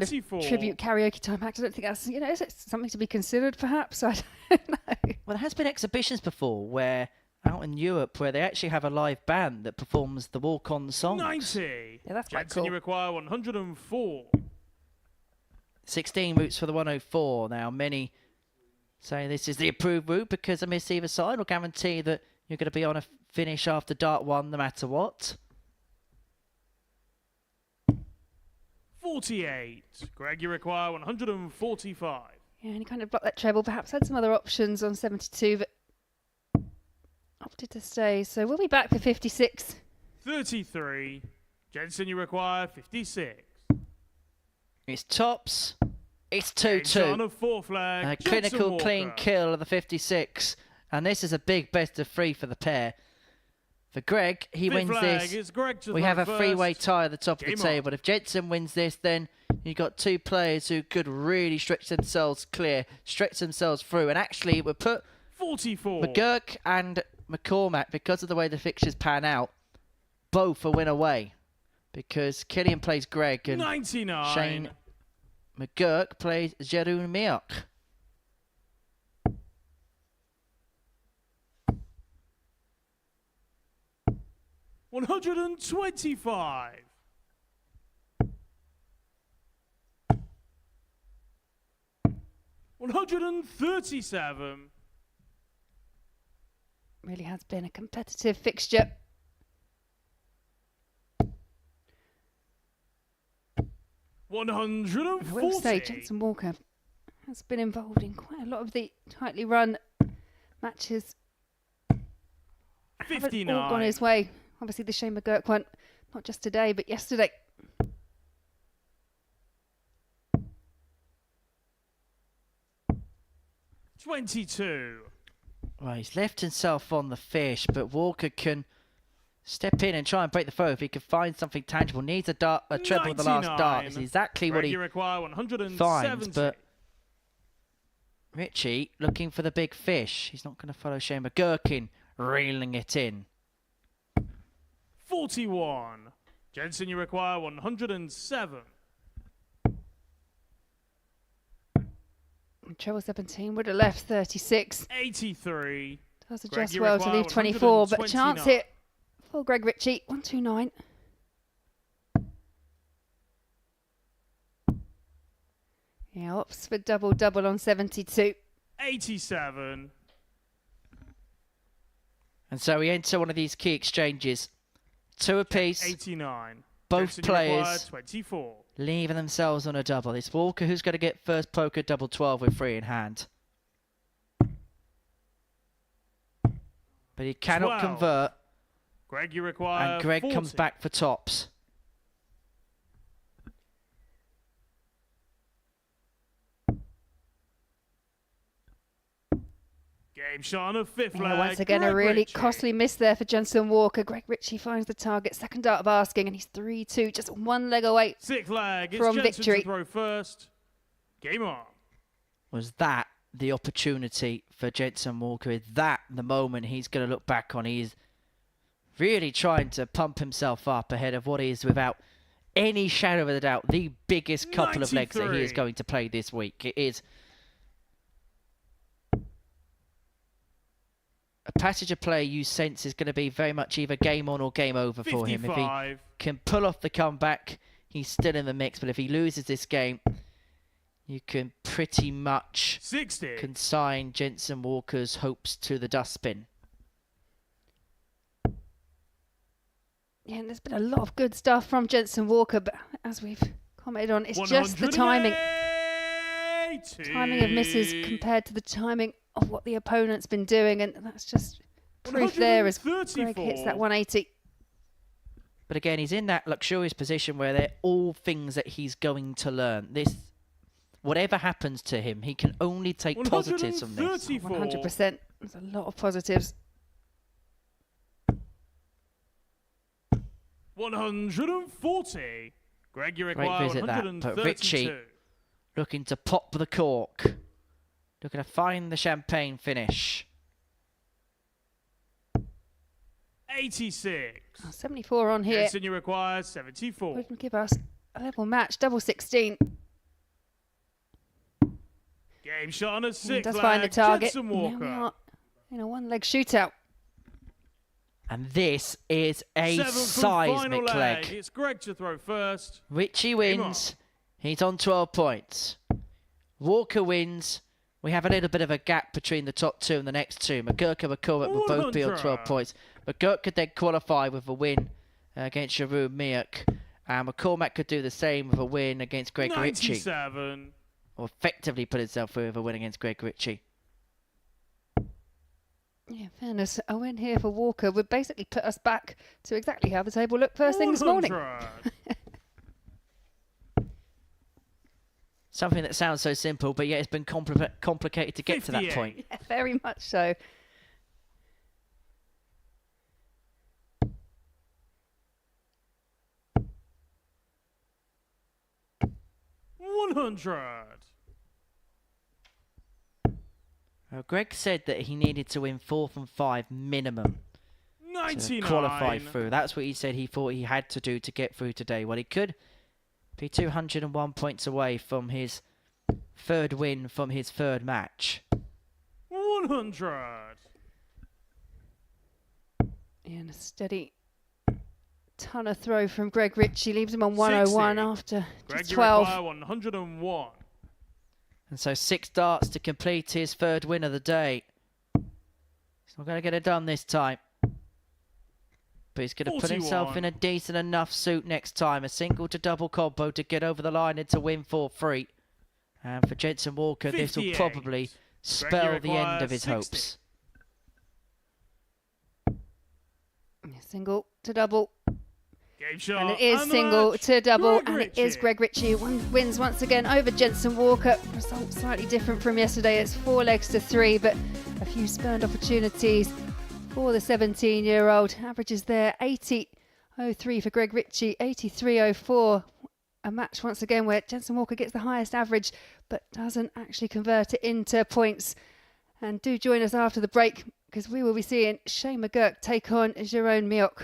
of 134. tribute karaoke time act. I don't think that's, is it something to be considered perhaps? I don't know. Well, there has been exhibitions before where out in Europe where they actually have a live band that performs the walk-on songs. 90. Yeah, that's quite Jensen, cool. you require 104. 16 routes for the 104. Now, many say this is the approved route because a miss either side will guarantee that you're going to be on a finish after dart 1 no matter what. 48. Greg, you require 145. Yeah, and he kind of blocked that treble. Perhaps had some other options on 72, but opted to stay. So we'll be back for 56. 33. Jensen, you require 56. It's tops. It's Game's on 2-2. a fourth flag. A Jensen clinical Walker. clean kill of the 56. And this is a big best of 3 for the pair. For Greg, he Fifth wins flag this. is Greg to We throw have a first. three-way tie at the top of Game the on. table. If Jensen wins this, then you've got two players who could really stretch themselves clear, stretch themselves through. And actually, it would put 44. McGurk and McCormack, because of the way the fixtures pan out, both a win away. Because Killian plays Greg and 99. Shane McGurk plays Jeroen Miok. $125. $137. Really has been a competitive fixture. I will say, 140. Jensen Walker has been involved in quite a lot of the tightly run matches. Haven't all 59. gone his way. Obviously, the Shane McGurk one, not just today, but yesterday. $22. Well, he's left himself on the fish, but Walker can step in and try and break the throw if he can find something tangible. Needs a treble with the last dart. It's exactly what Greg, he you require 170. finds, but Richie looking for the big fish. He's not going to follow Shane McGurkin, reeling it in. 41. Jensen, you require 107. Treble 17 would have left 36. 83. Does Greg, adjust you well to require leave 24, but 129. chance here for Greg Ritchie. 129. Yeah, opts for double on 72. 87. And so we enter one of these key exchanges. Two apiece, 89. both Jensen, you require players 24. leaving themselves on a double. It's Walker who's going to get first poker double 12 with 3 in hand. But he cannot 12. convert, Greg, you require and Greg 40. comes back for tops. Game shot on a fifth Yeah, leg. once again, Greg a really Ritchie. costly miss there for Jensen Walker. Greg Ritchie finds the target. Second dart of asking, and he's 3-2, just one leg away. Sixth leg. It's from Jensen victory. to throw first. Game on. Was that the opportunity for Jensen Walker? Is that the moment he's going to look back on? He's really trying to pump himself up ahead of what is, without any shadow of a doubt, the biggest couple of legs that he is 93. going to play this week. It is a passage of play you sense is going to be very much either game on or game over for him. If he 55. can pull off the comeback, he's still in the mix. But if he loses this game, you can pretty much 60. consign Jensen Walker's hopes to the dustbin. Yeah, and there's been a lot of good stuff from Jensen Walker, but as we've commented on, it's just the timing. 180. Timing of misses compared to the timing of what the opponent's been doing, and that's just proof there as Greg hits that 180. But again, he's in that luxurious position where they're all things that he's going to learn. This, whatever happens to him, he can only take positives from this. 100%. There's a lot of positives. 140. Greg, you require visit that, but 132. Richie looking to pop the cork. Looking to find the champagne finish. 86. 74 on here. Jensen, you require 74. We can give us a level match, double 16. Game shot on a He sixth does leg. find the target. Jensen Now we Walker. are in a one-leg shootout. And this is a Seventh and seismic final leg. It's Greg to throw first. Richie Game wins. He's on 12 points. Walker wins. We have a little bit of a gap between the top two and the next two. McGurk and McCormack will both be on 12 100. points. McGurk could then qualify with a win against Jeroen Miak. And McCormack could do the same with a win against Greg Ritchie. 97. Or effectively put himself through with a win against Greg Ritchie. Yeah, in fairness, a win here for Walker would basically put us back to exactly how the table looked first thing this morning. 100. Something that sounds so simple, but yet it's been complicated to get to that 58. point. Yeah, very much so. Greg said that he needed to win 4 from 5 minimum to 99. qualify through. That's what he said he thought he had to do to get through today. Well, he could be 201 points away from his third win from his third match. 100. Yeah, and a steady ton of throw from Greg Ritchie leaves him on 101 60. after Greg, just you 12. require 101. And so 6 darts to complete his third win of the day. He's not going to get it done this time. But he's going to put himself 41. in a decent enough suit next time. A single to double combo to get over the line and to win 4-3. And for Jensen Walker, this will 58. probably spell the end of his 60. hopes. Yeah, single to double. Game shot. And it is and the single match. to double, Greg and it is Ritchie. Greg Ritchie who wins once again over Jensen Walker. Result slightly different from yesterday. It's 4 legs to 3, but a few spurned opportunities for the 17-year-old. Averages there 80.03 for Greg Ritchie, 83.04. A match once again where Jensen Walker gets the highest average but doesn't actually convert it into points. And do join us after the break because we will be seeing Shane McGurk take on Jerome Mioch.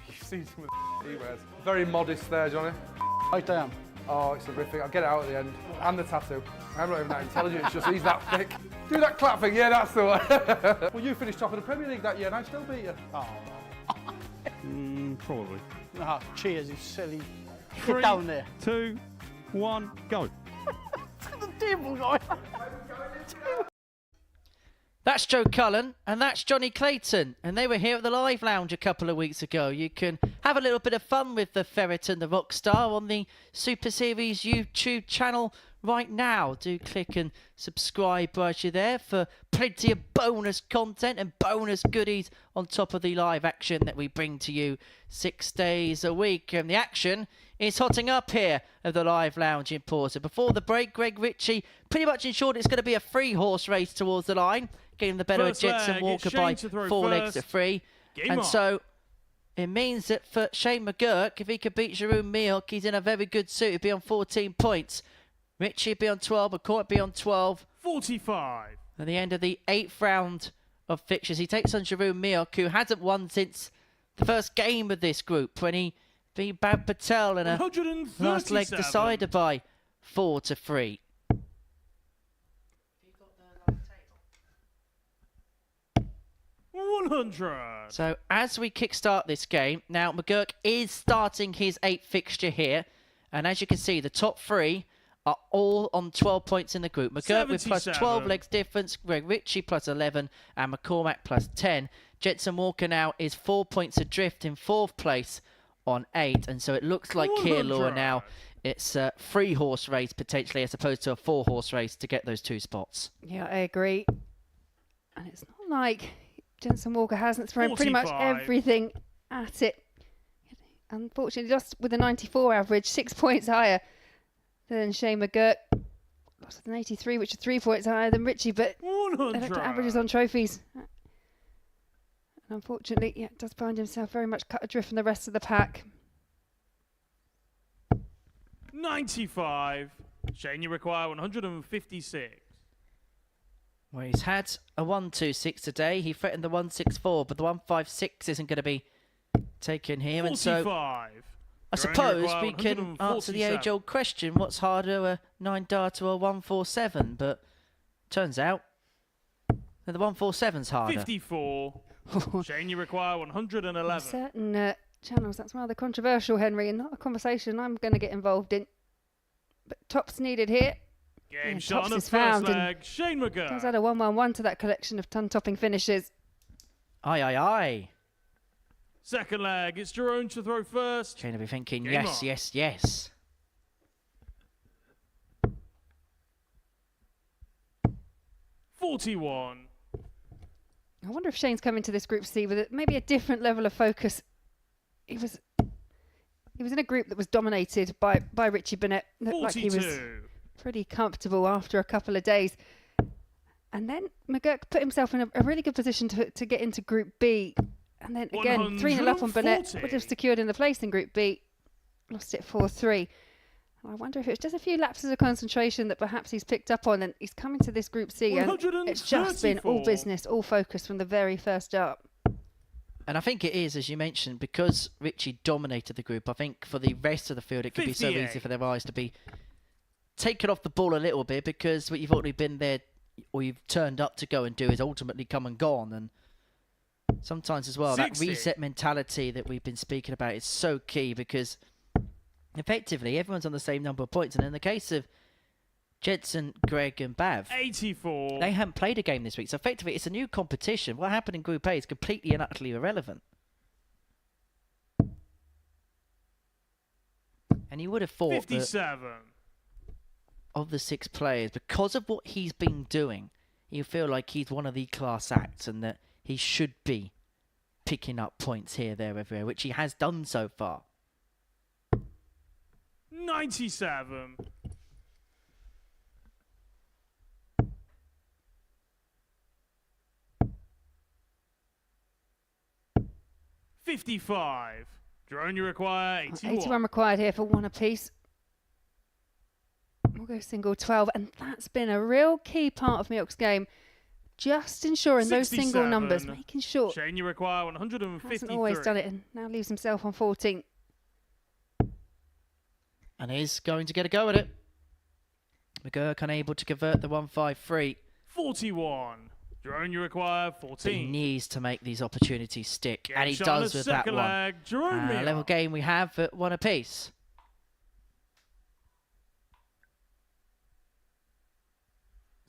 You've seen some of the he wears. Very modest there, Johnny. Right down. Oh, it's horrific. I'll get it out at the end. And the tattoo. I'm not even that intelligent, it's just he's that thick. Do that clap thing, yeah, that's the one. Well, you finished top of the Premier League that year and I still beat you. Oh, Probably. no. Cheers, you silly. 3, Get down there. 2, 1, go. The table going. That's Joe Cullen and that's Johnny Clayton, and they were here at the Live Lounge a couple of weeks ago. You can have a little bit of fun with the Ferret and the Rockstar on the Super Series YouTube channel right now. Do click and subscribe whilst you're there for plenty of bonus content and bonus goodies on top of the live action that we bring to you 6 days a week. And the action is hotting up here at the Live Lounge in Porter. Before the break, Greg Ritchie pretty much ensured it's going to be a 3-horse race towards the line, getting the better of Jensen Walker by 4 legs to 3. And so it means that for Shane McGurk, if he could beat Jerome Mioch, he's in a very good suit. He'd be on 14 points. Ritchie would be on 12, McCoy would be on 12. 45. At the end of the 8th round of fixtures, he takes on Jerome Mioch, who hasn't won since the first game of this group, when he beat Bab Patel in a last leg decider by 4-3. 100. So as we kickstart this game, now McGurk is starting his 8th fixture here. And as you can see, the top 3 are all on 12 points in the group. McGurk with plus 12 legs difference, Greg Ritchie plus 11, and McCormack plus 10. Jensen Walker now is 4 points adrift in 4th place on 8. And so it looks like Keir Law now. It's a 3-horse race potentially as opposed to a 4-horse race to get those 2 spots. Yeah, I agree. And it's not like Jensen Walker hasn't thrown pretty much everything at it. unfortunately lost with a 94 average, 6 points higher than Shane McGurk. Lost with an 83, which is 3 points higher than Richie, but they looked at averages on trophies. And unfortunately, yeah, does find himself very much cut adrift from the rest of the pack. 95. Shane, you require 156. Well, he's had a 126 today. He threatened the 164, but the 156 isn't going to be taken here. 45. And so I suppose we can answer the age-old question, what's harder, a 9-darter or a 147? But turns out that the 147's harder. 54. Shane, you require 111. Certain channels, that's rather controversial, Henry, and not a conversation I'm going to get involved in. But tops needed here. Game Yeah, shot tops on the is first found, and leg. Shane McGurk. does add a 1-1-1 to that collection of ton-topping finishes. Aye, aye, aye. Second leg, it's Jerome to throw first. Shane will be thinking, Game yes, on. yes, yes. 41. I wonder if Shane's coming to this Group C with maybe a different level of focus. He was in a group that was dominated by Richie Burnett. Looked like he was 42. pretty comfortable after a couple of days. And then McGurk put himself in a really good position to get into Group B. And then again, 3-0 up on Burnett, 140. would have secured in the place in Group B. Lost it 4-3. I wonder if it's just a few lapses of concentration that perhaps he's picked up on, and he's coming to this Group C, and it's just been all 134. business, all focus from the very first up. And I think it is, as you mentioned, because Richie dominated the group, I think for the rest of the field it could be so 58. easy for their eyes to be taken off the ball a little bit, because what you've already been there or you've turned up to go and do is ultimately come and gone. And sometimes as well, 60. that reset mentality that we've been speaking about is so key, because effectively everyone's on the same number of points. And in the case of Jensen, Greg and Bav, 84. they haven't played a game this week. So effectively it's a new competition. What happened in Group A is completely and utterly irrelevant. And you would have thought that 57. of the 6 players, because of what he's been doing, you feel like he's one of the class acts and that he should be picking up points here, there, everywhere, which he has done so far. 97. 55. Drone, you require 81. 81 required here for 1 apiece. We'll go single 12, and that's been a real key part of Milk's game. Just ensuring those single 67. numbers, making sure Shane, you require 153. hasn't always done it, and now leaves himself on 14. And he's going to get a go at it. McGurk unable to convert the 153. 41. Drone, you require But he 14. needs to make these opportunities stick. Game And he shot on does the with that second one. leg. Jerome Miller. Level game we have at 1 apiece.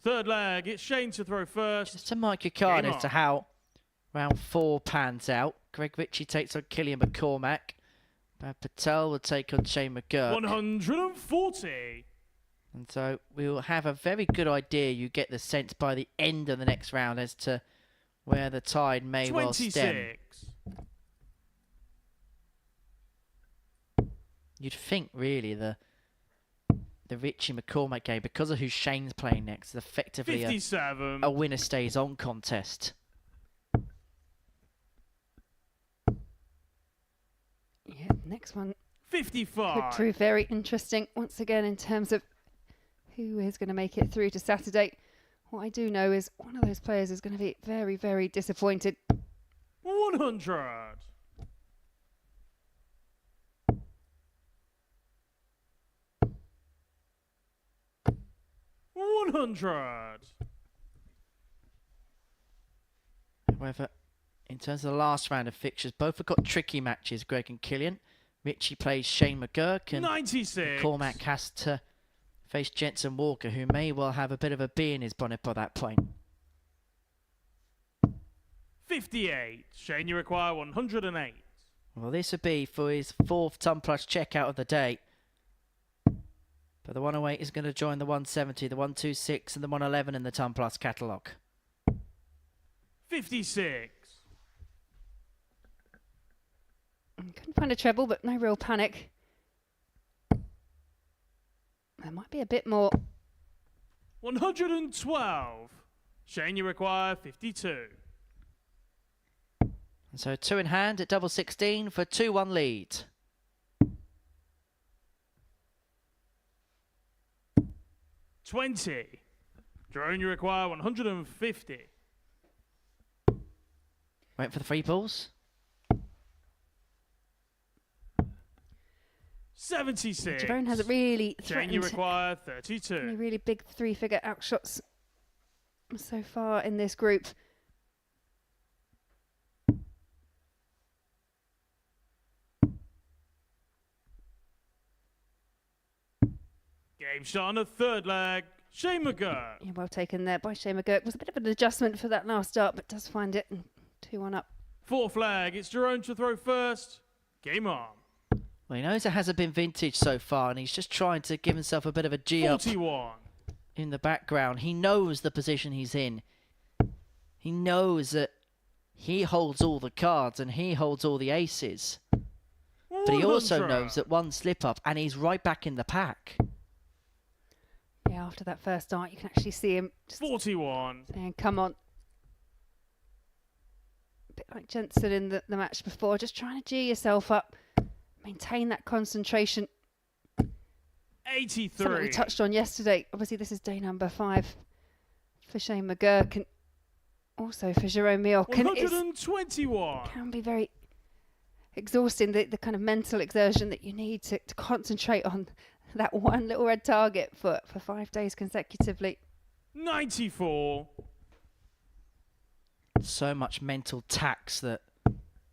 Third leg, it's Shane to throw first. Just to mark your card Game as to on. how round 4 pans out. Greg Ritchie takes on Killian McCormack. Brad Patel will take on Shane McGurk. 140. And so we will have a very good idea, you get the sense, by the end of the next round as to where the tide may well stem. 26. You'd think, really, the Ritchie McCormack game, because of who Shane's playing next, is effectively 57. a winner stays on contest. Yeah, next one 55. could prove very interesting once again in terms of who is going to make it through to Saturday. What I do know is one of those players is going to be very, very disappointed. 100. 100. However, in terms of the last round of fixtures, both have got tricky matches, Greg and Killian. Ritchie plays Shane McGurk, and 96. Cormac has to face Jensen Walker, who may well have a bit of a bee in his bonnet by that point. 58. Shane, you require 108. Well, this would be for his 4th ton plus checkout of the day. But the 108 is going to join the 170, the 126 and the 111 in the ton plus catalogue. 56. Okay, Couldn't find a treble, but no real panic. There might be a bit more. 112. Shane, you require 52. And so 2 in hand at double 16 for 2-1 lead. $20. Jerome, you require 150. Wait for the free balls. 76. Jerome hasn't really Shane, you threatened require any 32. really big three-figure outshots so far in this group. Game shot on the third leg. Shane McGurk. Yeah, well taken there by Shane McGurk. Was a bit of an adjustment for that last start, but does find it. 2-1 up. Fourth leg. It's Jerome to throw first. Game on. Well, he knows it hasn't been vintage so far, and he's just trying to give himself a bit of a G up 41. in the background. He knows the position he's in. He knows that he holds all the cards and he holds all the aces. But he also 100. knows that one slip up and he's right back in the pack. Yeah, after that first start, you can actually see him just 41. saying, come on. A bit like Jensen in the match before, just trying to G yourself up. Maintain that concentration. 83. Something we touched on yesterday. Obviously, this is day number 5 for Shane McGurk and also for Jerome Mioch. And it 121. can be very exhausting, the kind of mental exertion that you need to concentrate on that one little red target for 5 days consecutively. 94. So much mental tax that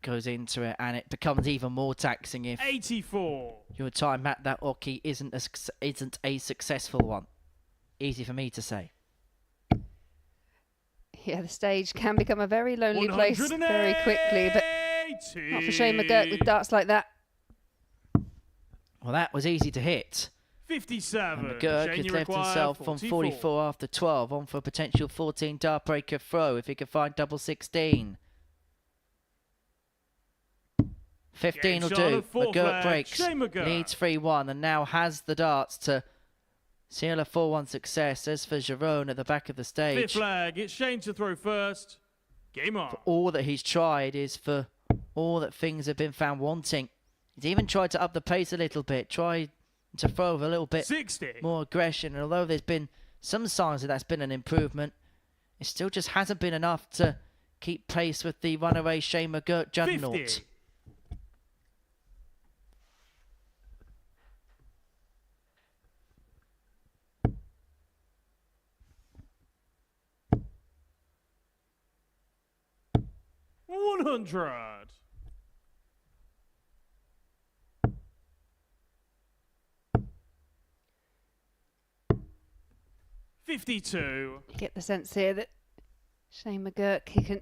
goes into it, and it becomes even more taxing if 84. your time at that Oki isn't a successful one. Easy for me to say. Yeah, the stage can become a very lonely place very quickly, but not for Shane McGurk with darts like that. Well, that was easy to hit. 57. And McGurk Shane, has you left require himself on 44 after 12, on for a potential 14 dart breaker throw if he can find double 16. 15 will Game shot do. of fourth McGurk leg. breaks, Shane McGurk. leads 3-1, and now has the darts to seal a 4-1 success. As for Jerome at the back of the stage, Fifth leg. It's Shane to throw first. Game on. all that he's tried is for all that things have been found wanting. He's even tried to up the pace a little bit, tried to throw with a little bit 60. more aggression, and although there's been some signs that that's been an improvement, it still just hasn't been enough to keep pace with the runaway Shane McGurk juggernaut. 50. $100. 52. You get the sense here that Shane McGurk, he can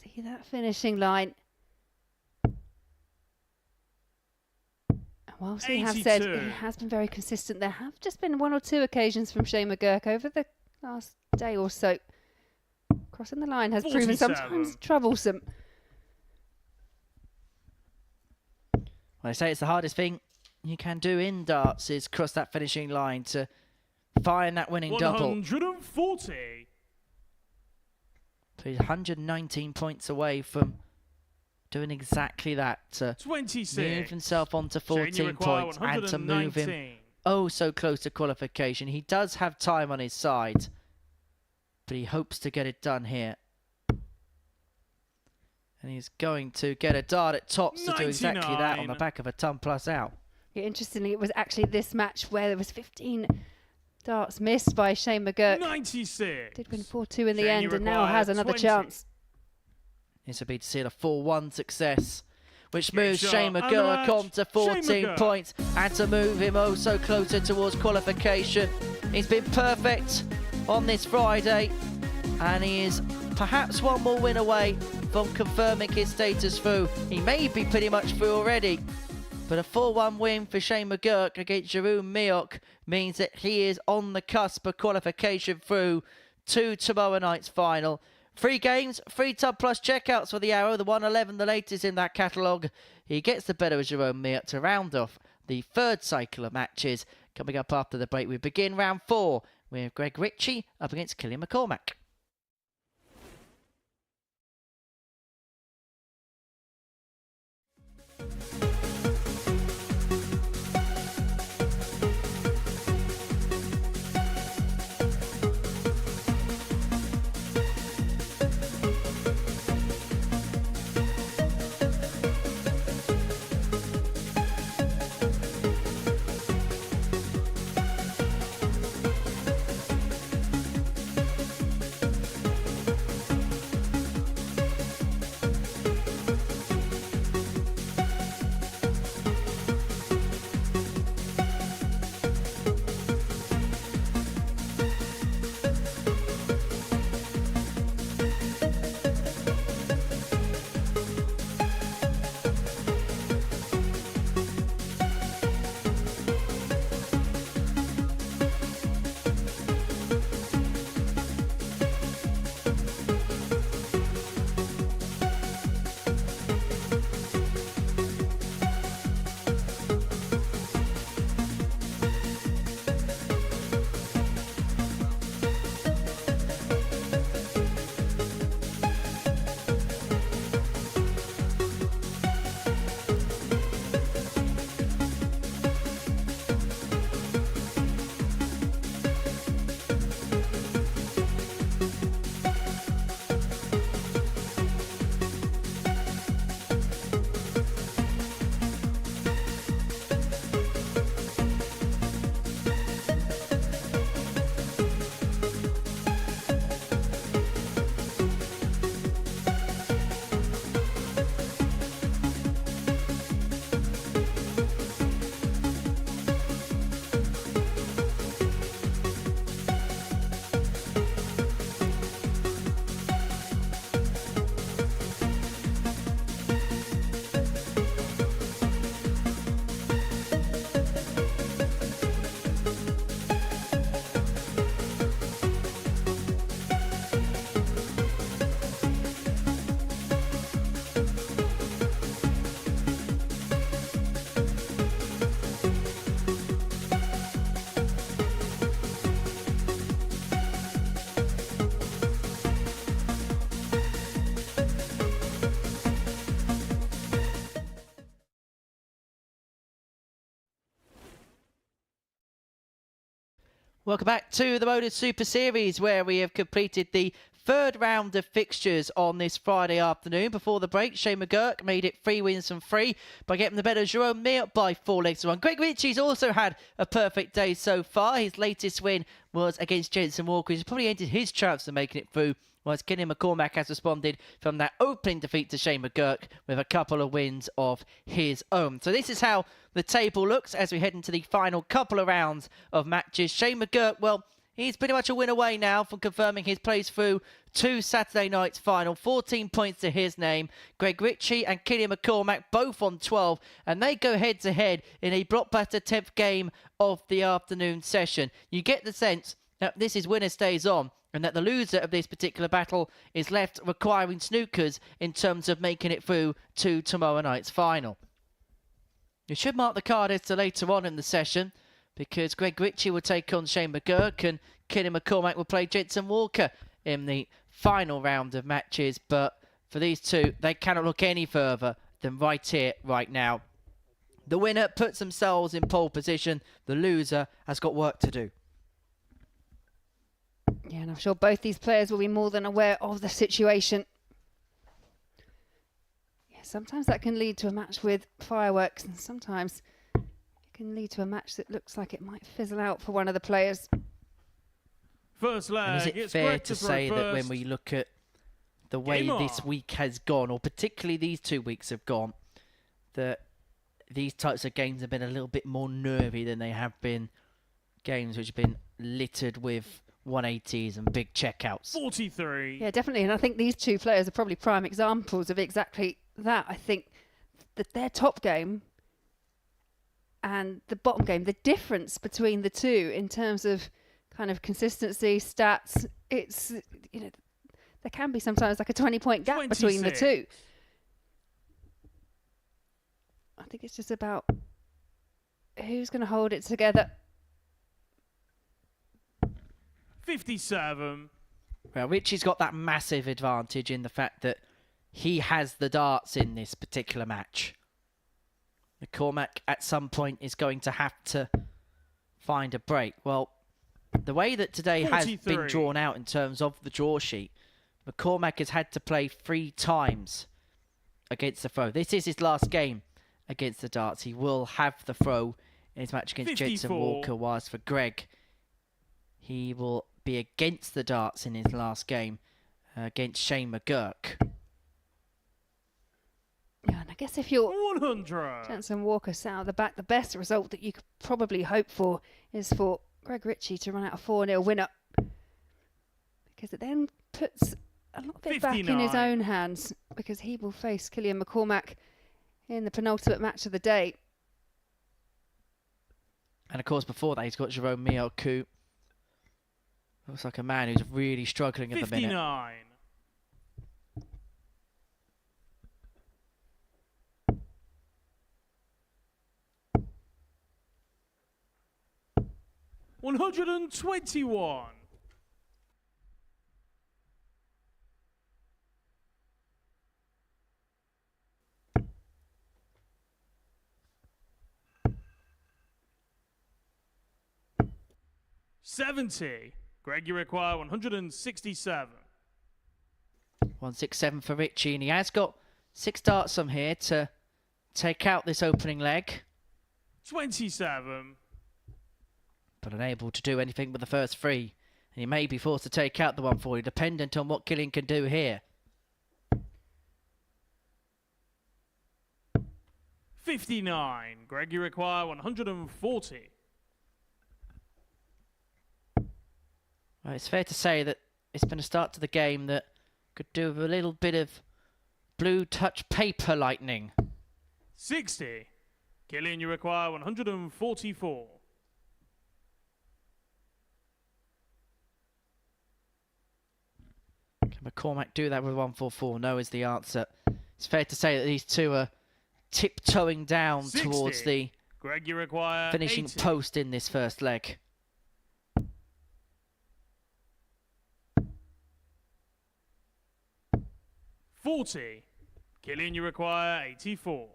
see that finishing line. And whilst he has said 82. he has been very consistent, there have just been 1 or 2 occasions from Shane McGurk over the last day or so. Crossing the line has proven 47. sometimes troublesome. Well, I say it's the hardest thing you can do in darts is cross that finishing line to find that winning double. 140. So he's 119 points away from doing exactly that, to 26. move himself onto Shane, you 14 require points and to move him 119. oh so close to qualification. He does have time on his side, but he hopes to get it done here. And he's going to get a dart at tops to do exactly that on the 99. back of a ton plus out. Yeah, interestingly, it was actually this match where there was 15 darts missed by Shane McGurk. 96. Did win 4-2 in the Shane, you end and now require has another 20. chance. This would be to seal a 4-1 success, which Game moves shot Shane and the McGurk match. on to 14 Shane McGurk. points and to move him oh so closer towards qualification. He's been perfect on this Friday, and he is perhaps one more win away from confirming his status through. He may be pretty much through already, but a 4-1 win for Shane McGurk against Jerome Mioch means that he is on the cusp of qualification through to tomorrow night's final 3 games, 3 Tub Plus checkouts for the Arrow, the 111, the latest in that catalogue. He gets the better of Jerome Mir to round off the 3rd cycle of matches. Coming up after the break, we begin round 4 with Greg Ritchie up against Killian McCormack. Welcome back to the Modus Super Series, where we have completed the 3rd round of fixtures on this Friday afternoon. Before the break, Shane McGurk made it 3 wins from 3 by getting the better of Jerome Mir by 4 legs to 1. Greg Ritchie's also had a perfect day so far. His latest win was against Jensen Walker, who's probably ended his chance of making it through, whereas Killian McCormack has responded from that opening defeat to Shane McGurk with a couple of wins of his own. So this is how the table looks as we head into the final couple of rounds of matches. Shane McGurk, well, he's pretty much a win away now from confirming his place through to Saturday night's final. 14 points to his name. Greg Ritchie and Killian McCormack both on 12, and they go head-to-head in a blockbuster 10th game of the afternoon session. You get the sense that this is winner stays on, and that the loser of this particular battle is left requiring snookers in terms of making it through to tomorrow night's final. You should mark the card as to later on in the session, because Greg Ritchie will take on Shane McGurk and Killian McCormack will play Jensen Walker in the final round of matches. But for these two, they cannot look any further than right here, right now. The winner puts themselves in pole position. The loser has got work to do. Yeah, and I'm sure both these players will be more than aware of the situation. Yeah, sometimes that can lead to a match with fireworks, and sometimes it can lead to a match that looks like it might fizzle out for one of the players. First leg. And is it fair to say that when we look at the way this week has gone, or particularly these 2 weeks have gone, that these types of games have been a little bit more nervy than they have been games which have been littered with 180s and big checkouts? 43. Yeah, definitely. And I think these two players are probably prime examples of exactly that. I think that their top game and the bottom game, the difference between the two in terms of kind of consistency, stats, it's, you know, there can be sometimes like a 20-point gap between the 26. two. I think it's just about who's going to hold it together. 57. Well, Richie's got that massive advantage in the fact that he has the darts in this particular match. McCormack at some point is going to have to find a break. Well, the way that today has 43. been drawn out in terms of the draw sheet, McCormack has had to play 3 times against the throw. This is his last game against the darts. He will have the throw in his match against Jensen 54. Walker, whilst for Greg, he will be against the darts in his last game against Shane McGurk. Yeah, and I guess if you're 100. Jensen Walker sat out the back, the best result that you could probably hope for is for Greg Ritchie to run out a 4-0 winner. Because it then puts a lot of it back in his 59. own hands, because he will face Killian McCormack in the penultimate match of the day. And of course, before that, he's got Jerome Mioku. Looks like a man who's really struggling at the minute. 59. $121. $70. Greg, you require 167. 167 for Richie, and he has got 6 darts from here to take out this opening leg, 27. but unable to do anything with the first 3. And he may be forced to take out the 140, dependent on what Killian can do here. 59. Greg, you require 140. Well, it's fair to say that it's been a start to the game that could do with a little bit of blue touch paper lightning. 60. Killian, you require 144. Can McCormack do that with 144? No is the answer. It's fair to say that these two are tiptoeing down 60. towards the Greg, you require finishing 80. post in this first leg. $40. Killian, you require 84.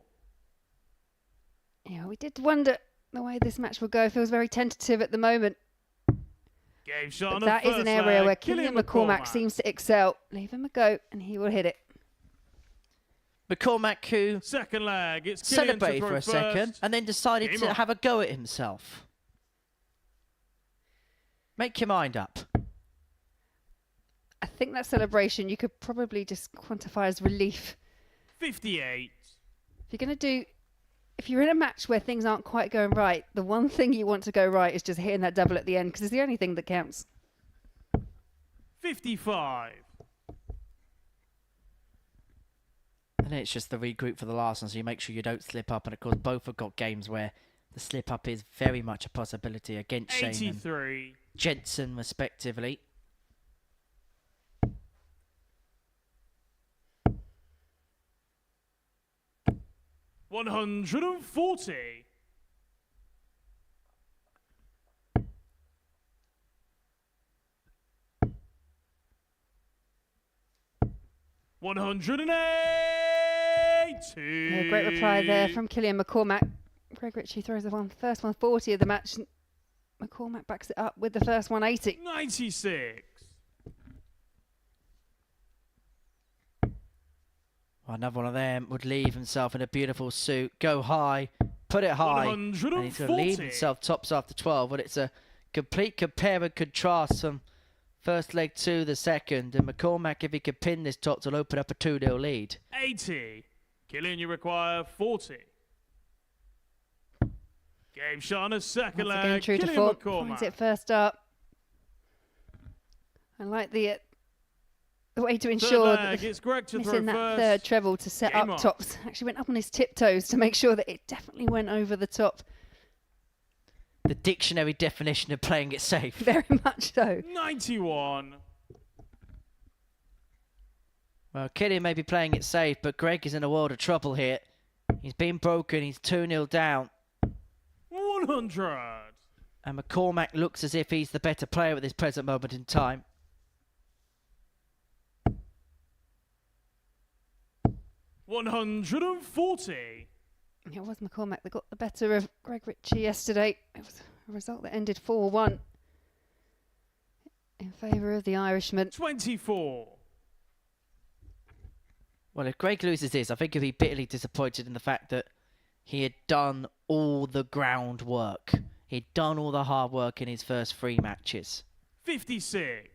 Yeah, we did wonder the way this match will go. It feels very tentative at the moment. Game shot But on the that is first an area leg. where Killian McCormack seems to excel. Leave him a go and he will hit it. McCormack, who Second leg. It's Killian to celebrated throw for a first. second and then decided Game to on. have a go at himself. Make your mind up. I think that celebration you could probably just quantify as relief. 58. If you're in a match where things aren't quite going right, the one thing you want to go right is just hitting that double at the end, because it's the only thing that counts. 55. And then it's just the regroup for the last one, so you make sure you don't slip up. And of course, both have got games where the slip up is very much a possibility against Shane and 83. Jensen, respectively. $140. $180. Yeah, great reply there from Killian McCormack. Greg Ritchie throws the first 140 of the match. McCormack backs it up with the first 180. 96. Well, another one of them would leave himself in a beautiful suit, go high, put it high, and he's going to leave 140. himself tops after 12. But it's a complete compare and contrast from first leg to the second. And McCormack, if he could pin this top, will open up a 2-0 lead. 80. Killian, you require 40. Game shot on a second Once again, leg. true to Killian form. Finds McCormack. it first up. I like the way to ensure leg, that it's Greg to throw missing that first. third treble to set Game up on. tops. Actually went up on his tiptoes to make sure that it definitely went over the top. The dictionary definition of playing it safe. Very much so. 91. Well, Killian may be playing it safe, but Greg is in a world of trouble here. He's been broken. He's 2-0 down. 100. And McCormack looks as if he's the better player at this present moment in time. 140. It was McCormack that got the better of Greg Ritchie yesterday. It was a result that ended 4-1 in favour of the Irishman. 24. Well, if Greg loses this, I think he'll be bitterly disappointed in the fact that he had done all the groundwork. He'd done all the hard work in his first 3 matches. 56.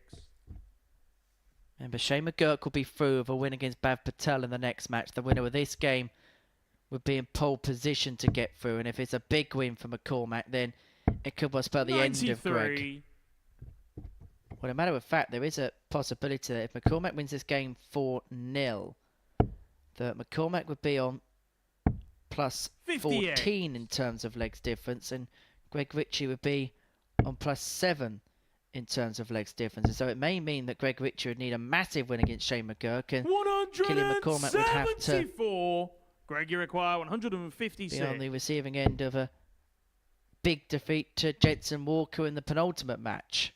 Remember, Shane McGurk will be through with a win against Bav Patel in the next match. The winner of this game would be in pole position to get through. And if it's a big win for McCormack, then it could well spell the 93. end of Greg. Well, a matter of fact, there is a possibility that if McCormack wins this game 4-0, that McCormack would be on plus 58. 14 in terms of legs difference, and Greg Ritchie would be on plus 7 in terms of legs difference. And so it may mean that Greg Ritchie would need a massive win against Shane McGurk, and Killian McCormack would have to Greg, you require 156. be on the receiving end of a big defeat to Jensen Walker in the penultimate match.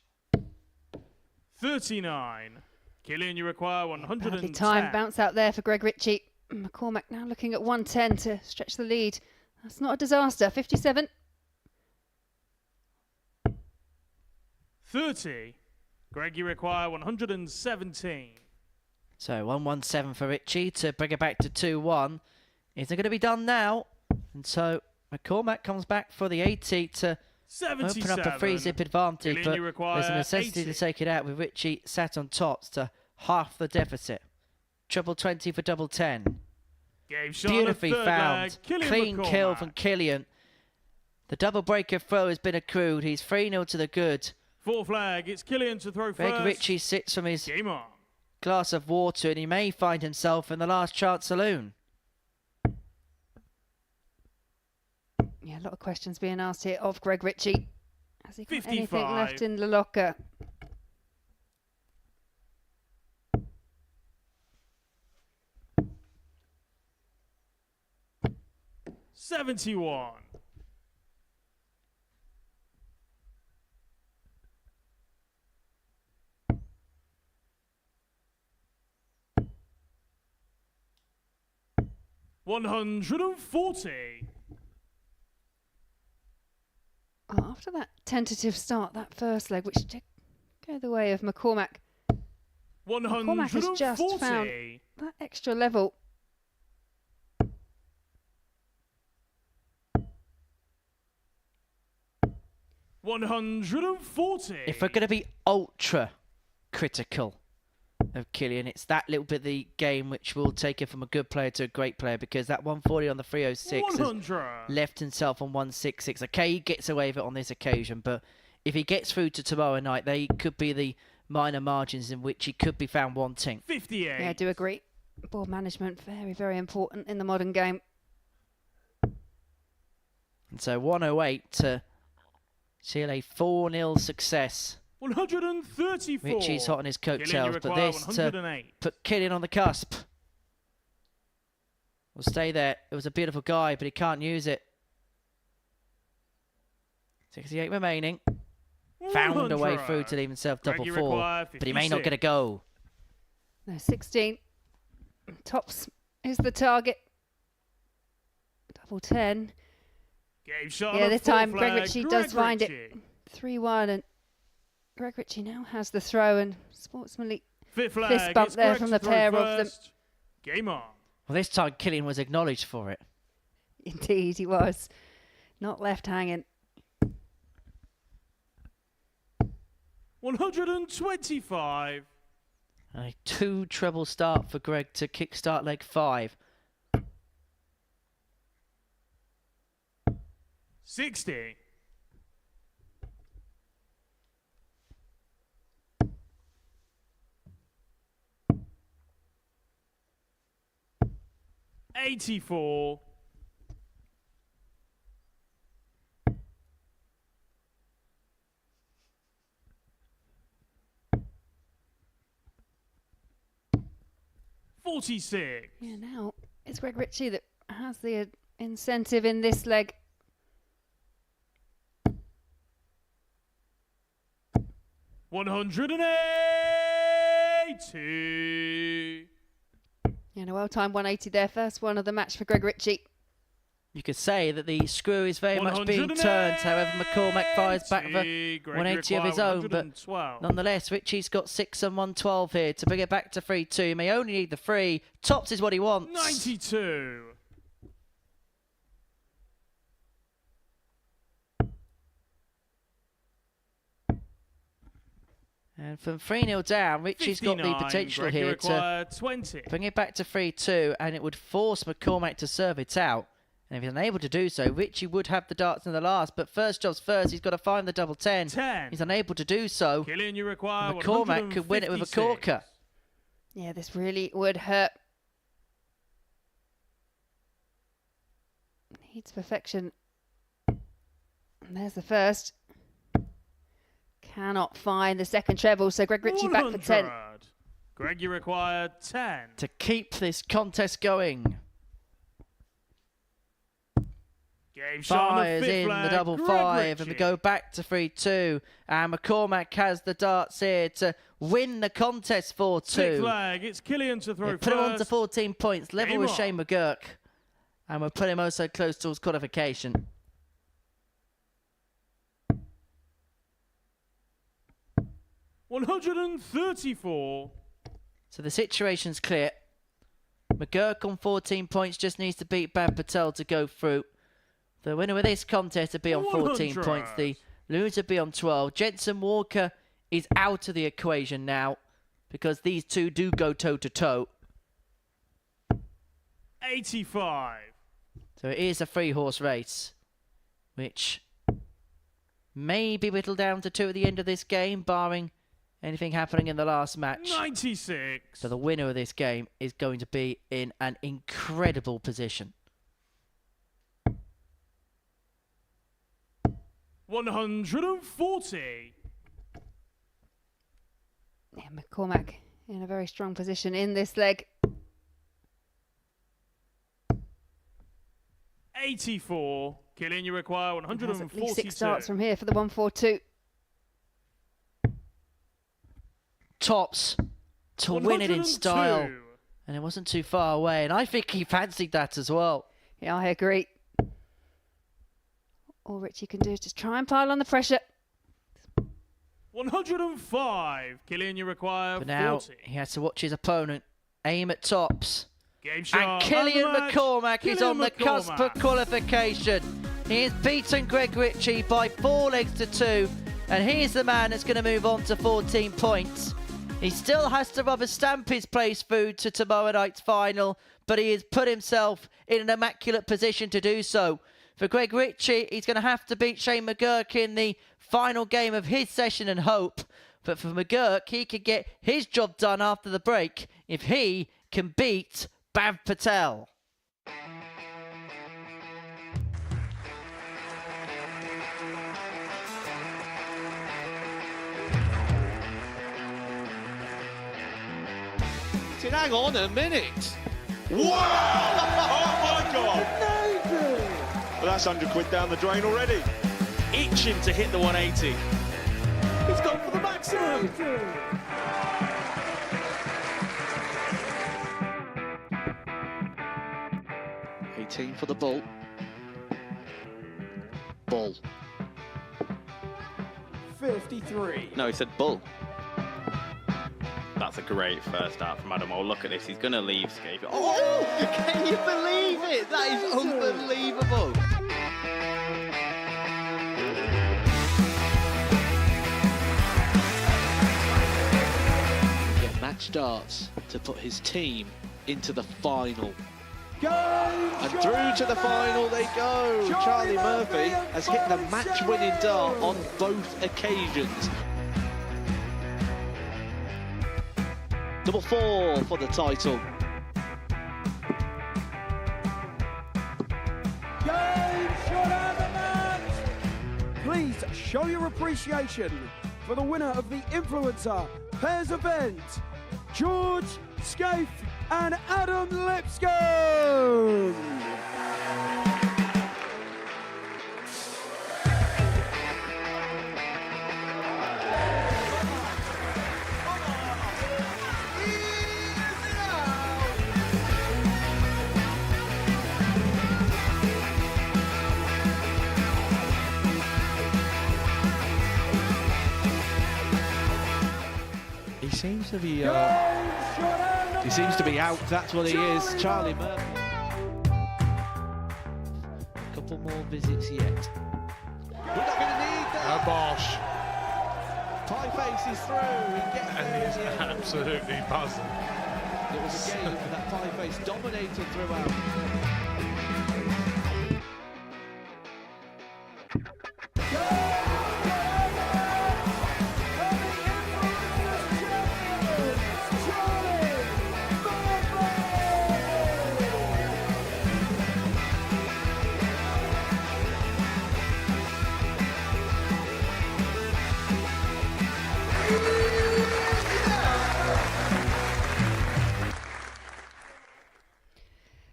39. Killian, you require 110. Badly timed bounce out there for Greg Ritchie. McCormack now looking at 110 to stretch the lead. That's not a disaster. 57. 30. Greg, you require 117. So 117 for Ritchie to bring it back to 2-1. Isn't going to be done now. And so McCormack comes back for the 80 to 77. open up a 3-zip advantage. Killian, But you require there's a necessity 80. to take it out with Ritchie sat on tops to half the deficit. Triple 20 for double 10. Game shot Beautifully on a third found. leg. Killian Clean kill McCormack. from Killian. The double breaker throw has been accrued. He's 3-0 to the good. Fourth flag. It's Killian to throw Greg first. Ritchie sits from his Game on. glass of water and he may find himself in the last chance saloon. Yeah, a lot of questions being asked here of Greg Ritchie. Has he got 55. anything left in the locker? $71. 140. After that tentative start, that first leg, which did go the way of McCormack, McCormack has just found 140. that extra level. $140. If we're going to be ultra critical of Killian, it's that little bit of the game which will take it from a good player to a great player, because that 140 on the 306 has 100. left himself on 166. Okay, he gets away with it on this occasion, but if he gets through to tomorrow night, they could be the minor margins in which he could be found wanting. 58. Yeah, I do agree. Ball management, very, very important in the modern game. And so 108 to seal a 4-0 success. 134. Ritchie's hot on his Killian, you coattails, but require this to 108. put Killian on the cusp. Will stay there. It was a beautiful guy, but he can't use it. 68 remaining. Found a way 100. through to leave himself Greg, double you four, require but he may not 56. get a go. No, 16. Tops is the target. Double 10. Game shot Yeah, on this full time flag. Greg Ritchie does find it. Ritchie. 3-1, and Greg Ritchie now has the throw, and sportsmanly Fifth flag. fist bump It's there Greg from to the throw pair of them. first. Game on. Well, this time Killian was acknowledged for it. Indeed, he was. Not left hanging. 125. A 2 treble start for Greg to kickstart leg 5. 60. 84. 55. 46. Yeah, now it's Greg Ritchie that has the incentive in this leg. $180. Yeah, a well-timed 180 there. First one of the match for Greg Ritchie. You could say that the screw is very much being turned. However, McCormack fires back with a 180 of his own. But nonetheless, Ritchie's got 6 and 112 here to bring it back to 3-2. He may only need the 3. Tops is what he wants. 92. And from 3-0 down, Ritchie's got the potential here to 20. bring it back to 3-2, and it would force McCormack to serve it out. And if he's unable to do so, Ritchie would have the darts in the last. But first jobs first, he's got to find the double 10. 10. He's unable to do so. Killian, you require McCormack could win it with a corker. Yeah, this really would hurt. Needs perfection. And there's the first. Cannot find the second treble, so Greg Ritchie back for 10. Greg, you require 10. To keep this contest going. Game shot on the Fires fifth in flag, the double Greg 5, and we Ritchie. go back to 3-2. And McCormack has the darts here to win the contest 4-2. Sixth flag, it's Killian to throw Put him on to first. 14 points, level Game with on. Shane McGurk. And we'll put him also close towards qualification. $134. So the situation's clear. McGurk on 14 points just needs to beat Bab Patel to go through. The winner of this contest will be on 14 100. points. The loser will be on 12. Jensen Walker is out of the equation now because these two do go toe-to-toe. 85. So it is a 3-horse race, which may be whittled down to 2 at the end of this game, barring anything happening in the last match. 96. So the winner of this game is going to be in an incredible position. 140. Yeah, McCormack in a very strong position in this leg. 84. Killian, you require Has at least 142. 6 darts from here for the 142. Tops to win it in style. 102. And it wasn't too far away. And I think he fancied that as well. Yeah, I agree. All Ritchie can do is just try and pile on the pressure. 105. Killian, you require But now 40. he has to watch his opponent aim at tops. Game And shot. Killian and the match. McCormack is Killian on the cusp of McCormack. qualification. He has beaten Greg Ritchie by 4 legs to 2. And he's the man that's going to move on to 14 points. He still has to rubber stamp his place through to tomorrow night's final, but he has put himself in an immaculate position to do so. For Greg Ritchie, he's going to have to beat Shane McGurk in the final game of his session and hope. But for McGurk, he could get his job done after the break if he can beat Bhav Patel. Hang on a minute. Wow! Oh my God! Well, that's £100 down the drain already. Itching to hit the 180. He's gone for the maximum. 18 for the bull. Bull. 53. No, he said bull. That's a great first start from Adam. Oh, look at this. He's going to leave Scape. Oh, can you believe it? That is unbelievable. Get match darts to put his team into the final. And through to the final they go. Charlie Murphy has hit the match-winning dart on both occasions. Double 4 for the title. Please show your appreciation for the winner of the Influencer Pairs event, George Scaife and Adam Lipscomb. He seems to be out, that's what he is. Charlie Murphy. A couple more visits yet. We're not going to need that. Bosch. Pie Face is through. He gets And he's absolutely buzzing. It was a game that Pie Face dominated throughout.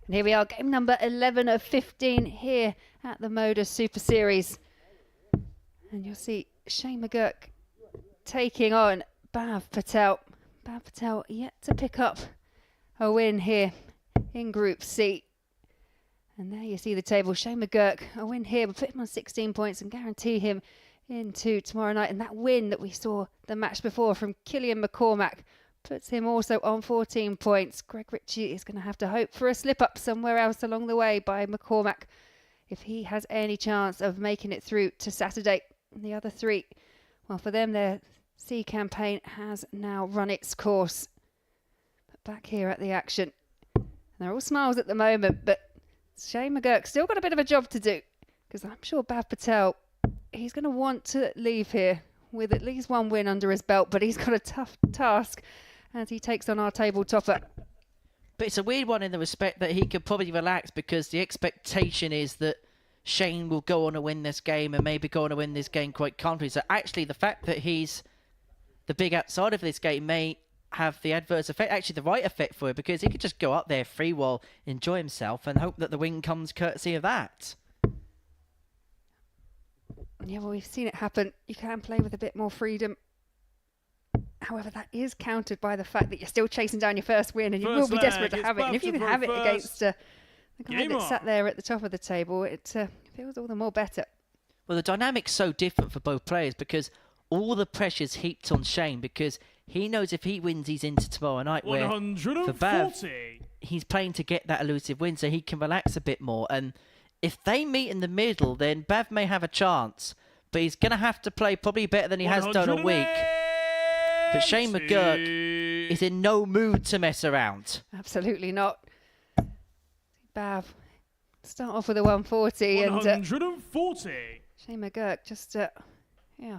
And here we are, game number 11 of 15 here at the Modus Super Series. And you'll see Shane McGurk taking on Bhav Patel. Bhav Patel yet to pick up a win here in Group C. And there you see the table. Shane McGurk, a win here will put him on 16 points and guarantee him into tomorrow night. And that win that we saw the match before from Killian McCormack puts him also on 14 points. Greg Ritchie is going to have to hope for a slip-up somewhere else along the way by McCormack if he has any chance of making it through to Saturday. And the other three, well, for them, their C campaign has now run its course. But back here at the action, and they're all smiles at the moment, but Shane McGurk still got a bit of a job to do, because I'm sure Bhav Patel, he's going to want to leave here with at least one win under his belt, but he's got a tough task as he takes on our table topper. But it's a weird one in the respect that he could probably relax, because the expectation is that Shane will go on to win this game and maybe go on to win this game quite comfortably. So actually the fact that he's the big outside of this game may have the adverse effect, actually the right effect for him, because he could just go up there free while enjoy himself and hope that the win comes courtesy of that. Yeah, well, we've seen it happen. You can play with a bit more freedom. However, that is countered by the fact that you're still chasing down your first win, and you will be desperate to have it. And if you can have it against the guy that sat there at the top of the table, it feels all the more better. Well, the dynamic's so different for both players, because all the pressure's heaped on Shane, because he knows if he wins, he's into tomorrow night. Where for Bhav, he's playing to get that elusive win, so he can relax a bit more. And if they meet in the middle, then Bhav may have a chance, but he's going to have to play probably better than he has done all week. But Shane McGurk is in no mood to mess around. Absolutely not. Bhav, start off with a 140. 140. Shane McGurk just,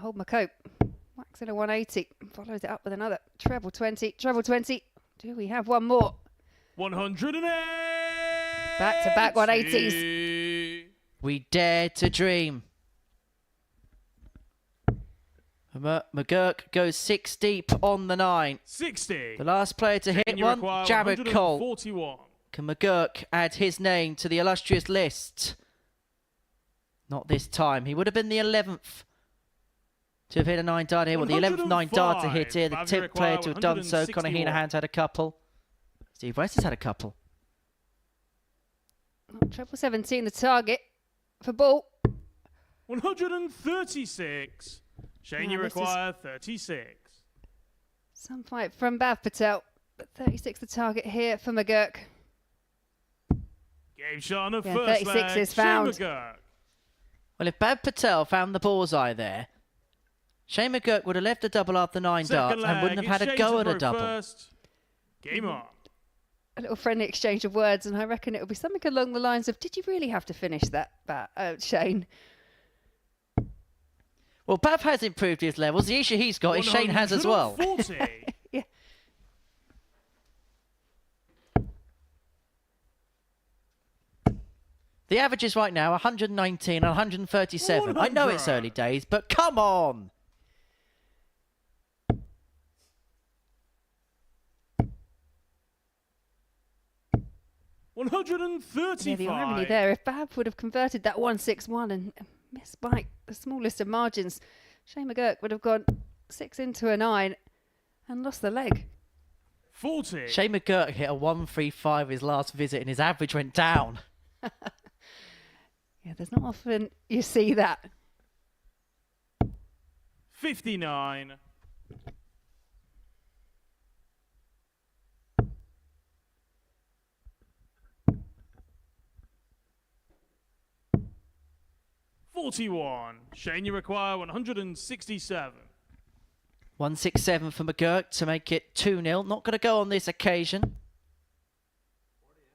hold my coat. Whacks in a 180. Follows it up with another treble 20. Treble 20. Do we have one more? 180. Back-to-back 180s. We dare to dream. McGurk goes 6 deep on the 9. 60. The last player to hit one, Jared Cole. Can McGurk add his name to the illustrious list? Not this time. He would have been the 11th to have hit a 9 dart here. Well, the 11th 9 dart to hit here. The 10th player to have done so. Conor Heenahan's had a couple. Steve West has had a couple. Treble 17, the target for ball. 136. Shane, you require 36. Some fight from Bhav Patel, but 36 the target here for McGurk. Game shot on the first 36 leg. is found. Shane McGurk. Well, if Bhav Patel found the bullseye there, Shane McGurk would have left a double after 9 darts and wouldn't have had a go at a double. First. Game on. A little friendly exchange of words, and I reckon it'll be something along the lines of, did you really have to finish that, Shane? Well, Bhav has improved his levels. The issue he's got is Shane has as well. Yeah. The average is right now 119 and 137. I know it's early days, but come on! 135. Yeah, the irony there, if Bab would have converted that 1-6-1 and missed by the smallest of margins, Shane McGurk would have gone 6 into a 9 and lost the leg. 40. Shane McGurk hit a 135 his last visit and his average went down. Yeah, there's not often you see that. 59. $41. Shane, you require 167. 167 for McGurk to make it 2-0. Not going to go on this occasion.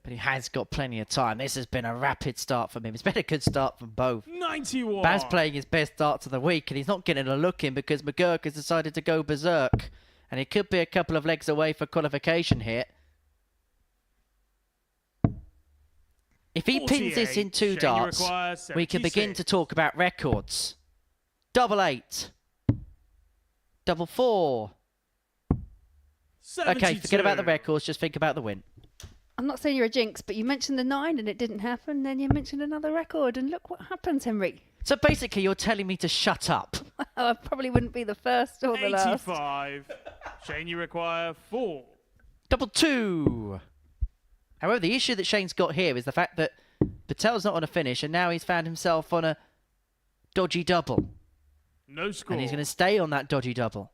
But he has got plenty of time. This has been a rapid start from him. It's been a good start from both. 91. Baz playing his best start of the week, and he's not getting a look in because McGurk has decided to go berserk. And he could be a couple of legs away for qualification here. If he pins this in 2 darts, we can begin to talk about records. 88. 4. Okay, forget about the records, just think about the win. I'm not saying you're a jinx, but you mentioned the 9 and it didn't happen. Then you mentioned another record, and look what happens, Henry. So basically, you're telling me to shut up. I probably wouldn't be the first or the last. 85. Shane, you require 4. 2. However, the issue that Shane's got here is the fact that Patel's not on a finish, and now he's found himself on a dodgy double. No score. And he's going to stay on that dodgy double.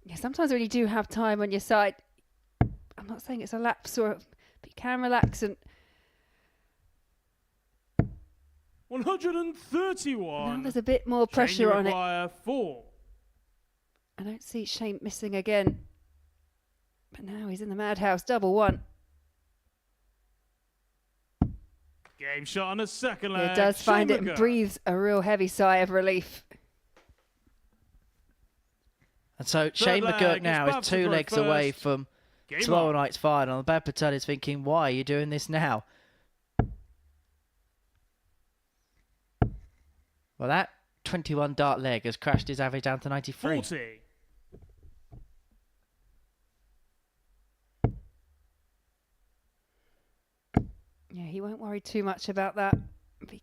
Yeah, sometimes when you do have time on your side, I'm not saying it's a lapse, but you can relax and... 131. Now there's a bit more pressure on it. Shane, you require 4. I don't see Shane missing again. But now he's in the madhouse. 1. Game shot on the second leg. He does find Shane it and McGurk. breathes a real heavy sigh of relief. And so Shane McGurk now is 2 legs away from tomorrow night's final. And Bab Patel is thinking, why are you doing this now? Well, that 21 dart leg has crashed his average down to 93. 40. Yeah, he won't worry too much about that.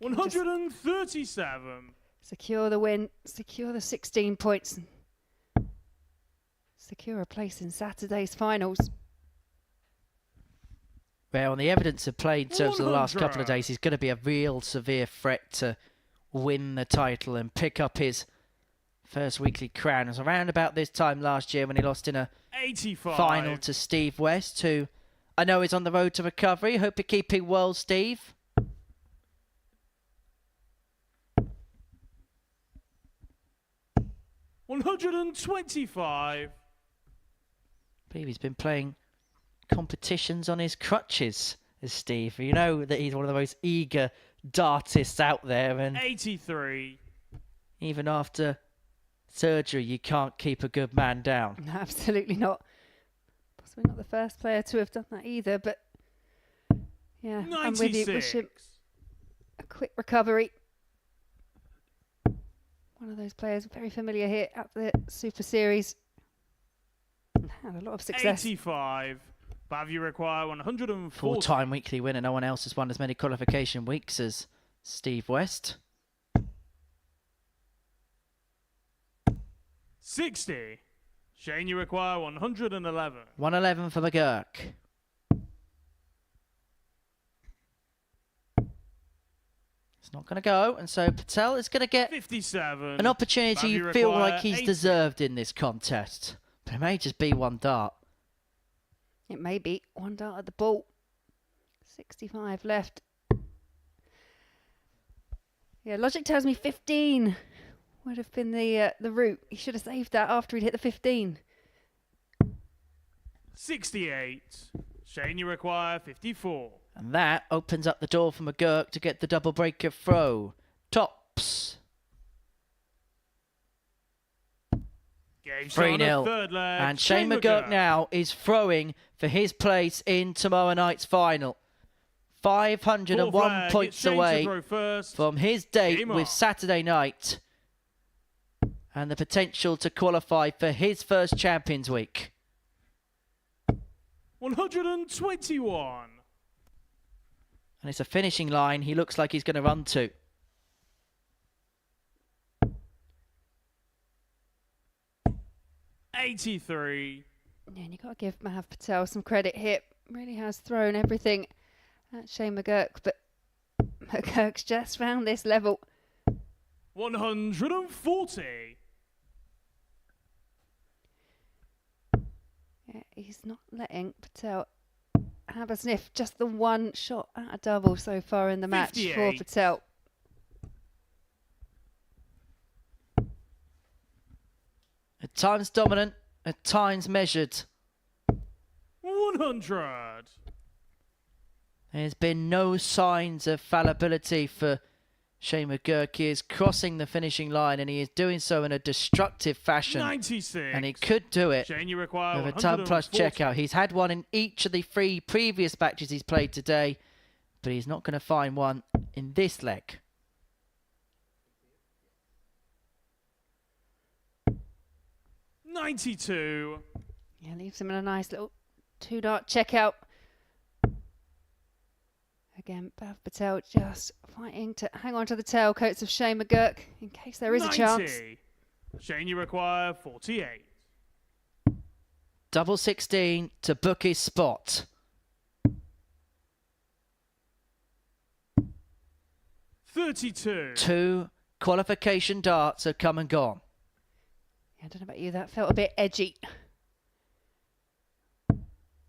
137. Secure the win, secure the 16 points, and secure a place in Saturday's finals. Well, on the evidence of play in terms of the last 100. couple of days, he's going to be a real severe threat to win the title and pick up his first weekly crown. It was around about this time last year when he lost in a 85. final to Steve West, who I know is on the road to recovery. Hope you're keeping well, Steve. $125. I believe he's been playing competitions on his crutches, as Steve. You know that he's one of the most eager dartists out there, and 83. even after surgery, you can't keep a good man down. No, absolutely not. Possibly not the first player to have done that either, but yeah, 96. I'm with you. Wish him a quick recovery. One of those players very familiar here at the Super Series. And had a lot of success. 85. Bav, you require 140. Full-time weekly winner. No one else has won as many qualification weeks as Steve West. 60. Shane, you require 111. 111 for McGurk. It's not going to go, and so Patel is going to get 57. an opportunity Bav, you you feel require like he's 80. deserved in this contest. But it may just be 1 dart. It may be 1 dart at the ball. 65 left. Yeah, logic tells me 15 would have been the route. He should have saved that after he'd hit the 15. 68. Shane, you require 54. And that opens up the door for McGurk to get the double breaker throw. Tops. Game shot on the 3-0. third leg. And Shane McGurk now is throwing for his place in tomorrow night's final. 501 Fourth leg, points it's Shane to away throw first. from his date Game with on. Saturday night. And the potential to qualify for his first Champions Week. 121. And it's a finishing line he looks like he's going to run to. $83. Yeah, and you've got to give Mahav Patel some credit here. Really has thrown everything at Shane McGurk, but McGurk's just found this level. 140. Yeah, he's not letting Patel have a sniff. Just the one shot at a double so far in the match 58. for Patel. At times dominant, at times measured. 100. There's been no signs of fallibility for Shane McGurk. He is crossing the finishing line, and he is doing so in a destructive fashion. 96. And he could do it Shane, you require with a ton plus 140. checkout. He's had one in each of the 3 previous matches he's played today, but he's not going to find one in this leg. $92. Yeah, leaves him in a nice little 2-dart checkout. Again, Mahav Patel just fighting to hang on to the tailcoats of Shane McGurk in case there is a chance. Shane, you require 48. Double 16 to book his spot. 32. 2 qualification darts have come and gone. I don't know about you, that felt a bit edgy.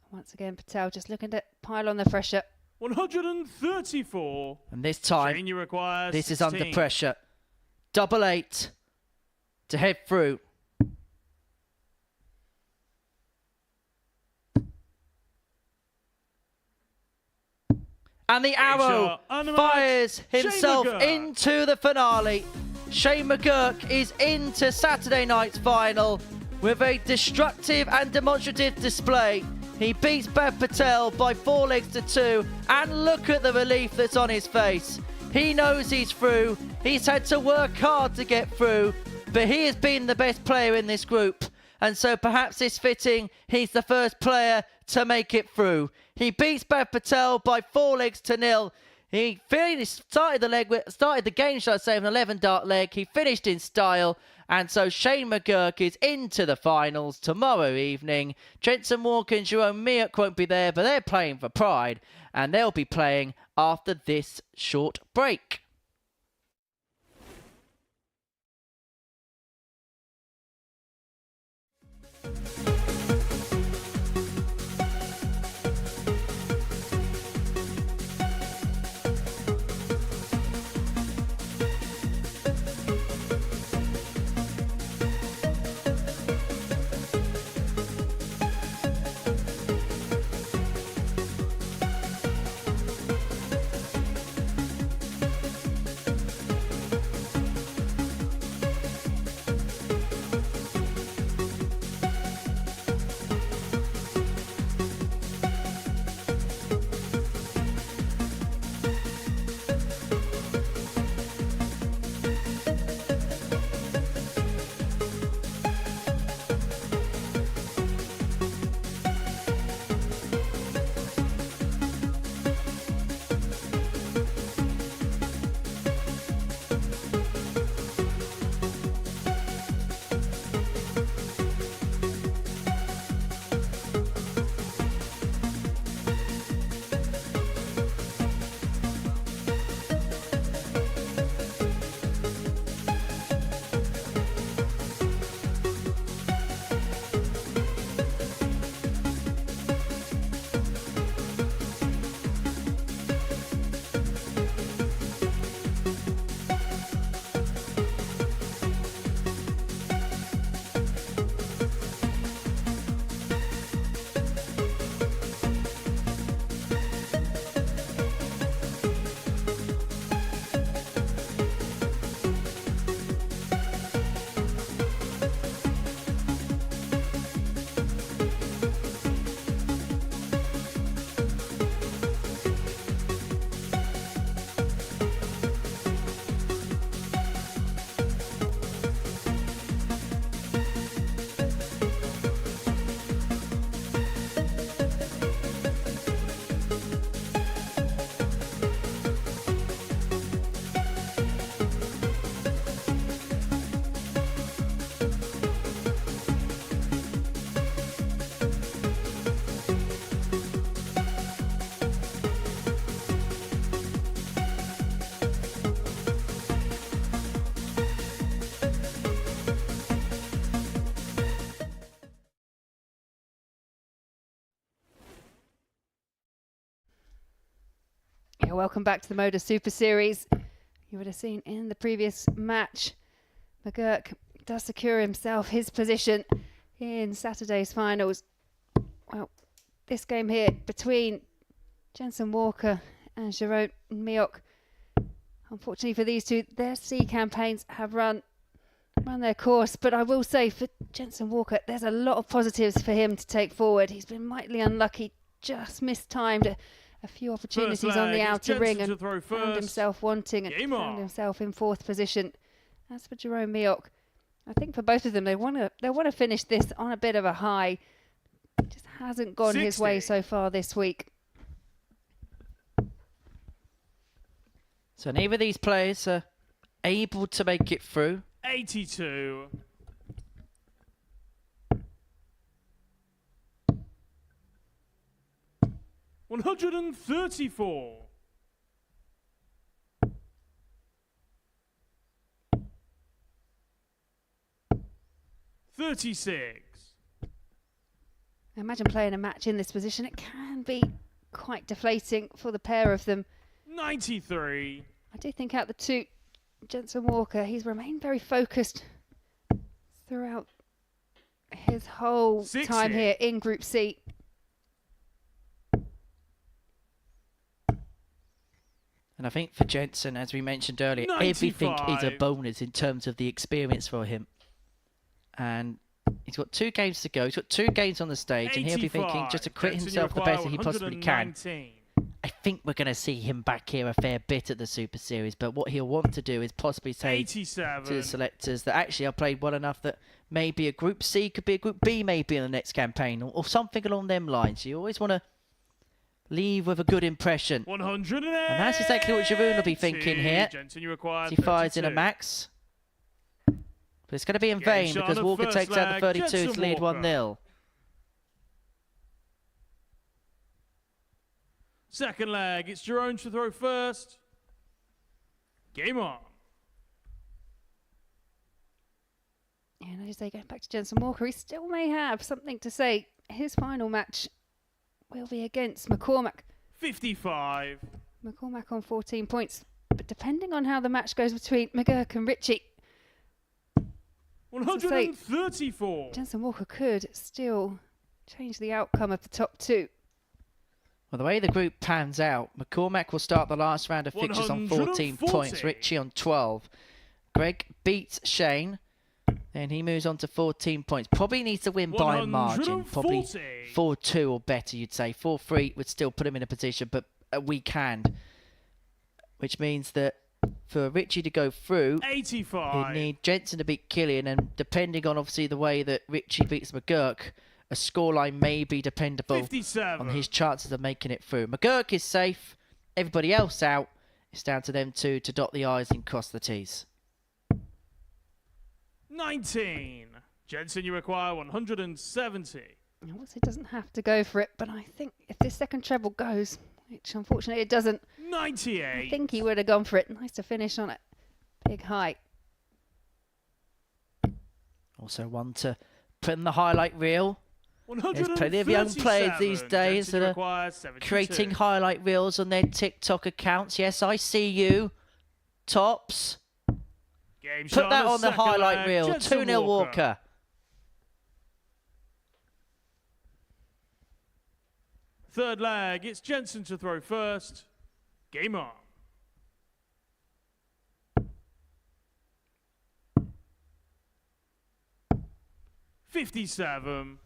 Once again, Patel just looking to pile on the pressure. 134. And this time, Shane, you require this 16. is under pressure. Double 8 to head through. And the arrow fires himself into the finale. Shane McGurk is into Saturday night's final with a destructive and demonstrative display. He beats Mahav Patel by 4 legs to 2, and look at the relief that's on his face. He knows he's through. He's had to work hard to get through, but he has been the best player in this group. And so perhaps it's fitting he's the first player to make it through. He beats Mahav Patel by 4 legs to 0. He started the game, shall I say, with an 11-dart leg. He finished in style. And so Shane McGurk is into the finals tomorrow evening. Jensen Walker and Jerome Miuk won't be there, but they're playing for pride. And they'll be playing after this short break. Yeah, welcome back to the Modus Super Series. You would have seen in the previous match, McGurk does secure himself his position in Saturday's finals. Well, this game here between Jensen Walker and Jerome Mioch, unfortunately for these two, their C campaigns have run their course. But I will say for Jensen Walker, there's a lot of positives for him to take forward. He's been mightily unlucky, just mistimed a few opportunities on the outer ring and found himself wanting and found himself in fourth position. As for Jerome Mioch, I think for both of them, they want to finish this on a bit of a high. It just hasn't gone his way so far this week. So neither of these players are able to make it through. 82. $134. 36. Imagine playing a match in this position. It can be quite deflating for the pair of them. 93. I do think out the two, Jensen Walker, he's remained very focused throughout his whole 60. time here in Group C. And I think for Jensen, as we mentioned earlier, 95. everything is a bonus in terms of the experience for him. And he's got 2 games to go. He's got 2 games on the stage, 85. and he'll be thinking just to quit Jensen, himself the best that he possibly can. 119. I think we're going to see him back here a fair bit at the Super Series, but what he'll want to do is possibly say 87. to the selectors that actually I played well enough that maybe a Group C could be a Group B maybe in the next campaign, or something along them lines. You always want to leave with a good impression. 180. And that's exactly what Jeroen will be thinking here. Jensen, you require As he fires in a 32. max. But it's going to be in vain shot because on the Walker first takes out the leg, 32 to Jensen lead Walker. 1-0. Second leg, it's Jerome to throw first. Game on. And as you say, going back to Jensen Walker, he still may have something to say. His final match will be against McCormack. 55. McCormack on 14 points. But depending on how the match goes between McGurk and Ritchie, 134. Jensen Walker could still change the outcome of the top 2. Well, the way the group pans out, McCormack will start the last round of fixtures on 14 points. Ritchie on 12. Greg beats Shane. Then he moves on to 14 points. Probably needs to win by a margin. Probably 4-2 or better, you'd say. 4-3 would still put him in a position, but a weak hand. Which means that for Ritchie to go through, 85. he'd need Jensen to beat Killian. And depending on, obviously, the way that Ritchie beats McGurk, a scoreline may be dependable 57. on his chances of making it through. McGurk is safe. Everybody else out. It's down to them two to dot the I's and cross the T's. 19. Jensen, you require 170. Obviously doesn't have to go for it, but I think if this second treble goes, which unfortunately it doesn't, 98. I think he would have gone for it. Nice to finish on it. Big high. Also one to put in the highlight reel. There's plenty of young players these days that are creating highlight reels on their TikTok accounts. Yes, I see you. Tops. Put that on the highlight reel. 2-0 Walker. Third leg, it's Jensen to throw first. Game on. $57.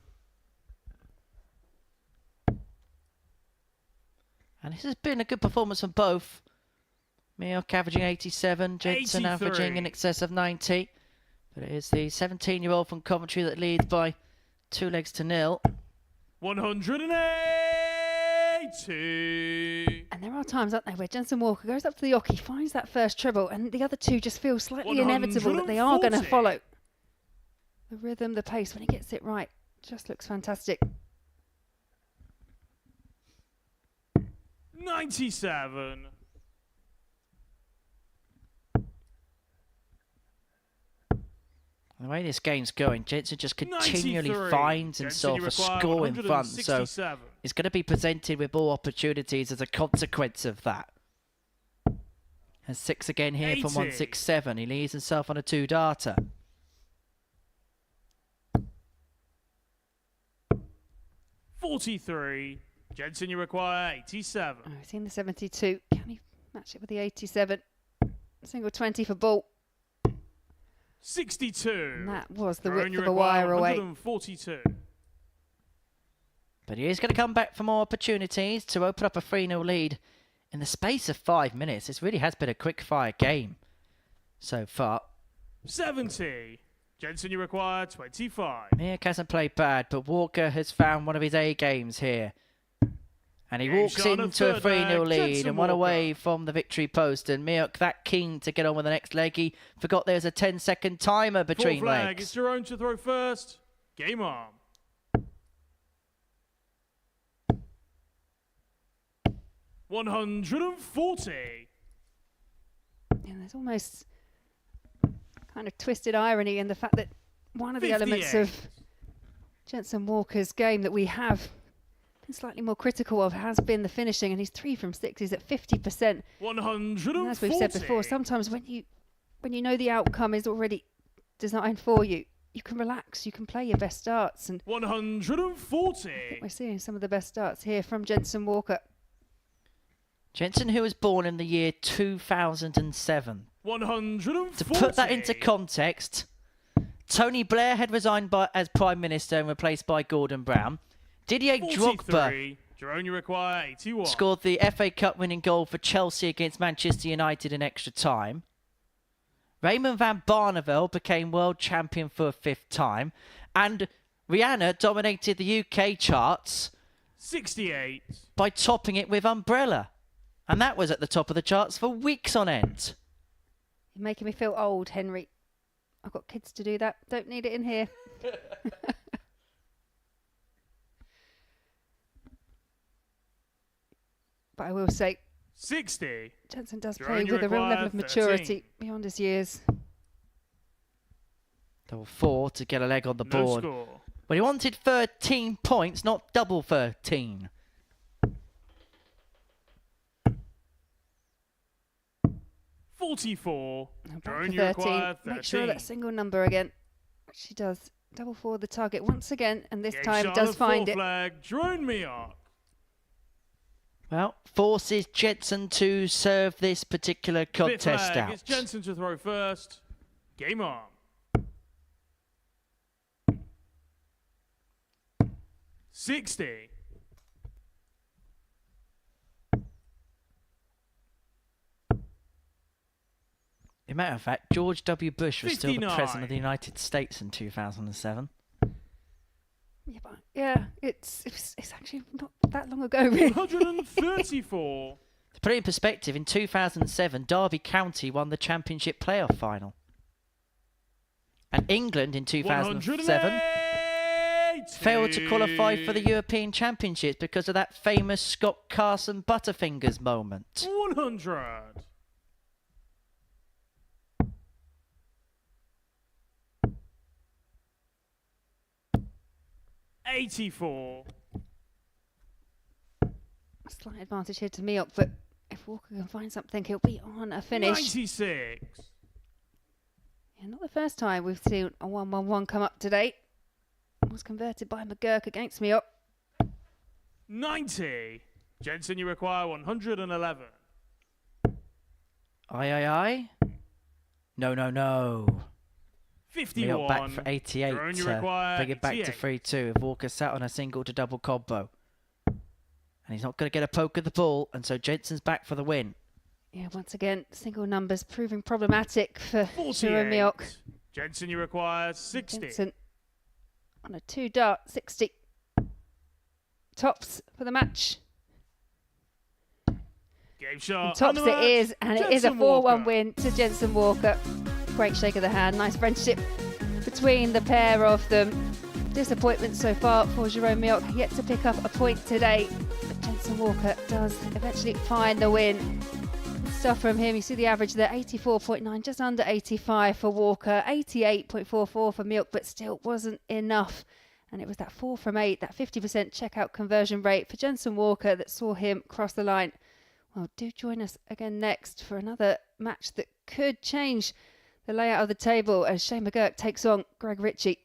And this has been a good performance from both. Mioch averaging 87, Jensen 83. averaging in excess of 90. But it is the 17-year-old from Coventry that leads by 2 legs to 0. 182. And there are times, aren't there, where Jensen Walker goes up to the oche, finds that first treble, and the other two just feel slightly inevitable that they are going to follow. The rhythm, the pace, when he gets it right, just looks fantastic. 97. The way this game's going, Jensen just continually 93. finds himself a score in front. So he's going to be presented with more opportunities as a consequence of that. And 6 again here 80. from 167. He leaves himself on a 2-darter. $43. Jensen, you require 87. Oh, he's in the 72. Can he match it with the 87? Single 20 for Bull. 62. And that was the Jerome, width you of a require wire away. 142. But he is going to come back for more opportunities to open up a 3-0 lead in the space of 5 minutes. This really has been a quick-fire game so far. 70. Jensen, you require 25. Miak hasn't played bad, but Walker has found one of his A games here. And he Game walks shot on a into a third 3-0 leg, lead Jensen and one Walker. away from the victory post. And Miak that keen to get on with the next leg. He forgot there's a 10-second timer between Fourth leg, legs. it's Jerome to throw first. Game on. $140. And there's almost kind of twisted irony in the fact that one of the elements of Jensen Walker's game that we have been slightly more critical of has been the finishing, and he's 3 from 6. He's at 50%. 140. And as we've said before, sometimes when you know the outcome is already designed for you, you can relax, you can play your best darts. And 140. we're seeing some of the best darts here from Jensen Walker. Jensen, who was born in the year 2007. 140. To put that into context, Tony Blair had resigned as Prime Minister and replaced by Gordon Brown. Didier Drogba Jerome, you require 81. scored the FA Cup winning goal for Chelsea against Manchester United in extra time. Raymond van Barneveld became world champion for a 5th time. And Rihanna dominated the UK charts 68. by topping it with Umbrella. And that was at the top of the charts for weeks on end. You're making me feel old, Henry. I've got kids to do that. Don't need it in here. But I will say, 60. Jensen does Jerome, play you with a real require level of 13. maturity beyond his years. Double 4 to get a leg on the No board. score. But he wanted 13 points, not double 13. $44. Now back Jerome, to you 13. require 13. Make sure that single number again. She does. Double 4 the target once again, and this Game time shot does on the find fourth it. leg. Jerome Miak. Well, forces Jensen to serve this particular Fifth contest leg, out. it's Jensen to throw first. Game on. 60. As a matter of fact, George W. Bush was still the 59. President of the United States in 2007. Yeah, it's actually not that long ago, really. 134. To put it in perspective, in 2007, Derby County won the Championship playoff final. And England in 2007 failed to qualify for the European Championships because of that famous Scott Carson Butterfingers moment. 100. $84. Slight advantage here to Miok, but if Walker can find something, he'll be on a finish. 96. Yeah, not the first time we've seen a 1-1-1 come up today. It was converted by McGurk against Miok. 90. Jensen, you require 111. Aye. No. 51. Miok back for 88 Jerome, you to require bring it back to 88. 3-2. If Walker sat on a single to double combo. And he's not going to get a poke of the ball, and so Jensen's back for the win. Yeah, once again, single numbers proving problematic for 48. Jerome Miok. Jensen, you require 60. Jensen on a 2-dart, 60. Tops for the match. Game shot. Tops and the it is, and it is a Jensen 4-1 Walker. win to Jensen Walker. Great shake of the hand, nice friendship between the pair of them. Disappointment so far for Jerome Miok, yet to pick up a point today. But Jensen Walker does eventually find the win. Good stuff from him. You see the average there, 84.9, just under 85 for Walker, 88.44 for Miok, but still wasn't enough. And it was that 4 from 8, that 50% checkout conversion rate for Jensen Walker that saw him cross the line Well, do join us again next for another match that could change the layout of the table as Shane McGurk takes on Greg Ritchie.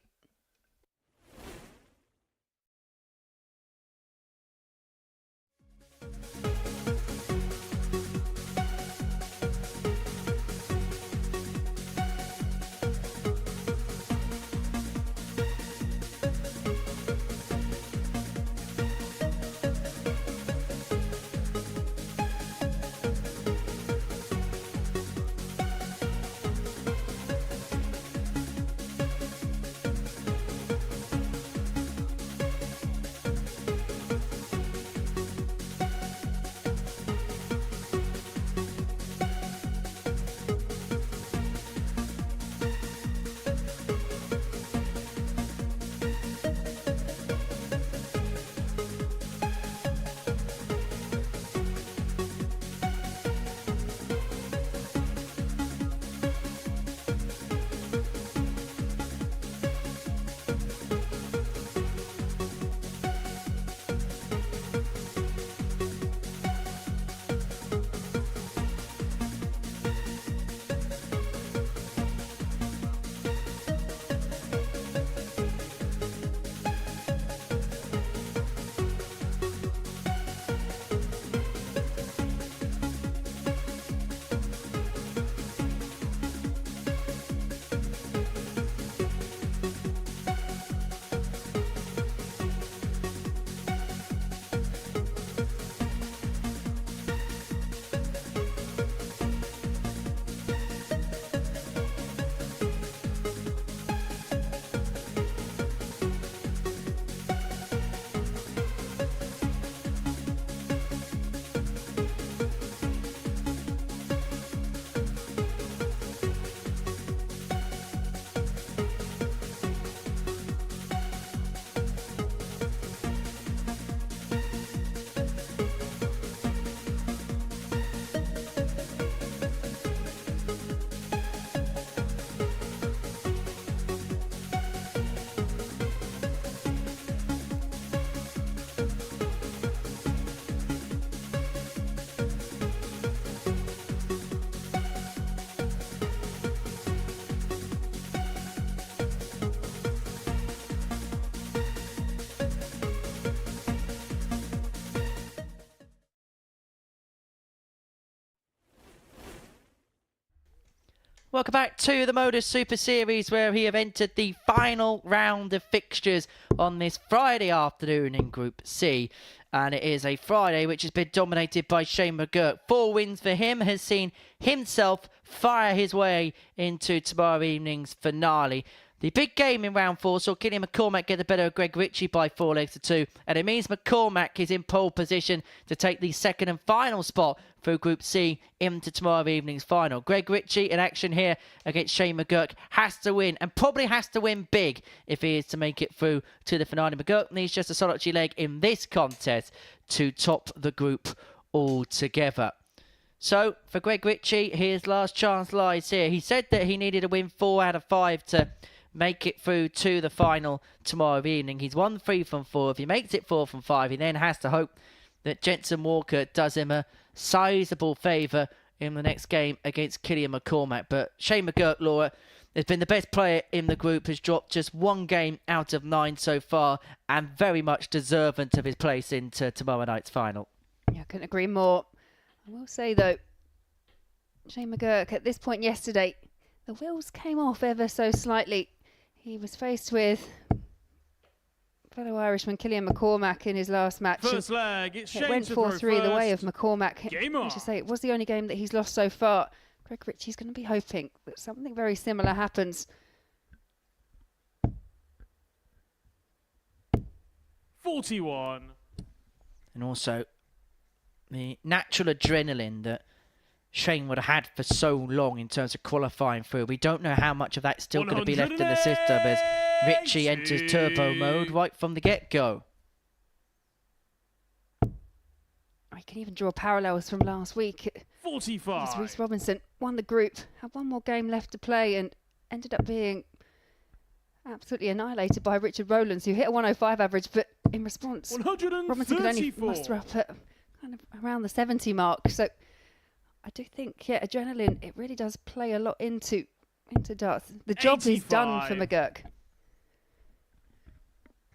Welcome back to the Modus Super Series, where we have entered the final round of fixtures on this Friday afternoon in Group C. And it is a Friday which has been dominated by Shane McGurk. 4 wins for him has seen himself fire his way into tomorrow evening's finale. The big game in round 4 saw Killian McCormack get the better of Greg Ritchie by 4 legs to 2, and it means McCormack is in pole position to take the second and final spot through Group C into tomorrow evening's final. Greg Ritchie in action here against Shane McGurk has to win, and probably has to win big if he is to make it through to the finale. McGurk needs just a solitary leg in this contest to top the group altogether. So, for Greg Ritchie, his last chance lies here. He said that he needed to win 4 out of 5 to make it through to the final tomorrow evening. He's won 3 from 4. If he makes it 4 from 5, he then has to hope that Jensen Walker does him a sizable favour in the next game against Killian McCormack. But Shane McGurk, Laura, has been the best player in the group, has dropped just 1 game out of 9 so far, and very much deserving of his place into tomorrow night's final. Yeah, I couldn't agree more. I will say, though, Shane McGurk, at this point yesterday, the wheels came off ever so slightly. He was faced with fellow Irishman Killian McCormack in his last match. First leg, it's Shane it went to throw 4-3 the way of first. McCormack. Game I on. should say, it was the only game that he's lost so far. Greg Ritchie's going to be hoping that something very similar happens. 41. And also, the natural adrenaline that Shane would have had for so long in terms of qualifying through. We don't know how much of that's still going to be left in the system as Ritchie enters turbo mode right from the get-go. I can even draw parallels from last week. 45. As Reece Robinson won the group, had 1 more game left to play, and ended up being absolutely annihilated by Richard Rowlands, who hit a 105 average, but in response, Robinson could only muster up a kind of around the 70 mark. So I do think, yeah, adrenaline, it really does play a lot into darts. The job is done for 85. McGurk.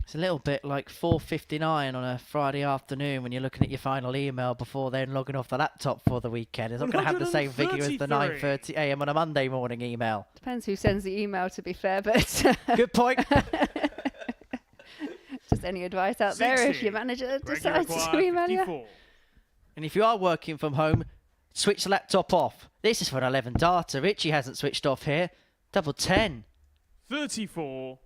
It's a little bit like 4:59 on a Friday afternoon when you're looking at your final email before then logging off the laptop for the weekend. It's not going to have the same figure as the 9:30 a.m. on a Monday morning email. Depends who sends the email, to be fair, but Good point. just any advice out there if your manager decides to email you. And if you are working from home, switch the laptop off. This is for an 11 darter. Richie hasn't switched off here. Double 10. 34.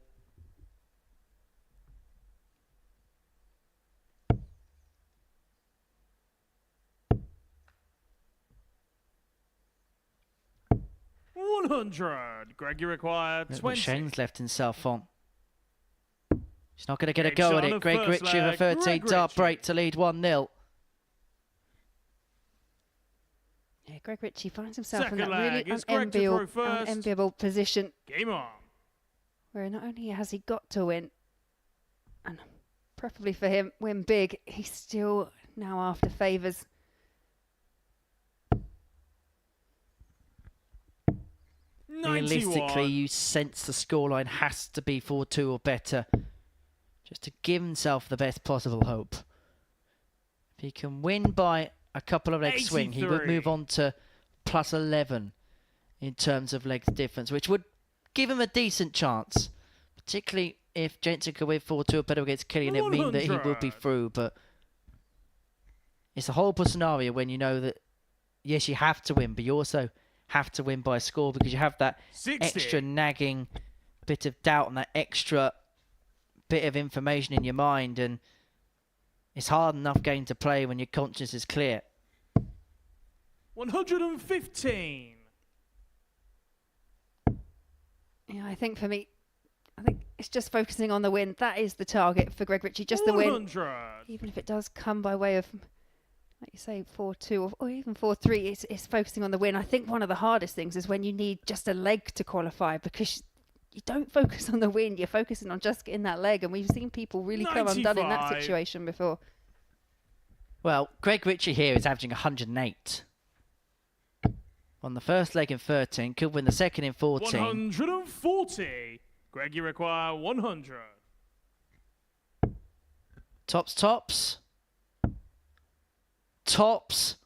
$100. Greg, you require Look 20. what Shane's left himself on. He's not going to get a Big go shot at on it. the Greg first Ritchie with a leg. 13 Greg dart Ritchie. break to lead 1-0. Yeah, Greg Ritchie finds himself Second in that leg. really It's Greg to throw first. unenviable position Game on. where not only has he got to win, and preferably for him, win big, he's still now after favours. Realistically, you sense the scoreline has to be 4-2 or better just to give himself the best possible hope. If he can win by a couple of legs swing, he would 83. move on to plus 11 in terms of legs difference, which would give him a decent chance, particularly if Jensen could win 4-2 or better against Killian. It would mean that he would be 100. through, but it's a horrible scenario when you know that, yes, you have to win, but you also have to win by a score because you have that 60. extra nagging bit of doubt and that extra bit of information in your mind, and it's hard enough game to play when your conscience is clear. 115. Yeah, I think for me, I think it's just focusing on the win. That is the target for Greg Ritchie, just the win. 100. Even if it does come by way of, like you say, 4-2 or even 4-3, it's focusing on the win. I think one of the hardest things is when you need just a leg to qualify, because you don't focus on the win, you're focusing on just getting that leg, and we've seen people really come undone in that 95. situation before. Well, Greg Ritchie here is averaging 108. On the first leg in 13, could win the second in 14. 140. Greg, you require 100. Tops. shot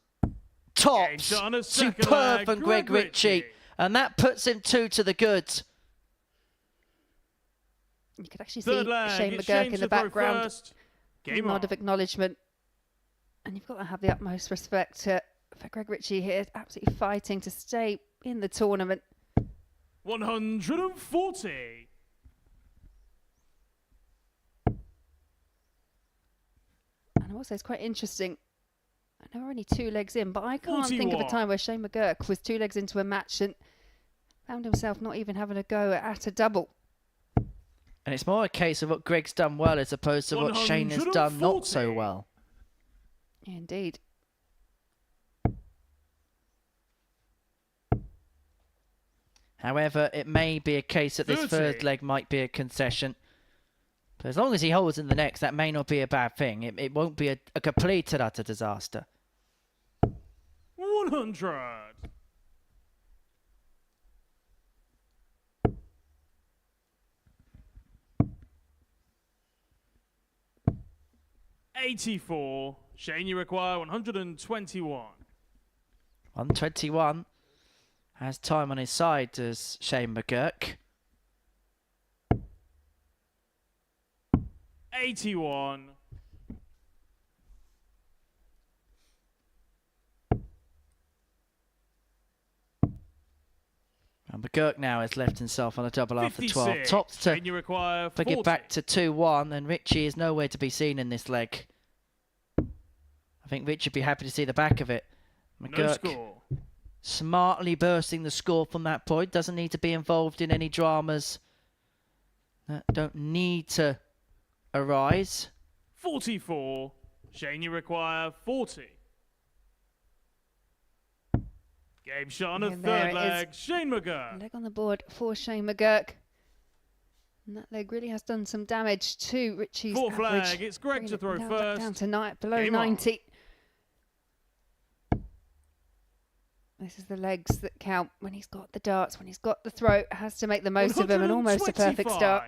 on a second Superb leg, from Greg Greg Ritchie. Ritchie. And that puts him 2 to the good. You could actually Third see leg. Shane It's McGurk James in the to throw background. first. Game Nod on. of acknowledgement. And you've got to have the utmost respect for Greg Ritchie here, absolutely fighting to stay in the tournament. 140. And also, it's quite interesting. I know we're only 2 legs in, but I can't think of a 41. time where Shane McGurk was 2 legs into a match and found himself not even having a go at a double. And it's more a case of what Greg's done well as opposed to what Shane has done not so 140. well. Yeah, indeed. However, it may be a case that this 30. third leg might be a concession. But as long as he holds in the next, that may not be a bad thing. It won't be a complete and utter disaster. 100. $84. Shane, you require 121. 121 has time on his side, does Shane McGurk. 81. And McGurk now has left himself on a double after 12. 56. Tops to Shane, you require bring 40. it back to 2-1, and Richie is nowhere to be seen in this leg. I think Richie would be happy to see the back of it. No McGurk score. smartly bursting the score from that point. Doesn't need to be involved in any dramas that don't need to arise. 44. Shane, you require 40. Game shot on a And there third it leg. Shane McGurk. Leg on the board for Shane McGurk. And that leg really has done some damage to Richie's Fourth average. leg. It's Greg to throw Bringing it first. down to below Game on. 90. This is the legs that count when he's got the darts, when he's got the throat, has to make the most of them, and almost a perfect start.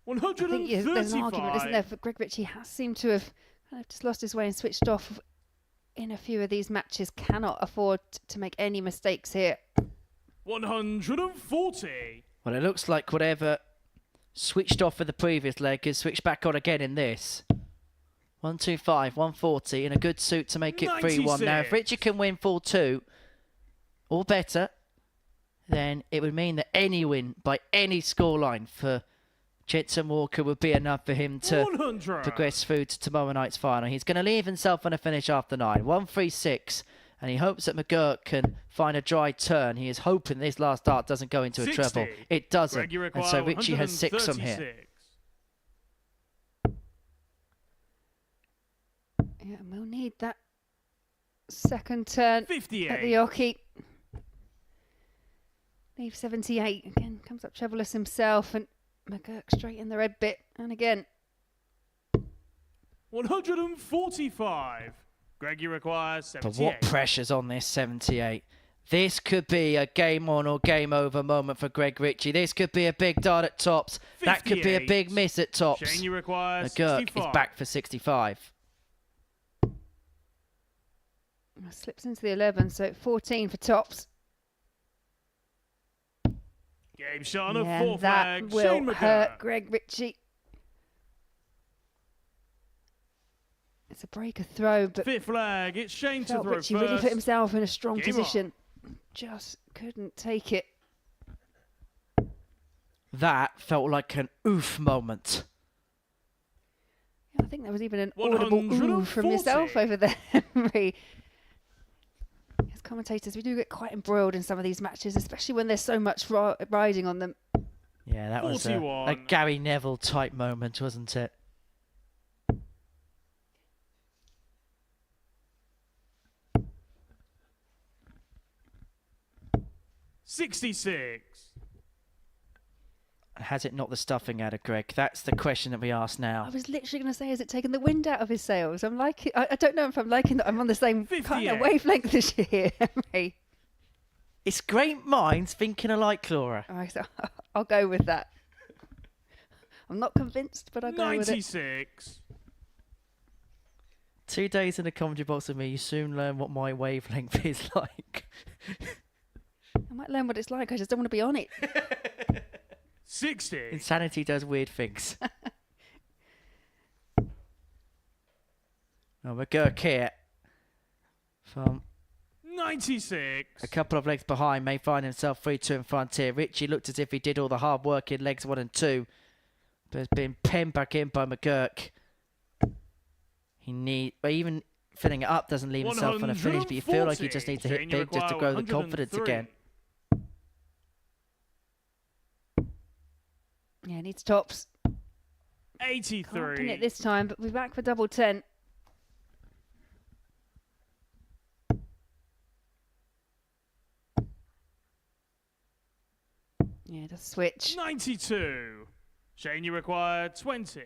135. I think there's an argument, isn't there, for Greg Ritchie has seemed to have kind of just lost his way and switched off in a few of these matches. Cannot afford to make any mistakes here. 140. Well, it looks like whatever switched off for the previous leg is switched back on again in this. 125, 140 in a good suit to make it 3-1. Now, if Ritchie can win 4-2 or better, then it would mean that any win by any scoreline for Jensen Walker would be enough for him to 100. progress through to tomorrow night's final. He's going to leave himself on a finish after 9. 136. And he hopes that McGurk can find a dry turn. He is hoping this last dart doesn't go into a 60. treble. It doesn't. Greg, and so Ritchie has 6 from here. Yeah, and we'll need that second turn 58. at the Oki. Leave 78. Again, comes up trebleless himself, and McGurk straight in the red bit. And again. 145. Greggy requires 78. But what pressure's on this 78? This could be a game on or game over moment for Greg Ritchie. This could be a big dart at tops. 58. That could be a big miss at tops. Shane, you require McGurk 65. is back for 65. Slips into the 11, so 14 for tops. Game shot on a Yeah, fourth that flag. will Shane hurt McGurk. Greg Ritchie. It's a breaker throw, but Fifth flag. It's Shane to felt throw Ritchie first. really put himself in a strong Game position. Just couldn't take it. That felt like an oof moment. Yeah, I think there was even an audible ooh from 140. yourself over there, Henry. As commentators, we do get quite embroiled in some of these matches, especially when there's so much riding on them. Yeah, that was a 41. Gary Neville type moment, wasn't it? $66. Has it not the stuffing out of Greg? That's the question that we ask now. I was literally going to say, has it taken the wind out of his sails? I'm liking. I don't know if I'm liking that I'm on the same kind 58. of wavelength this year, Henry. It's great minds thinking alike, Laura. I'll go with that. I'm not convinced, but I'll go with it. 96. 2 days in the comedy box with me, you soon learn what my wavelength is like. I might learn what it's like. I just don't want to be on it. 60. Insanity does weird things. Oh, McGurk here from 96. a couple of legs behind may find himself 3-2 in front here. Ritchie looked as if he did all the hard work in legs 1 and 2, but has been penned back in by McGurk. But even filling it up doesn't leave himself on a finish, but you feel like he just needs to hit Shane, big just to grow the confidence 103. again. Yeah, needs tops. 83. Can't pin it this time, but we're back for double 10. Yeah, just switch. 92. Shane, you require 20.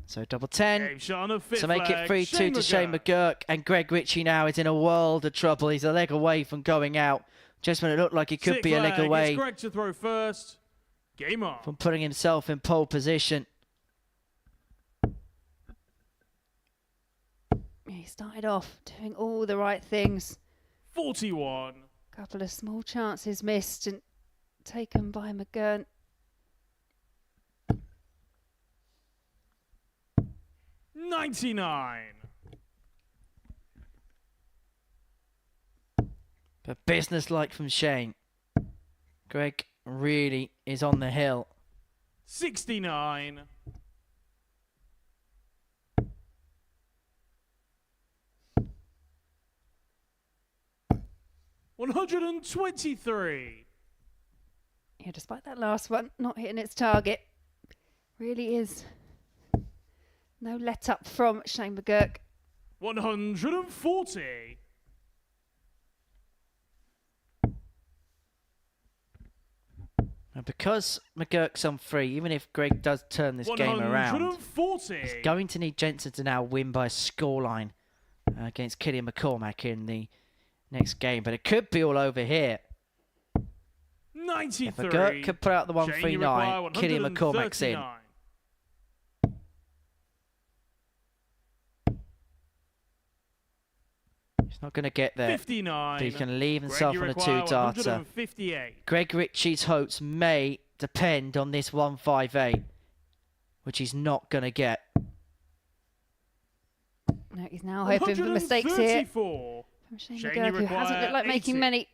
So double 10 Game shot on a fifth to make it flag. 3-2 to Shane McGurk, and Greg Ritchie now is in a world of trouble. He's a leg away from going out, just when it looked like he could Sixth be a leg flag. away It's Greg to throw first. Game on. from putting himself in pole position. Yeah, he started off doing all the right things. 41. Couple of small chances missed and taken by McGurn. $99. But business-like from Shane. Greg really is on the hill. 69. $123. Yeah, despite that last one not hitting its target, really is no let up from Shane McGurk. 140. And because McGurk's on 3, even if Greg does turn this game around, 140. he's going to need Jensen to now win by a scoreline against Killian McCormack in the next game. But it could be all over here. 93. If McGurk could put out the Shane, you require 139, Killian McCormack's in. 139. He's not going to get there. 59. But he can leave himself on a 2-darter. Greg Ritchie's hopes may depend on this 158, which he's not going to get. No, he's now hoping for mistakes here. From Shane McGurk, who hasn't looked like 80. making many.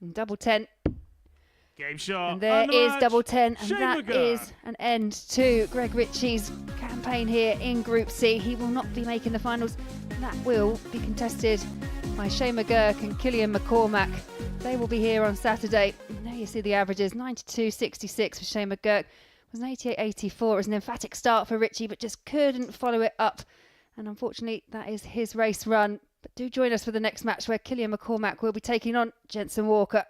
And double 10. Game shot. And there is double 10, and Shane that McGurk. is an end to Greg Ritchie's campaign here in Group C. He will not be making the finals. That will be contested by Shane McGurk and Killian McCormack. They will be here on Saturday. Now you see the averages, 92.66 for Shane McGurk. It was an 88.84. It was an emphatic start for Ritchie, but just couldn't follow it up. And unfortunately, that is his race run. But do join us for the next match where Killian McCormack will be taking on Jensen Walker.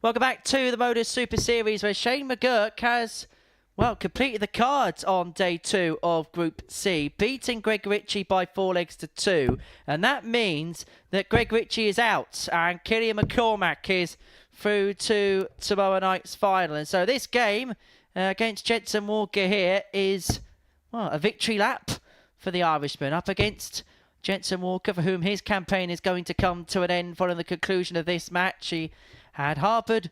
Welcome back to the Modus Super Series, where Shane McGurk has, well, completed the cards on day 2 of Group C, beating Greg Ritchie by 4 legs to 2. And that means that Greg Ritchie is out and Killian McCormack is through to tomorrow night's final. And so this game against Jensen Walker here is, well, a victory lap for the Irishman up against Jensen Walker, for whom his campaign is going to come to an end following the conclusion of this match. He had harboured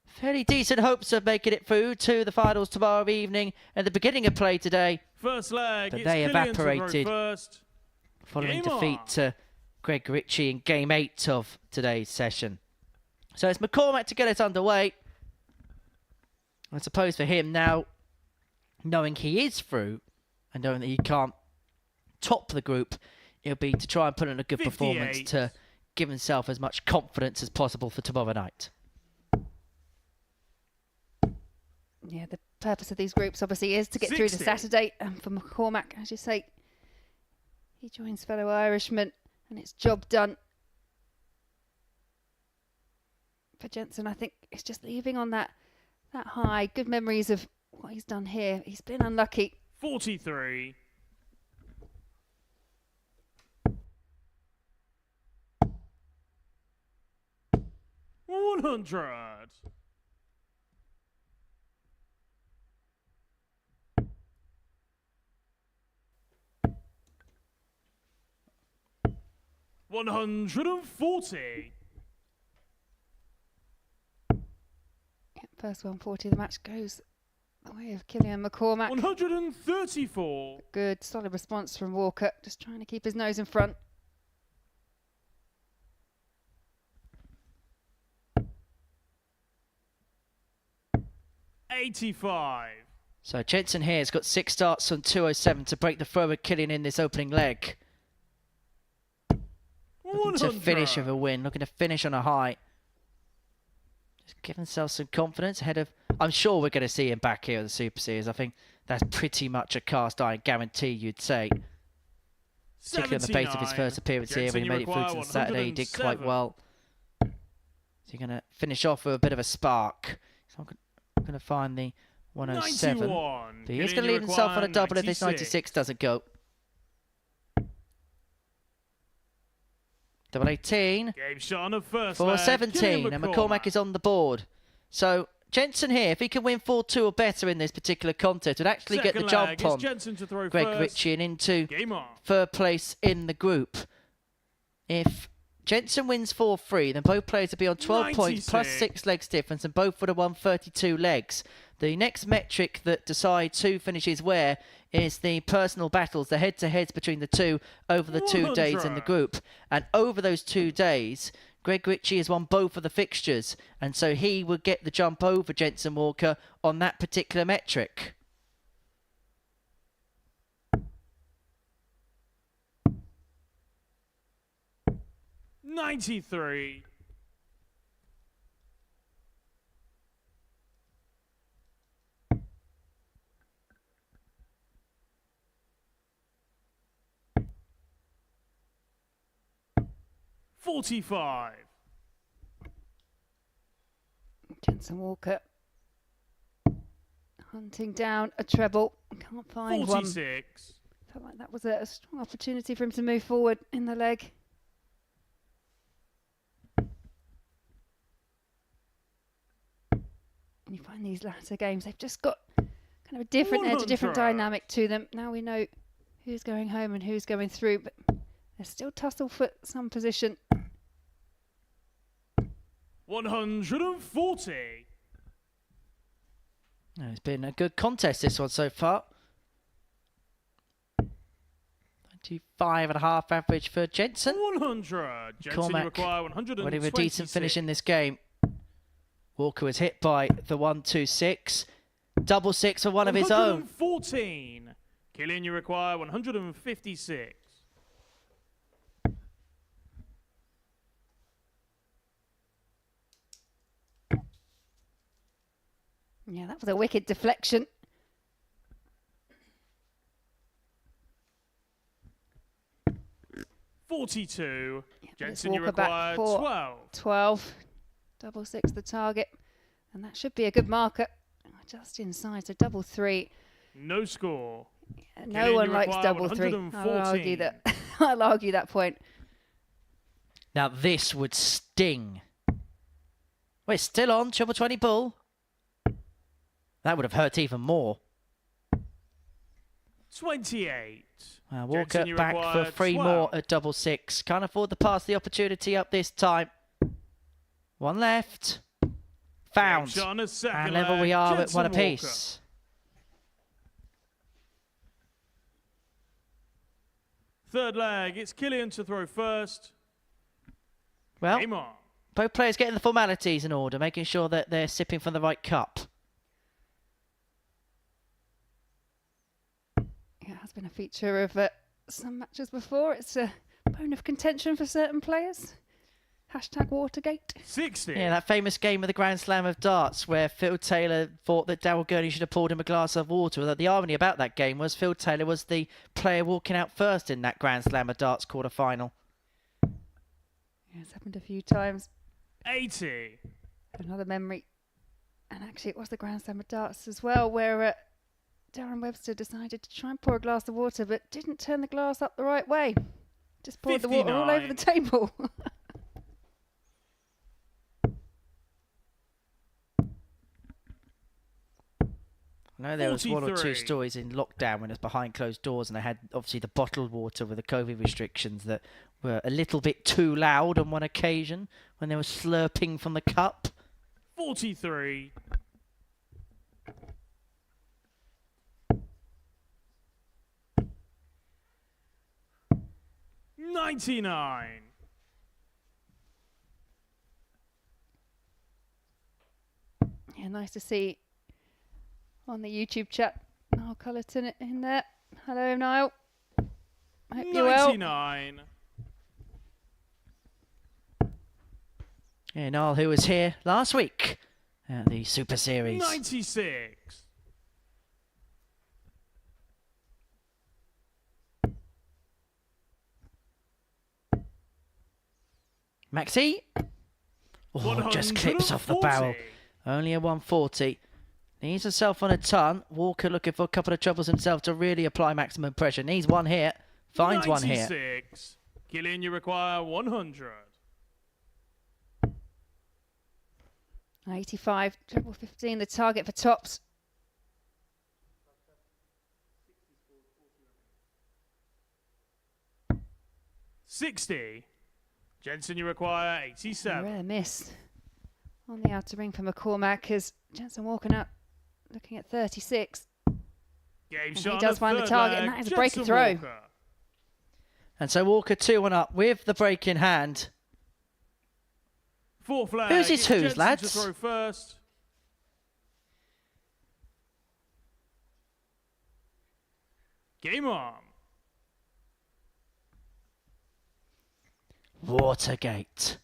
fairly decent hopes of making it through to the finals tomorrow evening at the beginning of play today. First leg, but it's they Killian evaporated first. following Game defeat on. to Greg Ritchie in Game 8 of today's session. So it's McCormack to get us underway. I suppose for him now, knowing he is through and knowing that he can't top the group, it'll be to try and put in a good 58. performance to give himself as much confidence as possible for tomorrow night. Yeah, the purpose of these groups obviously is to get through to 60. Saturday. And for McCormack, as you say, he joins fellow Irishmen and it's job done. For Jensen, I think it's just leaving on that high. Good memories of what he's done here. He's been unlucky. 43. $100. $140. First 140 of the match goes the way of Killian McCormack. 134. Good, solid response from Walker. Just trying to keep his nose in front. $85. So Jensen here has got 6 starts on 207 to break the throw of Killian in this opening leg. Looking to finish with a win, looking to finish on a high. Just give himself some confidence ahead of... I'm sure we're going to see him back here at the Super Series. I think that's pretty much a cast iron guarantee, you'd say. Particularly on the basis of his first appearance here when he made it through to the Saturday. He did quite well. So you're going to finish off with a bit of a spark. So I'm going to find the 107. 91. But he's going to leave himself on a double if this 96 doesn't go. Double 18. Game shot on the first For leg. 17, and McCormack is on the board. So Jensen here, if he can win 4-2 or better in this particular contest, would actually get the jump on Greg Ritchie and into third place in the group. If Jensen wins 4-3, then both players will be on 12 points plus 6 legs difference, and both would have won 32 legs. The next metric that decides who finishes where is the personal battles, the head-to-heads between the two over the 2 days in the group. And over those 2 days, Greg Ritchie has won both of the fixtures, and so he would get the jump over Jensen Walker on that particular metric. $93. $45. Jensen Walker hunting down a treble. Can't find 46. one. Felt like that was a strong opportunity for him to move forward in the leg. You find these latter games, they've just got kind of a different edge, a different dynamic to them. Now we know who's going home and who's going through, but there's still tussle for some position. 140. It's been a good contest, this one so far. 25.5 average for Jensen. 100. Jensen, you require 126. Ready for a decent finish in this game. Walker was hit by the 126. Double 6 for one of his own. 114. Killian, you require 156. Yeah, that was a wicked deflection. $42. Yeah, Jensen, you Walker back require for 12. 12. Double 6 the target. And that should be a good marker. Just inside, so double 3. No score. Yeah, no one likes double 3. I'll argue that. I'll argue that point. Now this would sting. We're still on, treble 20 bull. That would have hurt even more. 28. Walker Jensen, back for 3 12. more at double 6. Can't afford to pass the opportunity up this time. One left. Found. And level we are at one apiece. Third leg, it's Killian to throw first. Well, Game on. both players getting the formalities in order, making sure that they're sipping from the right cup. Yeah, it has been a feature of some matches before. It's a bone of contention for certain players. Hashtag Watergate. 60. Yeah, that famous game of the Grand Slam of Darts where Phil Taylor thought that Darryl Gurney should have poured him a glass of water. That the irony about that game was Phil Taylor was the player walking out first in that Grand Slam of Darts quarter-final. Yeah, it's happened a few times. 80. Another memory. And actually, it was the Grand Slam of Darts as well, where Darren Webster decided to try and pour a glass of water, but didn't turn the glass up the right way. Just poured the water all over the table. I know there was one or two stories in lockdown when it was behind closed doors and they had obviously the bottled water with the COVID restrictions that were a little bit too loud on one occasion when they were slurping from the cup. 43. $99. Yeah, nice to see on the YouTube chat Niall Cullerton in there. Hello, Niall. Hope you're well. 99. Yeah, Niall, who was here last week at the Super Series. 96. Maxi? Oh, just clips off the barrel. Only a 140. Needs herself on a ton. Walker looking for a couple of troubles himself to really apply maximum pressure. Needs one here. Finds 96. one here. Gillian, you require 100. 85, treble 15, the target for tops. $60. Jensen, you require 87. Rare miss on the outer ring for McCormack as Jensen walking up, looking at 36. Game He shot does find the target, and that is a break and throw. Walker. And so Walker 2-1 up with the break in hand. Four flag. Who's his It's who's, Jensen lads? to throw first. Game on. Watergate.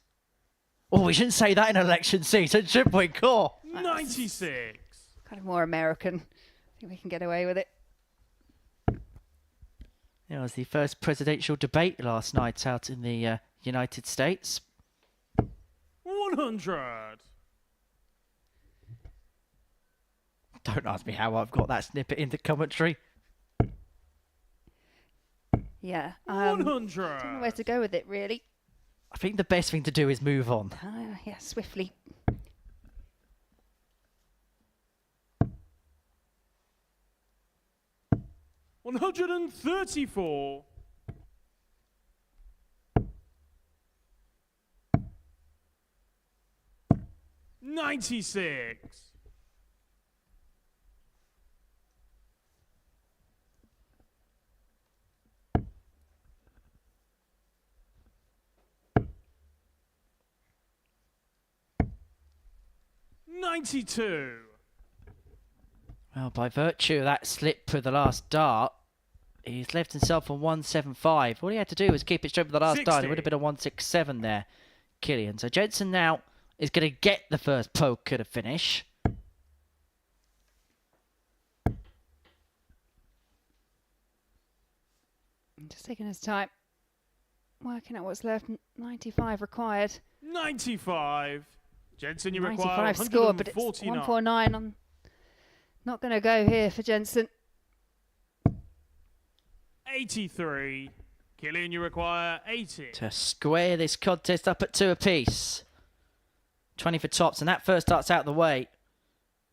Oh, we shouldn't say that in an election season, should we, Core? 96. Kind of more American. I think we can get away with it. It was the first presidential debate last night out in the United States. 100. Don't ask me how I've got that snippet in the commentary. Yeah. 100. Don't know where to go with it, really. I think the best thing to do is move on. Yeah, swiftly. $134. $96. $92. Well, by virtue of that slip for the last dart, he's left himself on 175. All he had to do was keep it straight for the last dart. It would have been a 167 there, Killian. So Jensen now is going to get the first poke at a finish. Just taking his time. Working out what's left. 95 required. 95. Jensen, you 95 require score, but it's 149. I'm not going to go here for Jensen. 83. Killian, you require 80. To square this contest up at 2 apiece. 20 for tops, and that first dart's out of the way.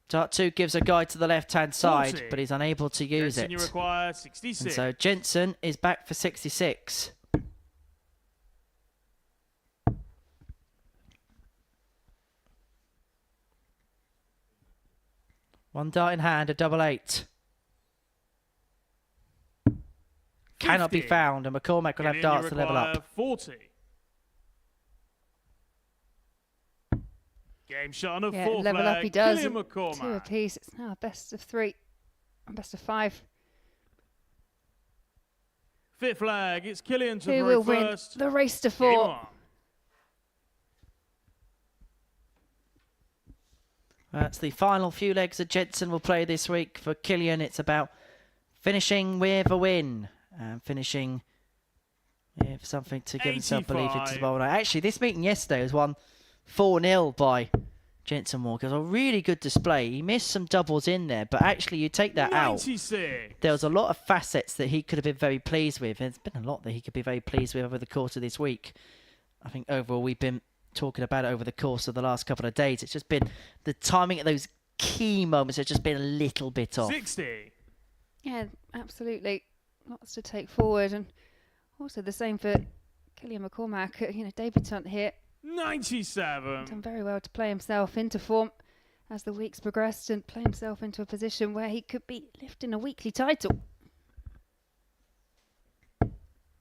Dart 2 gives a guide to the left-hand side, 40. but he's unable to use Jensen, you it. require 66. And so Jensen is back for 66. One dart in hand, a double 8. Cannot be 50. found, and McCormack will have Killian, darts you to level require up. 40. Game shot on a Yeah, four level flag. up he does. Killian Two McCormack. apiece. It's now a best of 3 and best of 5. Fifth flag. It's Killian to Who throw will first. win the race to Game 4? on. That's the final few legs that Jensen will play this week. For Kilian, it's about finishing with a win and finishing with something to give himself belief into tomorrow night. Actually, this meeting yesterday was won 4-0 by Jensen Walker. It was a really good display. He missed some doubles in there, but actually you take that 96. out. There was a lot of facets that he could have been very pleased with. There's been a lot that he could be very pleased with over the course of this week. I think overall we've been talking about it over the course of the last couple of days. It's just been the timing at those key moments has just been a little bit off. 60. Yeah, absolutely. Lots to take forward, and also the same for Kilian McCormack, debutant here. 97. Done very well to play himself into form as the weeks progressed and play himself into a position where he could be lifting a weekly title.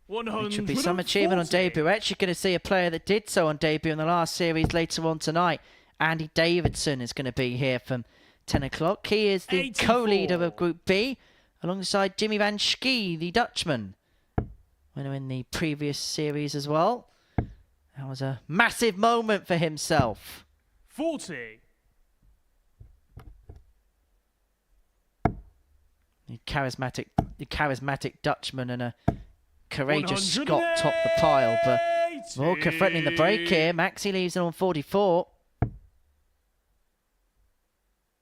It should be some achievement on debut. We're actually going to see a player that did so on debut in the last series later on tonight. Andy Davidson is going to be here from 10 o'clock. He is the co-leader of Group B, alongside Jimmy van Schie, the Dutchman. Winner in the previous series as well. That was a massive moment for himself. 40. The charismatic Dutchman and a courageous Scot top the pile, but Walker threatening the break here. Maxi leaves it on 44.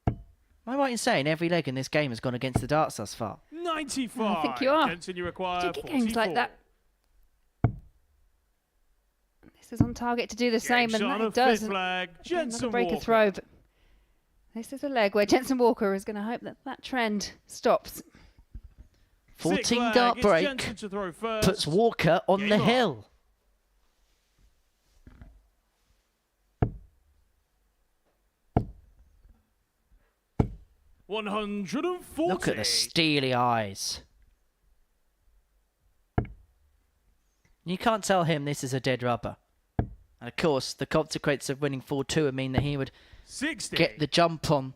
Am I right in saying every leg in this game has gone against the darts thus far? 95. I think you are. Jensen, you require Do you get games like that? This is on target to do the same, and that it does. Another break a throw, but this is a leg where Jensen Walker is going to hope that that trend stops. 14 dart break puts Walker on the hill. $140. Look at the steely eyes. You can't tell him this is a dead rubber. And of course, the consequence of winning 4-2 would mean that he would 60. Get the jump on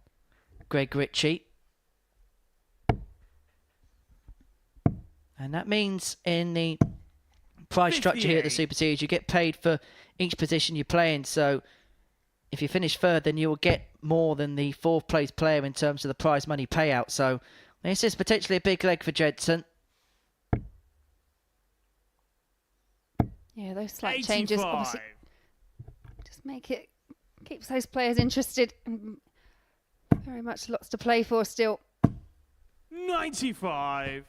Greg Ritchie. And that means in the prize structure here at the Super Series, you get paid for each position you play in. So if you finish third, then you will get more than the fourth place player in terms of the prize money payout. So this is potentially a big leg for Jensen. Yeah, those slight changes obviously just keeps those players interested. Very much lots to play for still. 95.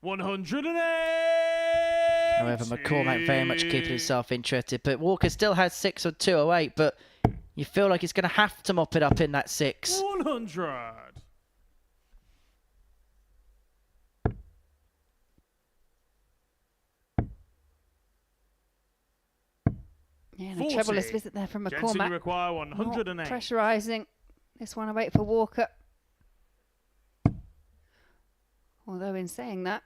$108. However, McCormack very much keeping himself interested, but Walker still has 6 on 208, but you feel like he's going to have to mop it up in that 6. 100. Yeah, and a trebleless visit there from McCormack. Jensen, you require 108. Not pressurising this one away for Walker. Although in saying that,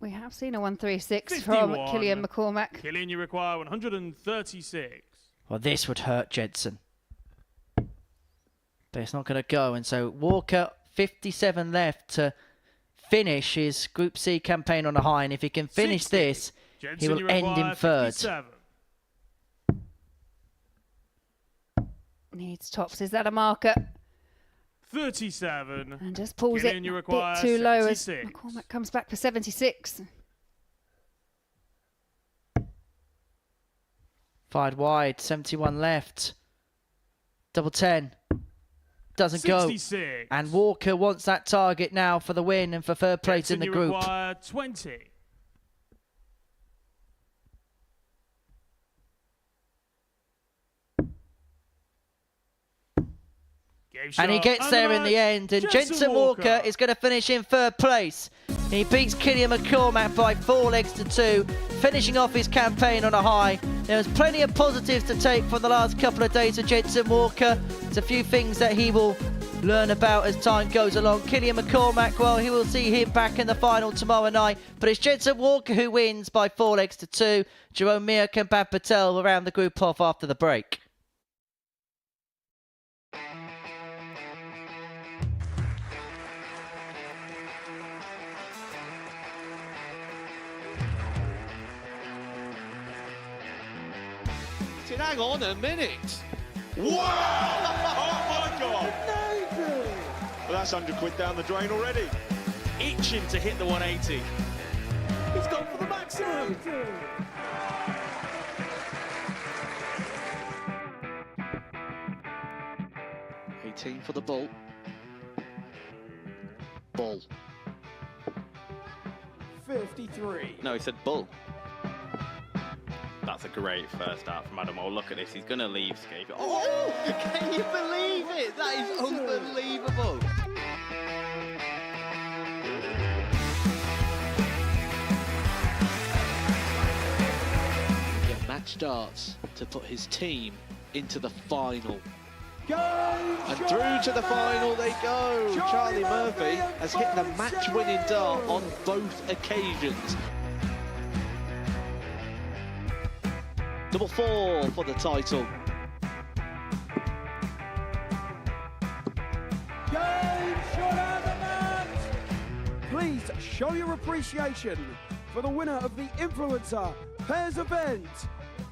we have seen a 136 from Kilian McCormack. Kilian, you require 136. Well, this would hurt Jensen. But it's not going to go. And so Walker, 57 left to finish his Group C campaign on a high. And if he can finish 60. this, Jensen, he will end in third. 57. Needs tops. Is that a marker? 37. And just pulls Kilian, it you a require bit too low as 76. McCormack comes back for 76. Fired wide, 71 left. Double 10. Doesn't 66. go. And Walker wants that target now for the win and for third place Jensen, in the group. You require 20. And he gets there in the end, and Jensen Walker is going to finish in third place. He beats Kilian McCormack by 4 legs to 2, finishing off his campaign on a high. There was plenty of positives to take from the last couple of days of Jensen Walker. There's a few things that he will learn about as time goes along. Kilian McCormack, well, he will see him back in the final tomorrow night. But it's Jensen Walker who wins by 4 legs to 2. Jerome Miak and Bab Patel will round the group off after the break. hang on a minute. Wow! Oh my God! Well, that's 100 quid down the drain already. Itching to hit the 180. He's gone for the maximum. 18 for the bull. Bull. 53. No, he said bull. That's a great first out from Adam. Oh, look at this. He's going to leave Scape. Oh, can you believe it? That is unbelievable. Get match starts to put his team into the final. And through to the final they go. Charlie Murphy has hit the match-winning dart on both occasions. Double 4 for the title. Game shot out the match. Please show your appreciation for the winner of the Influencer Pairs event,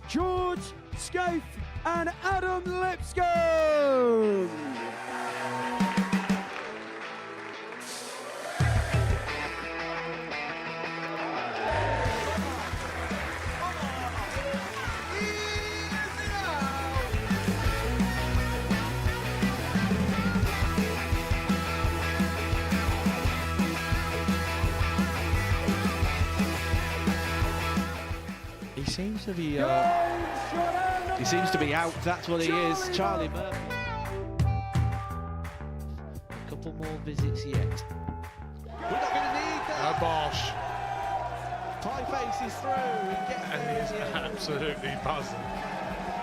George Scaife and Adam Lipscomb. He seems to be out. That's what he is, Charlie Murphy. A couple more visits yet. We're not going to need that. Bosh. Pie face is through. He gets And he's absolutely buzzing.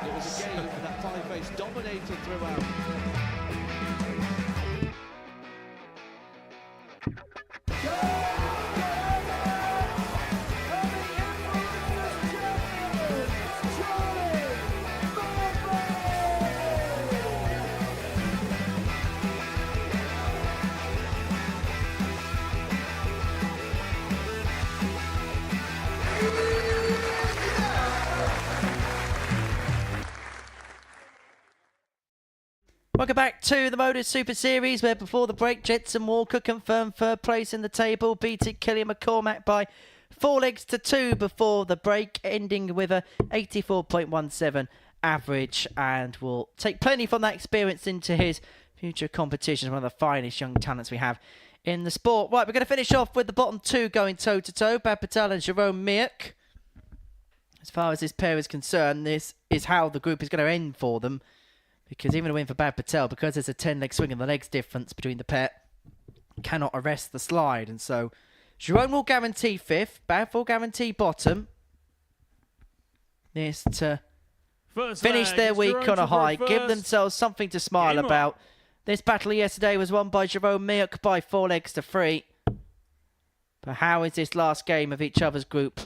It was a game that Pie face dominated throughout. Welcome back to the Modus Super Series, where before the break, Jetson Walker confirmed third place in the table, beating Killian McCormack by 4 legs to 2 before the break, ending with a 84.17 average, and will take plenty from that experience into his future competitions. One of the finest young talents we have in the sport. Right, we're going to finish off with the bottom two going toe-to-toe, Bad Patel and Jerome Mirk. As far as this pair is concerned, this is how the group is going to end for them. Because even a win for Bad Patel, because there's a 10-leg swing and the legs difference between the pair, cannot arrest the slide. And so Jerome will guarantee 5th, Bad will guarantee bottom. This to finish their week on a high, give themselves something to smile about. This battle yesterday was won by Jerome Mirk by 4 legs to 3. But how is this last game of each other's group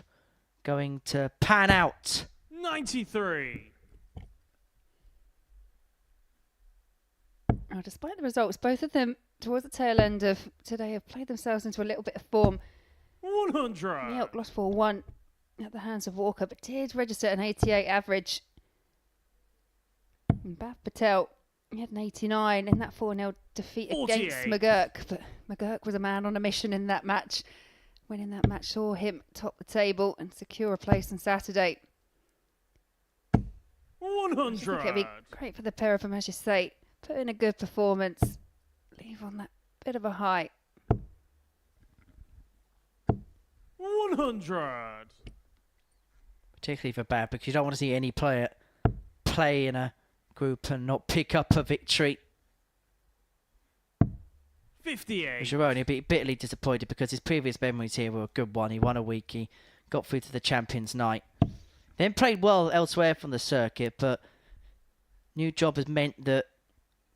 going to pan out? 93. Oh, despite the results, both of them, towards the tail end of today, have played themselves into a little bit of form. 100. Milk lost 4-1 at the hands of Walker, but did register an 88 average. And Bad Patel, he had an 89 in that 4-0 defeat 48. against McGurk. But McGurk was a man on a mission in that match. Winning that match saw him top the table and secure a place on Saturday. 100. I think it'd be great for the pair of them, as you say. Put in a good performance. Leave on that bit of a high. 100. Particularly for Bad, because you don't want to see any player play in a group and not pick up a victory. 58. Jerome will be bitterly disappointed because his previous memories here were a good one. He won a week, he got through to the Champions Night. Then played well elsewhere from the circuit, but new job has meant that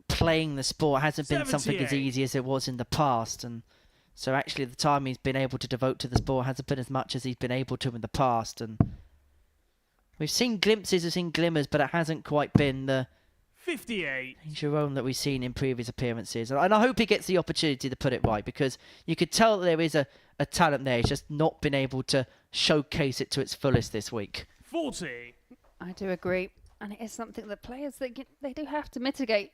playing the sport hasn't been something as easy as it was in the past, and so actually the time he's been able to devote to the sport hasn't been as much as he's been able to in the past. And we've seen glimpses, we've seen glimmers, but it hasn't quite been the 58. Jerome that we've seen in previous appearances. And I hope he gets the opportunity to put it right, because you could tell that there is a talent there. He's just not been able to showcase it to its fullest this week. 40. I do agree. And it is something that players, they do have to mitigate.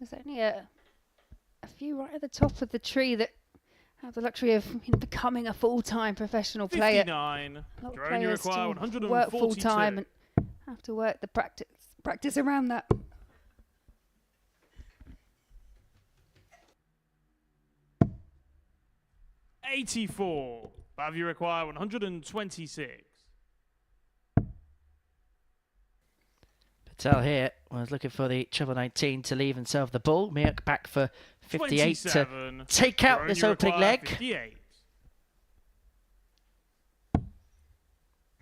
There's only a few right at the top of the tree that have the luxury of becoming a full-time professional player. 59. A lot of Drone, you players require still work 142. full-time and have to work the practice around that. $84. Bav, you require 126. Patel here was looking for the treble 19 to leave himself the ball. Miuk back for 58 to take out Drone, this you opening require leg. 58.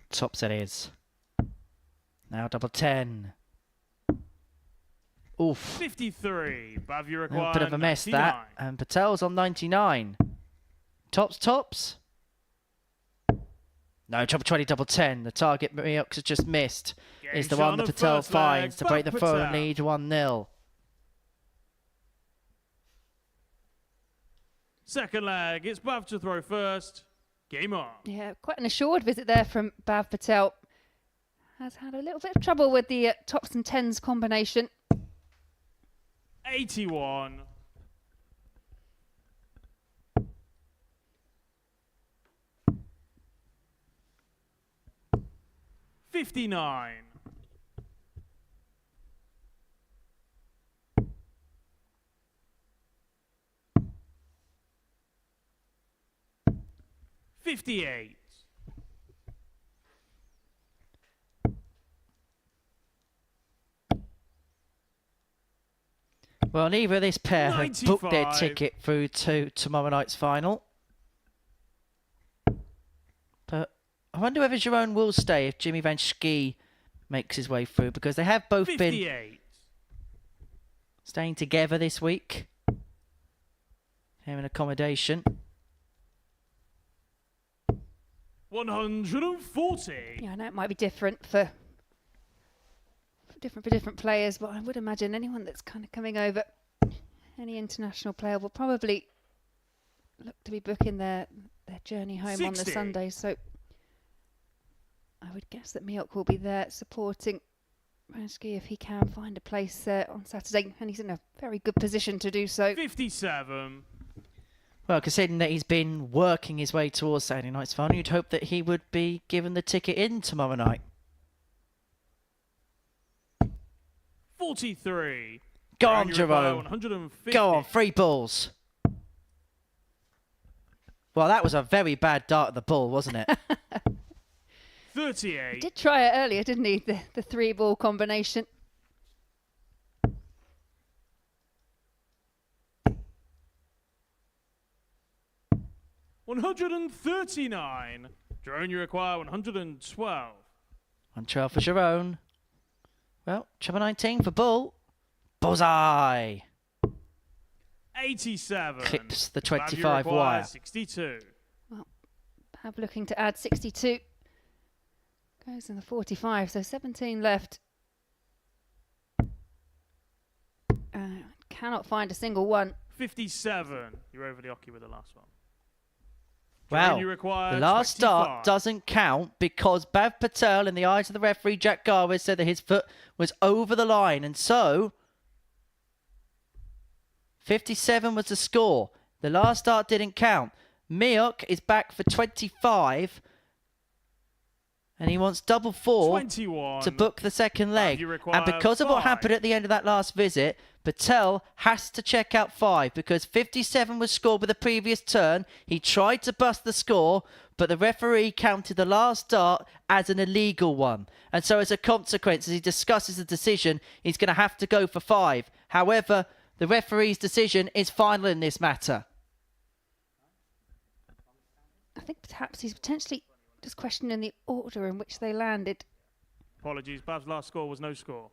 Top set is. Now double 10. Oof. 53. Bav, you A require little bit of a mess 99. that. And Patel's on 99. Tops. No, treble 20, double 10. The target Miuk has just missed is the shot one on that the Patel first leg. finds to break the Bav throw and Patel. lead 1-0. Second leg. It's Bav to throw first. Game on. Yeah, quite an assured visit there from Bav Patel. Has had a little bit of trouble with the tops and tens combination. 81. 59. 58. Well, neither of this pair have booked their 95. ticket through to tomorrow night's final. But I wonder whether Jerome will stay if Jimmy Van Schie makes his way through, because they have both been 58. staying together this week. Here in accommodation. 140. Yeah, I know it might be different for different players, but I would imagine anyone that's kind of coming over, any international player will probably look to be booking their journey home on the 60. Sunday. So I would guess that Miuk will be there supporting Ransky if he can find a place on Saturday, and he's in a very good position to do so. 57. Well, considering that he's been working his way towards Saturday night's final, you'd hope that he would be given the ticket in tomorrow night. 43. Go on, Drone, you require Jerome. 150. Go on, 3 balls. Well, that was a very bad dart at the ball, wasn't it? 38. He did try it earlier, didn't he? The 3-ball combination. $139. Drone, you require 112. 112 for Jerome. Well, treble 19 for Bull. Bullseye. 87. Clips the Bav, you 25 require wire. 62. Bav looking to add 62. Goes in the 45, so 17 left. Cannot find a single one. 57. You're over the hockey with the last one. Well, Drone, you require the last 25. start doesn't count because Bav Patel, in the eyes of the referee, Jack Garwood, said that his foot was over the line. And so, 57 was the score. The last start didn't count. Miuk is back for 25. And he wants double 4 21. to book the second leg. you require And because of what 5. happened at the end of that last visit, Patel has to check out 5 because 57 was scored with the previous turn. He tried to bust the score, but the referee counted the last dart as an illegal one. And so as a consequence, as he discusses the decision, he's going to have to go for 5. However, the referee's decision is final in this matter. I think perhaps he's potentially just questioning the order in which they landed. Apologies. Bav's last score was no score.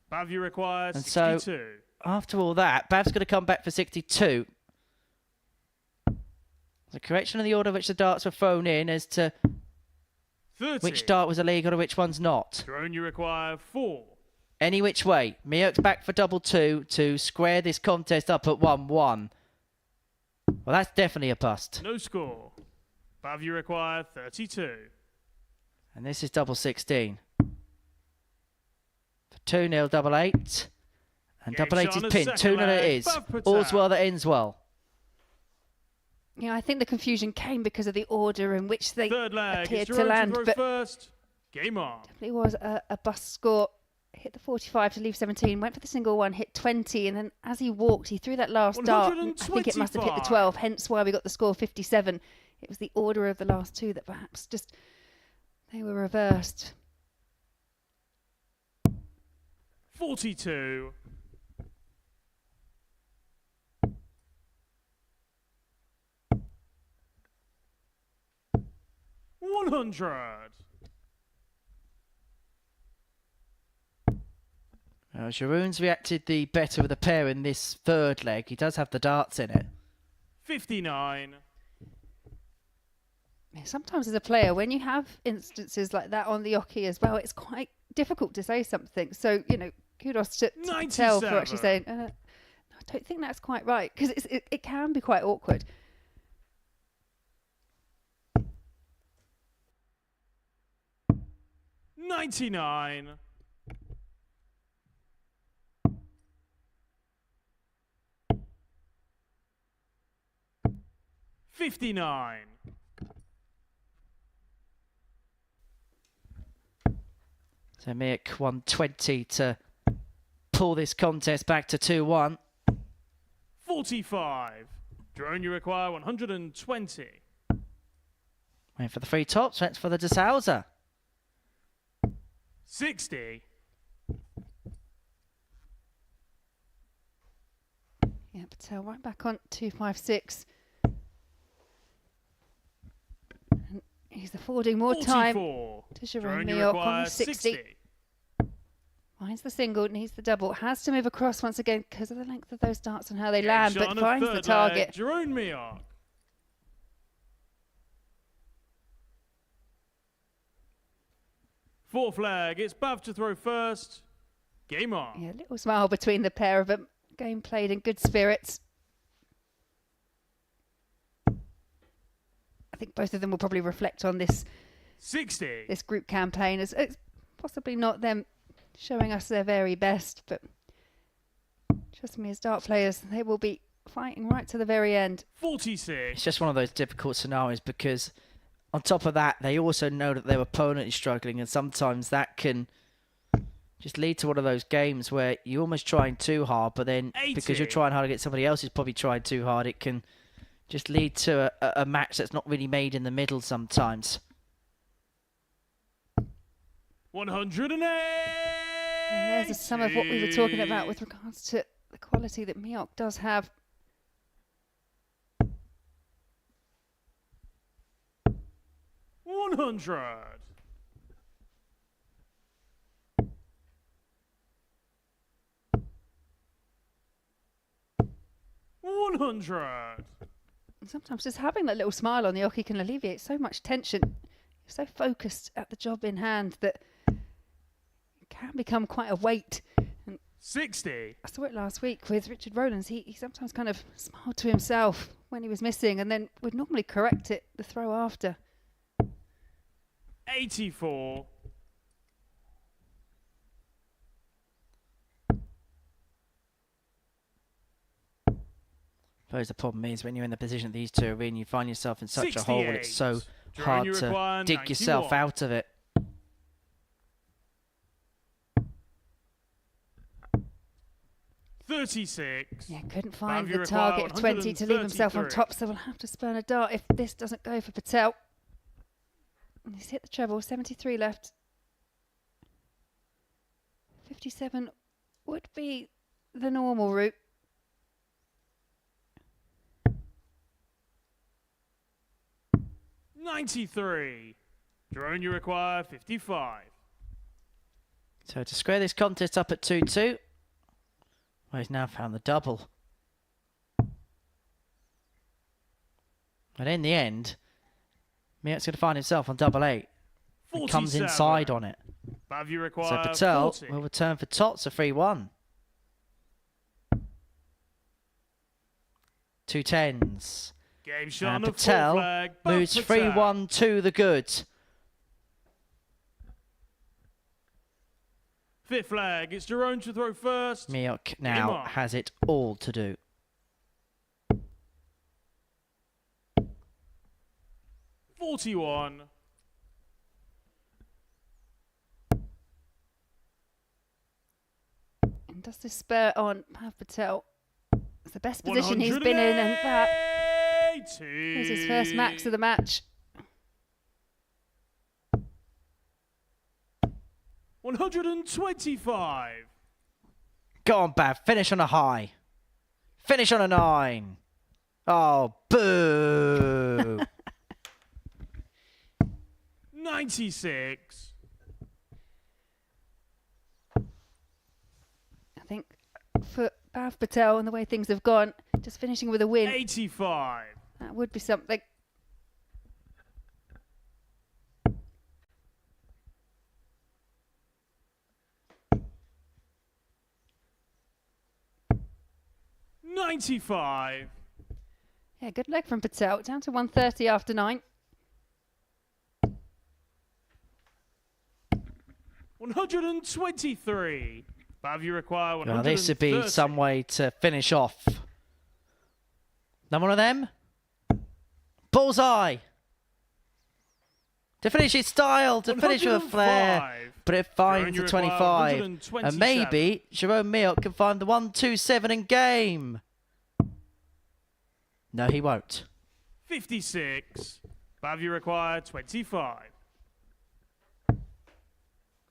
Bav, you require And 62. so, after all that, Bav's going to come back for 62. The correction of the order which the darts were thrown in as to 30. which dart was illegal and which one's not. Drone, you require 4. Any which way, Miuk's back for double 2 to square this contest up at 1-1. Well, that's definitely a bust. No score. Above you require 32. And this is double 16. For 2-0, double 8. And Game double 8 shot is on the pinned. second 2-0 it leg, is. above Patel. All's well that ends well. Yeah, I think the confusion came because of the order in which they Third leg, appeared it's to Jerome land. to throw But first. Game on. it was a bust score. Hit the 45 to leave 17, went for the single one, hit 20, and then as he walked, he threw that last dart. I think it must have hit the 12, hence why we got the score 57. It was the order of the last two that perhaps just, they were reversed. 42. $100. Jeroen's reacted the better of the pair in this third leg. He does have the darts in it. 59. Sometimes as a player, when you have instances like that on the oche as well, it's quite difficult to say something. So, you know, kudos to Patel for actually saying, no, I don't think that's quite right, because it can be quite awkward. $99. $59. So Mick 120 to pull this contest back to 2-1. 45. Drone, you require 120. Waiting for the free tops, went for the De Souza. 60. Yeah, Patel right back on 256. And he's affording more 44. time to Jerome Drone, you Mioc require on the 60. Finds the single, needs the double, has to move across once again because of the length of those darts and how they land, Shot but on a finds the third target. leg, Jerome Mioc. Fourth leg, it's Bav to throw first. Game on. Yeah, a little smile between the pair of them. Game played in good spirits. I think both of them will probably reflect on this 60. This group campaign as it's possibly not them showing us their very best, but trust me, as dart players, they will be fighting right to the very end. 46. It's just one of those difficult scenarios because on top of that, they also know that their opponent is struggling, and sometimes that can just lead to one of those games where you're almost trying too hard, but then 80. because you're trying hard against somebody else who's probably trying too hard, it can just lead to a match that's not really made in the middle sometimes. 108. And there's some of what we were talking about with regards to the quality that Mioc does have. $100. $100. And sometimes just having that little smile on the oche can alleviate so much tension. You're so focused at the job in hand that it can become quite a weight. And 60. I saw it last week with Richard Rowlands. He sometimes kind of smiled to himself when he was missing and then would normally correct it the throw after. 84. I suppose the problem is when you're in the position that these two are in, you find yourself in such a hole and it's so hard to dig yourself out of it. $36. Yeah, couldn't find the target of 20 to leave himself on 133. top, so we'll have to spurn a dart if this doesn't go for Patel. And he's hit the treble, 73 left. 57 would be the normal route. $93. Drone, you require 55. So to square this contest up at 2-2, well, he's now found the double. But in the end, Mioc's going to find himself on double 8. He comes inside on it. Bav, you require So Patel 40. will return for tots, a 3-1. 2 10s. Game shot And on the full Patel flag. Bav moves Patel. 3-1 to the good. Fifth flag. It's Jerome to throw first. Miok Game now on. has it all to do. 41. And does this spur on Bav Patel? It's the best position he's been in, and that is his first max of the match. 125. Go on, Bav. Finish on a high. Finish on a 9. Oh, boo. 96. I think for Bav Patel and the way things have gone, just finishing with a win, 85. that would be something. $95. Yeah, good leg from Patel. Down to 130 after 9. 123. Bav, you require 130. Well, this would be some way to finish off. Another one of them. Bullseye. To finish his style, to finish with a flair. 105. But it finds Jerome, the you require 25. 127. And maybe Jerome Miok can find the 127 in game. No, he won't. 56. Bav, you require 25.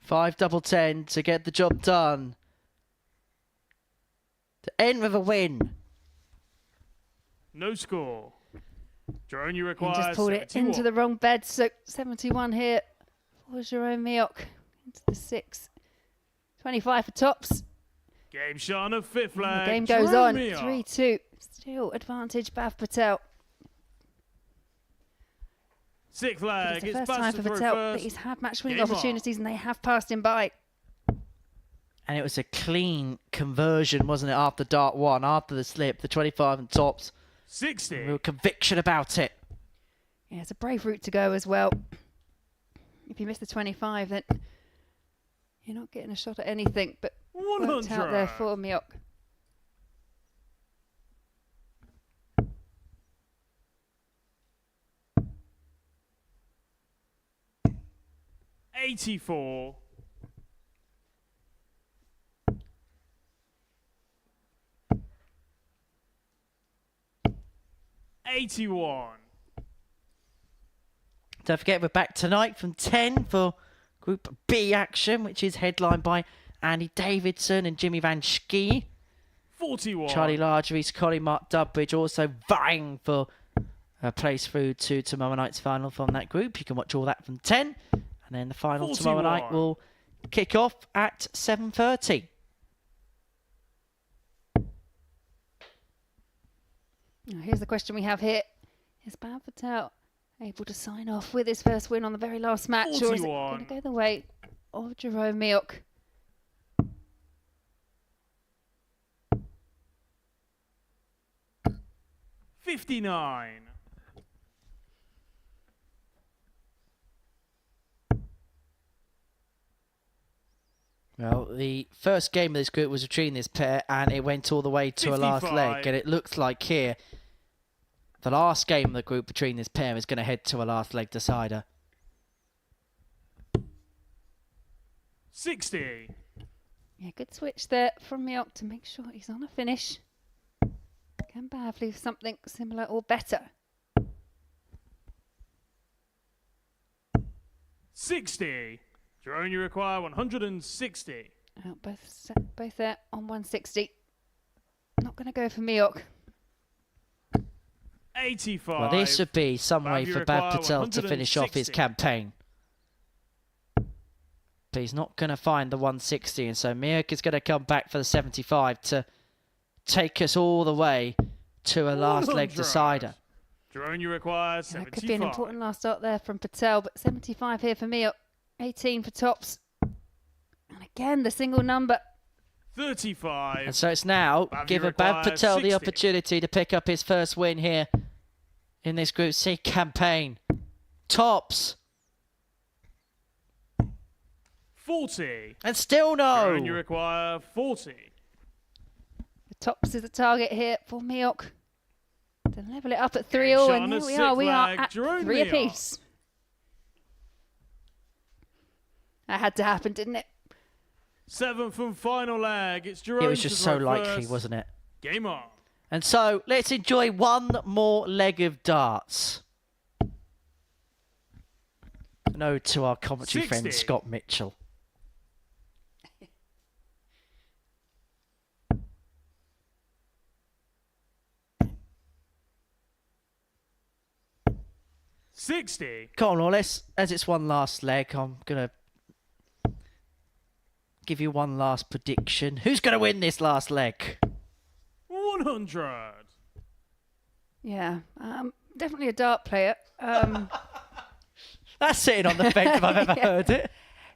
5 double 10 to get the job done. To end with a win. No score. Jerome, you And require just pulled it 71. into the wrong bed. So 71 here for Jerome Miok. Into the 6. 25 for tops. Game shot on a fifth And flag. the game goes Jerome on. Miok. 3-2. Still advantage Bav Patel. Sixth flag. It's the It's first Baz time to for throw Patel first. that he's had match-winning Game on. opportunities, and they have passed him by. And it was a clean conversion, wasn't it, after dart 1, after the slip, the 25 and tops. 60. Real conviction about it. Yeah, it's a brave route to go as well. If you miss the 25, then you're not getting a shot at anything, but worked out there 100. for Miok. $84. $81. Don't forget, we're back tonight from 10 for Group B action, which is headlined by Andy Davidson and Jimmy Van Schie. 41. Charlie Largeries, Colin Mark Dubbridge also vying for a place through to tomorrow night's final from that group. You can watch all that from 10. And then the final tomorrow night 41. will kick off at 7:30. Now, here's the question we have here. Is Bav Patel able to sign off with his first win on the very last match, or is it 41. going to go the way of Jerome Miok? $59. Well, the first game of this group was between this pair, and it went all the way to a last 55. leg. And it looks like here, the last game of the group between this pair is going to head to a last leg decider. 60. Yeah, good switch there from Miok to make sure he's on a finish. Can Bav leave something similar or better? 60. Jerome, you require 160. Oh, both there on 160. Not going to go for Miok. 85. Well, this would be some Bav, way you for require Bav Patel to finish off his 160. campaign. But he's not going to find the 160, and so Miok is going to come back for the 75 to take us all the way to a last leg 100. decider. Jerome, you require That 75. could be an important last start there from Patel, but 75 here for Miok. 18 for tops. And again, the single number. 35. And so it's now Bav, you given require Bav Patel the 60. opportunity to pick up his first win here in this Group C campaign. Tops. 40. And still no. And you require 40. The tops is the target here for Miok. To level it up at 3-all, and here we are. We are at 3 apiece. That had to happen, didn't it? 7th and final leg. It's Jerome. It was just so likely, wasn't it? Game on. And so let's enjoy one more leg of darts. An ode to our commentary 60. friend Scott Mitchell. $60. Come on, Lawless. As it's one last leg, I'm going to give you one last prediction. Who's going to win this last leg? 100. Yeah, definitely a dart player. That's sitting on the fence if I've ever heard it.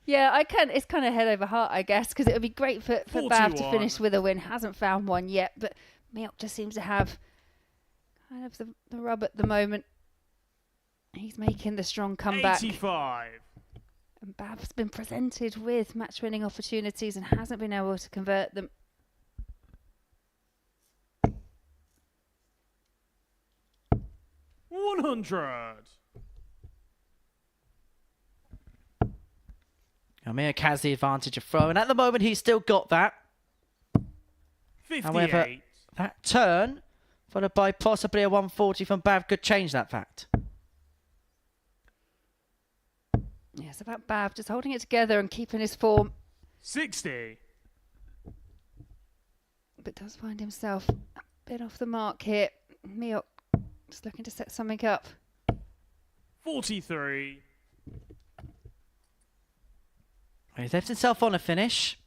Yeah, it's kind of head over heart, I guess, because it would be great for Bav to finish with a win. Hasn't found one yet, but Miok just seems to have kind of the rub at the moment. He's making the strong comeback. 85. And Bav's been presented with match-winning opportunities and hasn't been able to convert them. $100. Miok has the advantage of throw, and at the moment he's still got that. 58. However, that turn, followed by possibly a 140 from Bav, could change that fact. Yeah, it's about Bav just holding it together and keeping his form. 60. But does find himself a bit off the mark here. Miok just looking to set something up. 43. He's left himself on a finish.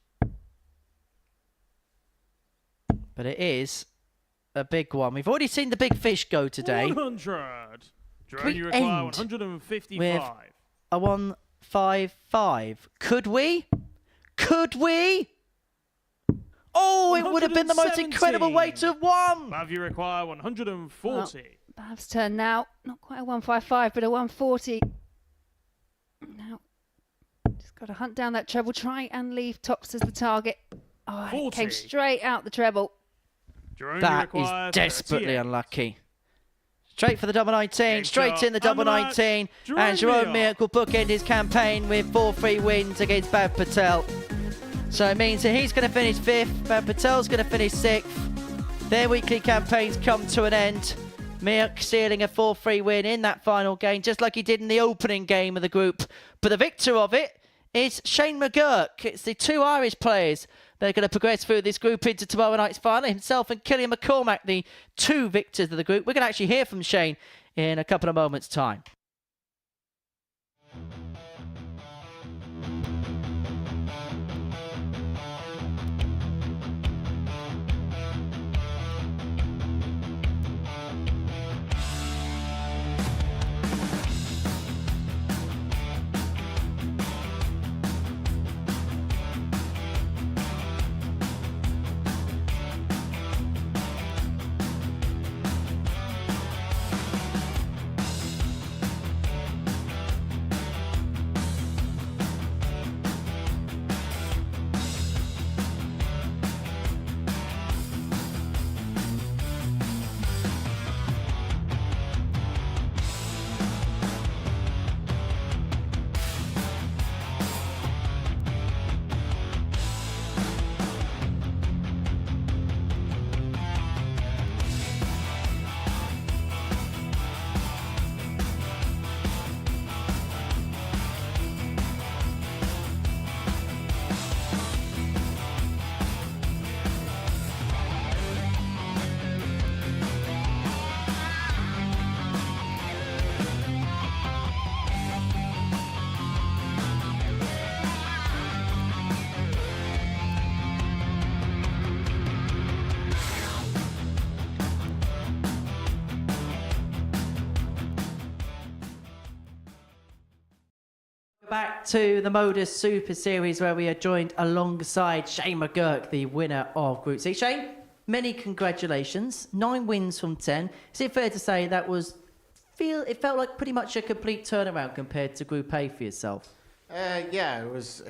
But it is a big one. We've already seen the big fish go today. 100. Can You we require end 155. with a 155? Could we? Could we? Oh, it would have been the most incredible way to have won. Bav, you require 140. Well, Bav's turn now. Not quite a 155, but a 140. Now, just got to hunt down that treble. Try and leave tops as the target. Oh, 40. it came straight out the treble. Jerome, That is desperately 38. unlucky. Straight for the double 19, straight in the double 19, and Jerome Miok will bookend his campaign with 4-3 wins against Bav Patel. So it means that he's going to finish 5th, Bav Patel's going to finish 6th. Their weekly campaigns come to an end. Miok sealing a 4-3 win in that final game, just like he did in the opening game of the group. But the victor of it is Shane McGurk. It's the two Irish players that are going to progress through this group into tomorrow night's final. Himself and Killian McCormack, the two victors of the group. We're going to actually hear from Shane in a couple of moments' time. Back to the Modus Super Series, where we are joined alongside Shane McGurk, the winner of Group C. Shane, many congratulations. 9 wins from 10. Is it fair to say that was it felt like pretty much a complete turnaround compared to Group A for yourself. Yeah, it was.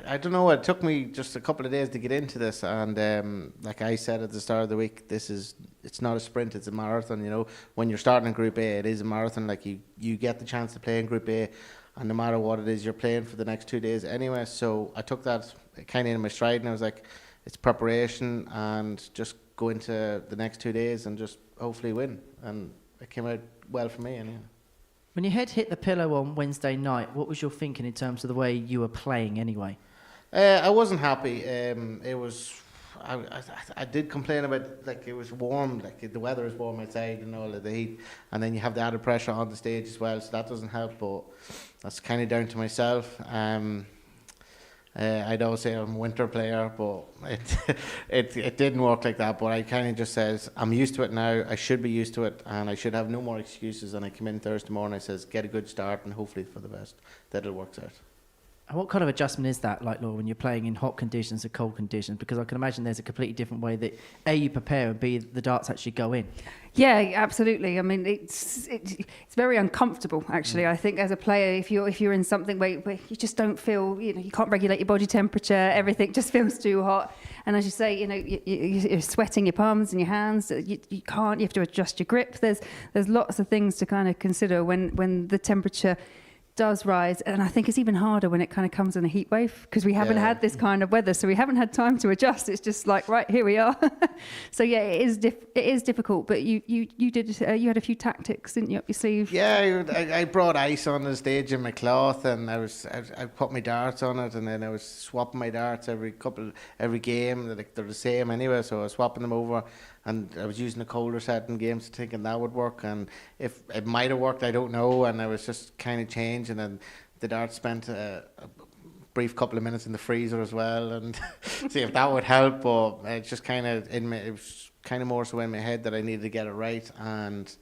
I don't know. It took me just a couple of days to get into this, and like I said at the start of the week, it's not a sprint; it's a marathon. You know, when you're starting in Group A, it is a marathon. Like you get the chance to play in Group A, and no matter what it is, you're playing for the next 2 days anyway. So I took that kind of in my stride, and I was like, it's preparation, and just go into the next 2 days and just hopefully win. And it came out well for me anyway. When your head hit the pillow on Wednesday night, what was your thinking in terms of the way you were playing anyway? I wasn't happy. It was. I did complain about, like, it was warm, like the weather is warm outside and all of the heat, and then you have the added pressure on the stage as well, so that doesn't help. But that's kind of down to myself. I'd always say I'm a winter player, but it didn't work like that. But I kind of just says, I'm used to it now. I should be used to it, and I should have no more excuses. And I come in Thursday morning, I says, get a good start, and hopefully for the best that it works out. And what kind of adjustment is that, like, Laura, when you're playing in hot conditions or cold conditions? Because I can imagine there's a completely different way that A, you prepare, and B, the darts actually go in. Yeah, absolutely. I mean, it's very uncomfortable, actually. I think as a player, if you're in something where you just don't feel, you can't regulate your body temperature, everything just feels too hot. And as you say, you're sweating your palms and your hands. You have to adjust your grip. There's lots of things to kind of consider when the temperature does rise, and I think it's even harder when it kind of comes in a heat wave, because we haven't had this kind of weather, so we haven't had time to adjust. It's just like, right, here we are. So yeah, it is difficult, but you had a few tactics, didn't you, up your sleeve? Yeah, I brought ice on the stage in my cloth, and I put my darts on it, and then I was swapping my darts every game. Like, they're the same anyway, so I was swapping them over. And I was using a colder set in games, thinking that would work. And if it might have worked, I don't know. And I was just kind of changing. And the darts spent a brief couple of minutes in the freezer as well, and see if that would help. But it's just kind of it was kind of more so in my head that I needed to get it right, and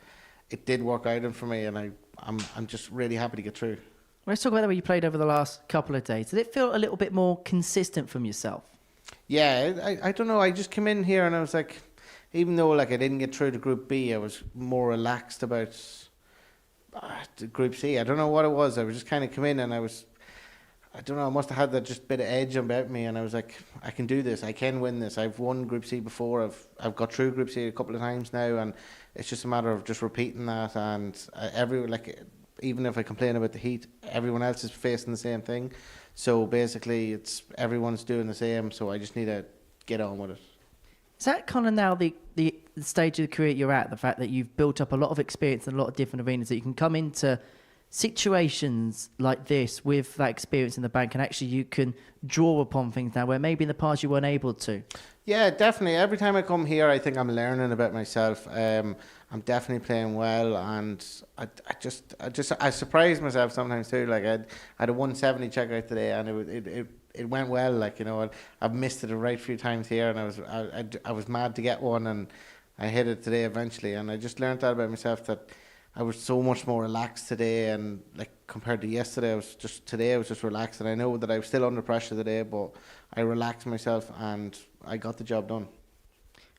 it did work out for me. And I'm just really happy to get through. Let's talk about the way you played over the last couple of days. Did it feel a little bit more consistent from yourself? Yeah, I don't know. I just came in here and I was like, even though, like, I didn't get through to Group B, I was more relaxed about Group C. I don't know what it was. I was just kind of come in and I don't know, I must have had that just bit of edge about me, and I was like, I can do this. I can win this. I've won Group C before. I've got through Group C a couple of times now, and it's just a matter of just repeating that. And even if I complain about the heat, everyone else is facing the same thing. So basically, everyone's doing the same. So I just need to get on with it. Is that kind of now the stage of the career you're at, the fact that you've built up a lot of experience in a lot of different arenas, that you can come into situations like this with that experience in the bank, and actually you can draw upon things now where maybe in the past you weren't able to? Yeah, definitely. Every time I come here, I think I'm learning about myself. I'm definitely playing well, and I surprise myself sometimes too. Like, I had a 170 check out today, and it went well. Like, I've missed it a right few times here, and I was mad to get one, and I hit it today eventually. And I just learned that about myself, that I was so much more relaxed today, and like compared to yesterday, I was just relaxed, and I know that I was still under pressure today, but I relaxed myself and I got the job done.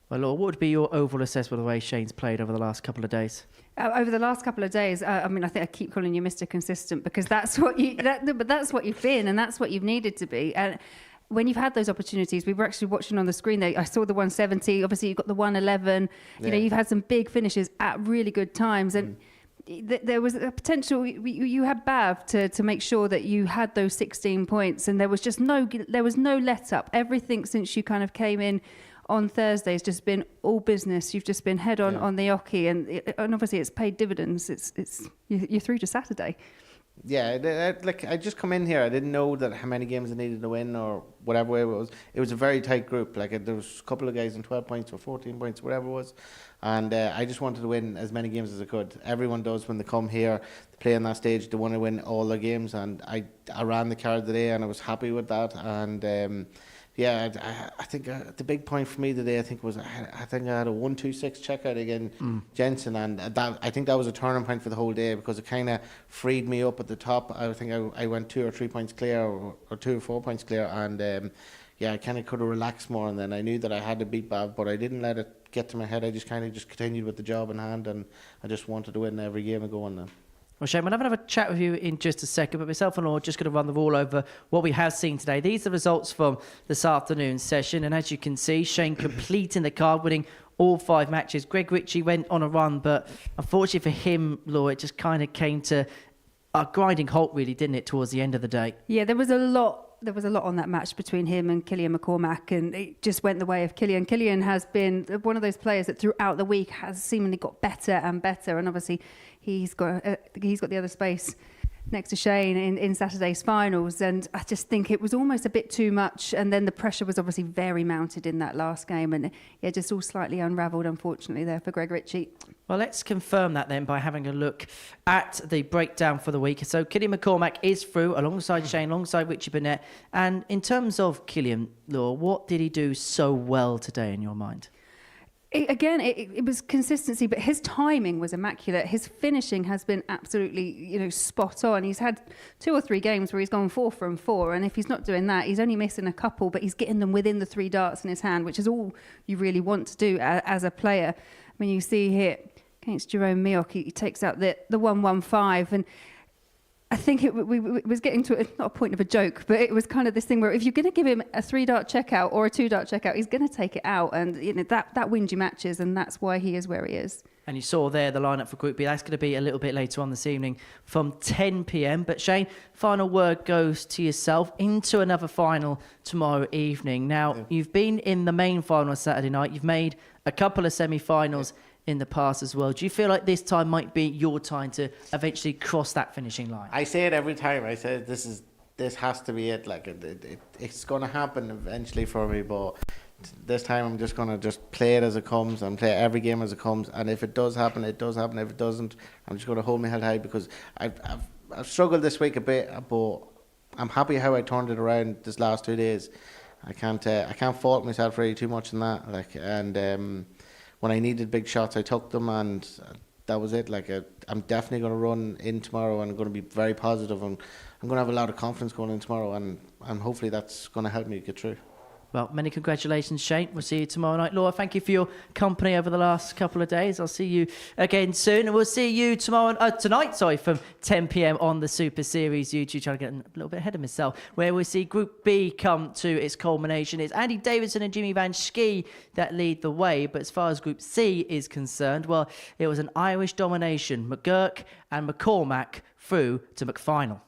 Well, Laura, what would be your overall assessment of the way Shane's played over the last couple of days? Over the last couple of days, I mean, I think I keep calling you Mr. Consistent, because that's what but that's what you've been, and that's what you've needed to be. And when you've had those opportunities, we were actually watching on the screen there. I saw the 170. Obviously, you've got the 111. You know, you've had some big finishes at really good times, and there was a potential. You had Bav to make sure that you had those 16 points, and there was no let up. Everything since you kind of came in on Thursday has just been all business. You've just been head on the oche, and obviously it's paid dividends. You're through to Saturday. Yeah, like, I just come in here. I didn't know that how many games I needed to win or whatever way it was. It was a very tight group. Like, there was a couple of guys on 12 points or 14 points, whatever it was. And I just wanted to win as many games as I could. Everyone does when they come here, they play on that stage, they want to win all their games. And I ran the card today, and I was happy with that. And I think the big point for me today, I think I had a 1-2-6 checkout against Jensen, and I think that was a turning point for the whole day, because it kind of freed me up at the top. I think I went 2 or 3 points clear, or 2 or 4 points clear, and yeah, I kind of could have relaxed more, and then I knew that I had to beat Bav, but I didn't let it get to my head. I just kind of just continued with the job in hand, and I just wanted to win every game I go on then. Well, Shane, we'll have another chat with you in just a second, but myself and Laura are just going to run the rule over what we have seen today. These are results from this afternoon's session, and as you can see, Shane completing the card, winning all 5 matches. Greg Ritchie went on a run, but unfortunately for him, Laura, it just kind of came to a grinding halt, really, didn't it, towards the end of the day? Yeah, there was a lot on that match between him and Killian McCormack, and it just went the way of Killian. Killian has been one of those players that throughout the week has seemingly got better and better, and obviously he's got the other space next to Shane in Saturday's finals, and I just think it was almost a bit too much, and then the pressure was obviously very mounted in that last game, and yeah, just all slightly unravelled, unfortunately, there for Greg Ritchie. Well, let's confirm that then by having a look at the breakdown for the week. So Killian McCormack is through alongside Shane, alongside Richie Burnett, and in terms of Killian, Laura, what did he do so well today in your mind? It was consistency, but his timing was immaculate. His finishing has been absolutely, spot on. He's had 2 or 3 games where he's gone 4 from 4, and if he's not doing that, he's only missing a couple, but he's getting them within the 3 darts in his hand, which is all you really want to do as a player. I mean, you see here against Jerome Mioch, he takes out the 1-1-5, and I think it was getting to not a point of a joke, but it was kind of this thing where if you're going to give him a 3-dart checkout or a 2-dart checkout, he's going to take it out, and that wins you matches, and that's why he is where he is. And you saw there the lineup for Group B. That's going to be a little bit later on this evening from 10 p.m. But Shane, final word goes to yourself into another final tomorrow evening. Now, You've been in the main final Saturday night. You've made a couple of semi-finals in the past as well. Do you feel like this time might be your time to eventually cross that finishing line? I say it every time. I say this has to be it. Like it's going to happen eventually for me, but this time I'm just going to just play it as it comes and play every game as it comes. And if it does happen, it does happen. If it doesn't, I'm just going to hold my head high, because I've struggled this week a bit, but I'm happy how I turned it around this last 2 days. I can't fault myself really too much in that. When I needed big shots, I took them, and that was it. I'm definitely going to run in tomorrow, and I'm going to be very positive, and I'm going to have a lot of confidence going in tomorrow, and hopefully that's going to help me get through. Well, many congratulations, Shane. We'll see you tomorrow night. Laura, thank you for your company over the last couple of days. I'll see you again soon. And we'll see you tonight from 10 p.m. on the Super Series YouTube channel. Getting a little bit ahead of myself, where we'll see Group B come to its culmination. It's Andy Davidson and Jimmy Van Schie that lead the way. But as far as Group C is concerned, well, it was an Irish domination. McGurk and McCormack through to McFinal.